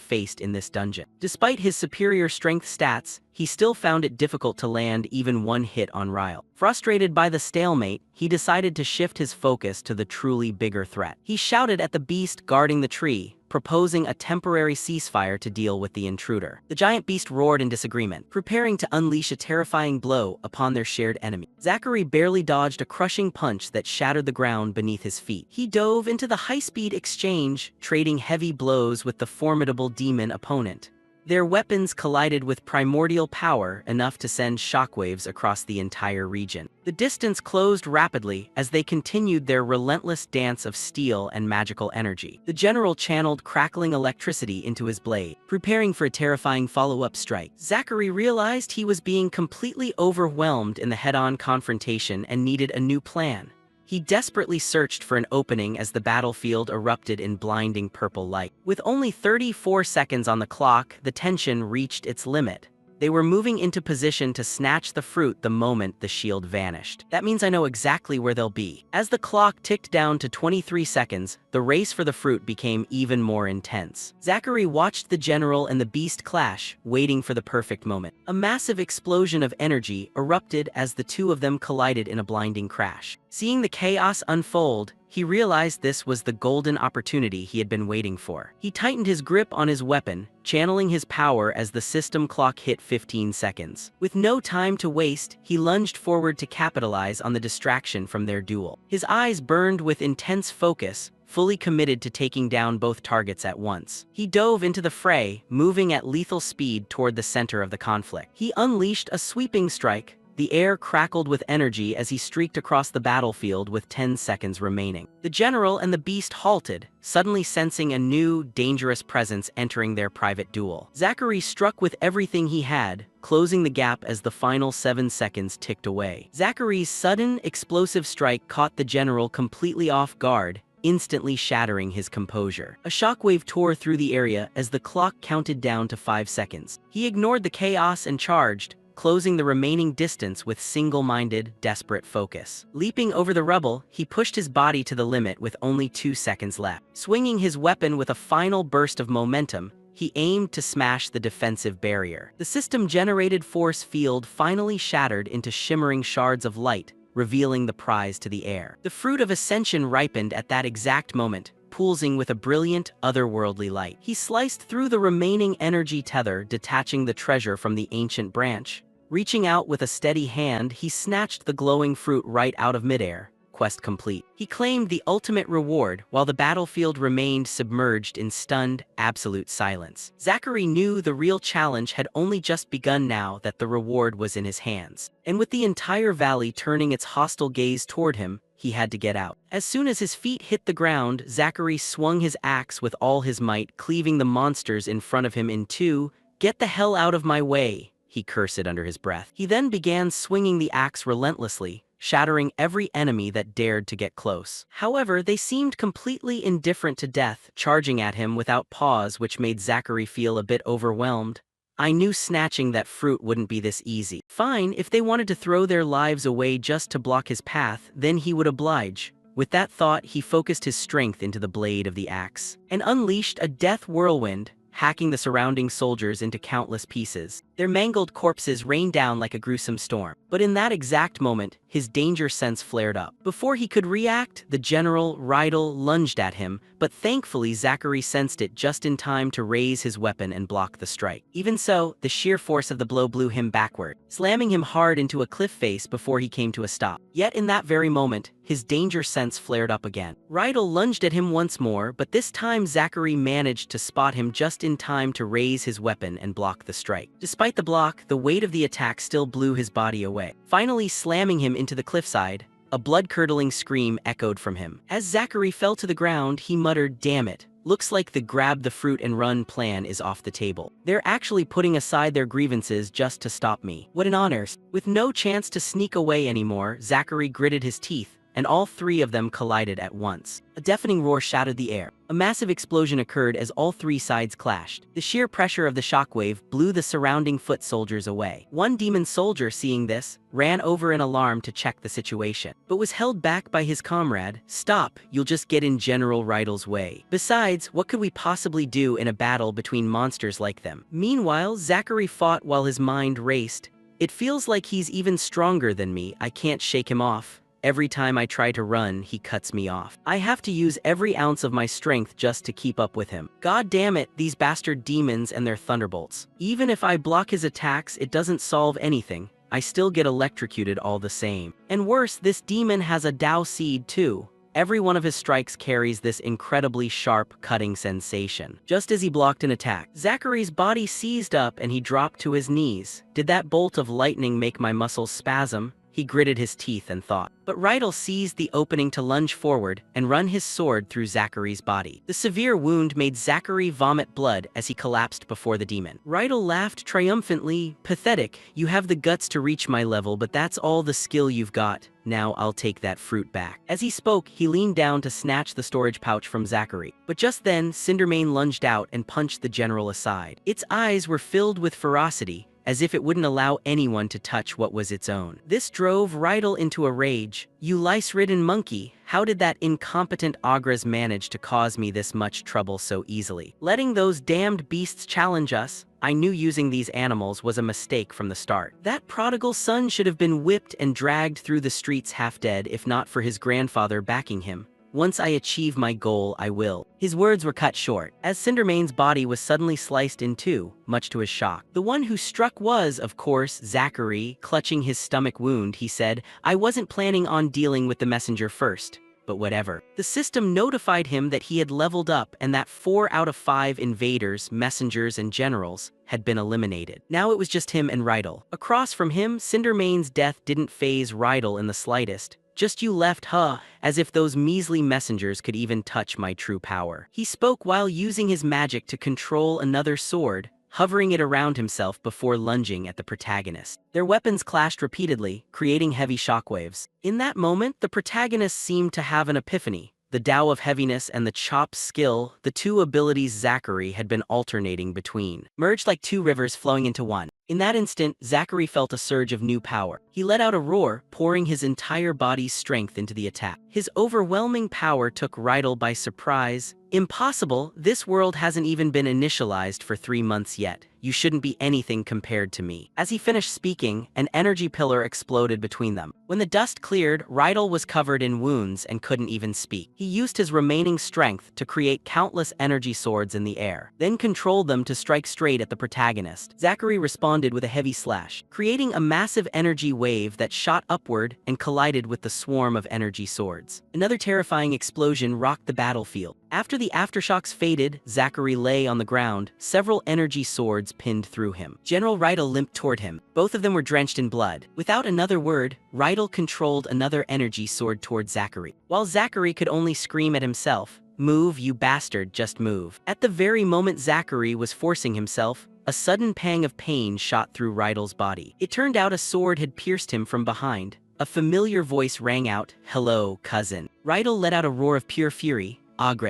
faced in this dungeon. Despite his superior strength stats, he still found it difficult to land even one hit on Ryle. Frustrated by the stalemate, he decided to shift his focus to the truly bigger threat. He shouted at the beast guarding the tree, proposing a temporary ceasefire to deal with the intruder. The giant beast roared in disagreement, preparing to unleash a terrifying blow upon their shared enemy. Zachary barely dodged a crushing punch that shattered the ground beneath his feet. He dove into the high-speed exchange, trading heavy blows with the formidable demon opponent. Their weapons collided with primordial power enough to send shockwaves across the entire region. The distance closed rapidly as they continued their relentless dance of steel and magical energy. The general channeled crackling electricity into his blade, preparing for a terrifying follow-up strike. Zachary realized he was being completely overwhelmed in the head-on confrontation and needed a new plan. He desperately searched for an opening as the battlefield erupted in blinding purple light. With only 34 seconds on the clock, the tension reached its limit. They were moving into position to snatch the fruit the moment the shield vanished. That means I know exactly where they'll be. As the clock ticked down to 23 seconds, the race for the fruit became even more intense. Zachary watched the general and the beast clash, waiting for the perfect moment. A massive explosion of energy erupted as the two of them collided in a blinding crash. Seeing the chaos unfold, he realized this was the golden opportunity he had been waiting for. He tightened his grip on his weapon, channeling his power as the system clock hit 15 seconds. With no time to waste, he lunged forward to capitalize on the distraction from their duel. His eyes burned with intense focus, fully committed to taking down both targets at once. He dove into the fray, moving at lethal speed toward the center of the conflict. He unleashed a sweeping strike. The air crackled with energy as he streaked across the battlefield with 10 seconds remaining. The general and the beast halted, suddenly sensing a new, dangerous presence entering their private duel. Zachary struck with everything he had, closing the gap as the final 7 seconds ticked away. Zachary's sudden, explosive strike caught the general completely off guard, instantly shattering his composure. A shockwave tore through the area as the clock counted down to 5 seconds. He ignored the chaos and charged, closing the remaining distance with single-minded, desperate focus. Leaping over the rubble, he pushed his body to the limit with only 2 seconds left. Swinging his weapon with a final burst of momentum, he aimed to smash the defensive barrier. The system-generated force field finally shattered into shimmering shards of light, revealing the prize to the air. The fruit of ascension ripened at that exact moment, pulsing with a brilliant, otherworldly light. He sliced through the remaining energy tether, detaching the treasure from the ancient branch. Reaching out with a steady hand, he snatched the glowing fruit right out of midair. Quest complete. He claimed the ultimate reward, while the battlefield remained submerged in stunned, absolute silence. Zachary knew the real challenge had only just begun now that the reward was in his hands. And with the entire valley turning its hostile gaze toward him, he had to get out. As soon as his feet hit the ground, Zachary swung his axe with all his might, cleaving the monsters in front of him in two. "Get the hell out of my way," he cursed under his breath. He then began swinging the axe relentlessly, shattering every enemy that dared to get close. However, they seemed completely indifferent to death, charging at him without pause, which made Zachary feel a bit overwhelmed. I knew snatching that fruit wouldn't be this easy. Fine, if they wanted to throw their lives away just to block his path, then he would oblige. With that thought, he focused his strength into the blade of the axe and unleashed a death whirlwind, hacking the surrounding soldiers into countless pieces. Their mangled corpses rained down like a gruesome storm. But in that exact moment, his danger sense flared up. Before he could react, the general, Rydell, lunged at him, but thankfully Zachary sensed it just in time to raise his weapon and block the strike. Even so, the sheer force of the blow blew him backward, slamming him hard into a cliff face before he came to a stop. Yet in that very moment, his danger sense flared up again. Rydell lunged at him once more, but this time Zachary managed to spot him just in time to raise his weapon and block the strike. Despite the block, the weight of the attack still blew his body away, finally slamming him into the cliffside. A blood-curdling scream echoed from him. As Zachary fell to the ground, he muttered, "Damn it. Looks like the grab the fruit and run plan is off the table. They're actually putting aside their grievances just to stop me. What an honor." With no chance to sneak away anymore, Zachary gritted his teeth, and all three of them collided at once. A deafening roar shattered the air. A massive explosion occurred as all three sides clashed. The sheer pressure of the shockwave blew the surrounding foot soldiers away. One demon soldier, seeing this, ran over in alarm to check the situation, but was held back by his comrade. "Stop, you'll just get in General Rydell's way. Besides, what could we possibly do in a battle between monsters like them?" Meanwhile, Zachary fought while his mind raced. "It feels like he's even stronger than me. I can't shake him off. Every time I try to run, he cuts me off. I have to use every ounce of my strength just to keep up with him. God damn it, these bastard demons and their thunderbolts. Even if I block his attacks, it doesn't solve anything. I still get electrocuted all the same. And worse, this demon has a Dao seed too. Every one of his strikes carries this incredibly sharp, cutting sensation." Just as he blocked an attack, Zachary's body seized up and he dropped to his knees. "Did that bolt of lightning make my muscles spasm?" He gritted his teeth and thought. But Rydell seized the opening to lunge forward and run his sword through Zachary's body. The severe wound made Zachary vomit blood as he collapsed before the demon. Rydell laughed triumphantly. "Pathetic, you have the guts to reach my level, but that's all the skill you've got. Now I'll take that fruit back." As he spoke, he leaned down to snatch the storage pouch from Zachary. But just then, Cindermane lunged out and punched the general aside. Its eyes were filled with ferocity, as if it wouldn't allow anyone to touch what was its own. This drove Rydell into a rage. "You lice-ridden monkey, how did that incompetent Ogres manage to cause me this much trouble so easily? Letting those damned beasts challenge us? I knew using these animals was a mistake from the start. That prodigal son should have been whipped and dragged through the streets half dead if not for his grandfather backing him. Once I achieve my goal, I will." His words were cut short, as Cindermane's body was suddenly sliced in two, much to his shock. The one who struck was, of course, Zachary. Clutching his stomach wound, he said, "I wasn't planning on dealing with the messenger first, but whatever." The system notified him that he had leveled up and that 4 out of 5 invaders, messengers, and generals had been eliminated. Now it was just him and Rydell. Across from him, Cindermane's death didn't faze Rydell in the slightest. "Just you left, huh? As if those measly messengers could even touch my true power." He spoke while using his magic to control another sword, hovering it around himself before lunging at the protagonist. Their weapons clashed repeatedly, creating heavy shockwaves. In that moment, the protagonist seemed to have an epiphany. The Tao of heaviness and the chop skill, the two abilities Zachary had been alternating between, merged like two rivers flowing into one. In that instant, Zachary felt a surge of new power. He let out a roar, pouring his entire body's strength into the attack. His overwhelming power took Rydell by surprise. "Impossible, this world hasn't even been initialized for 3 months yet. You shouldn't be anything compared to me." As he finished speaking, an energy pillar exploded between them. When the dust cleared, Rydell was covered in wounds and couldn't even speak. He used his remaining strength to create countless energy swords in the air, then controlled them to strike straight at the protagonist. Zachary responded with a heavy slash, creating a massive energy wave that shot upward and collided with the swarm of energy swords. Another terrifying explosion rocked the battlefield. After the aftershocks faded, Zachary lay on the ground, several energy swords pinned through him. General Rydell limped toward him. Both of them were drenched in blood. Without another word, Rydell controlled another energy sword toward Zachary, while Zachary could only scream at himself, "Move, you bastard, just move." At the very moment Zachary was forcing himself, a sudden pang of pain shot through Rydell's body. It turned out a sword had pierced him from behind. A familiar voice rang out, "Hello, cousin." Rydell let out a roar of pure fury, "Agre,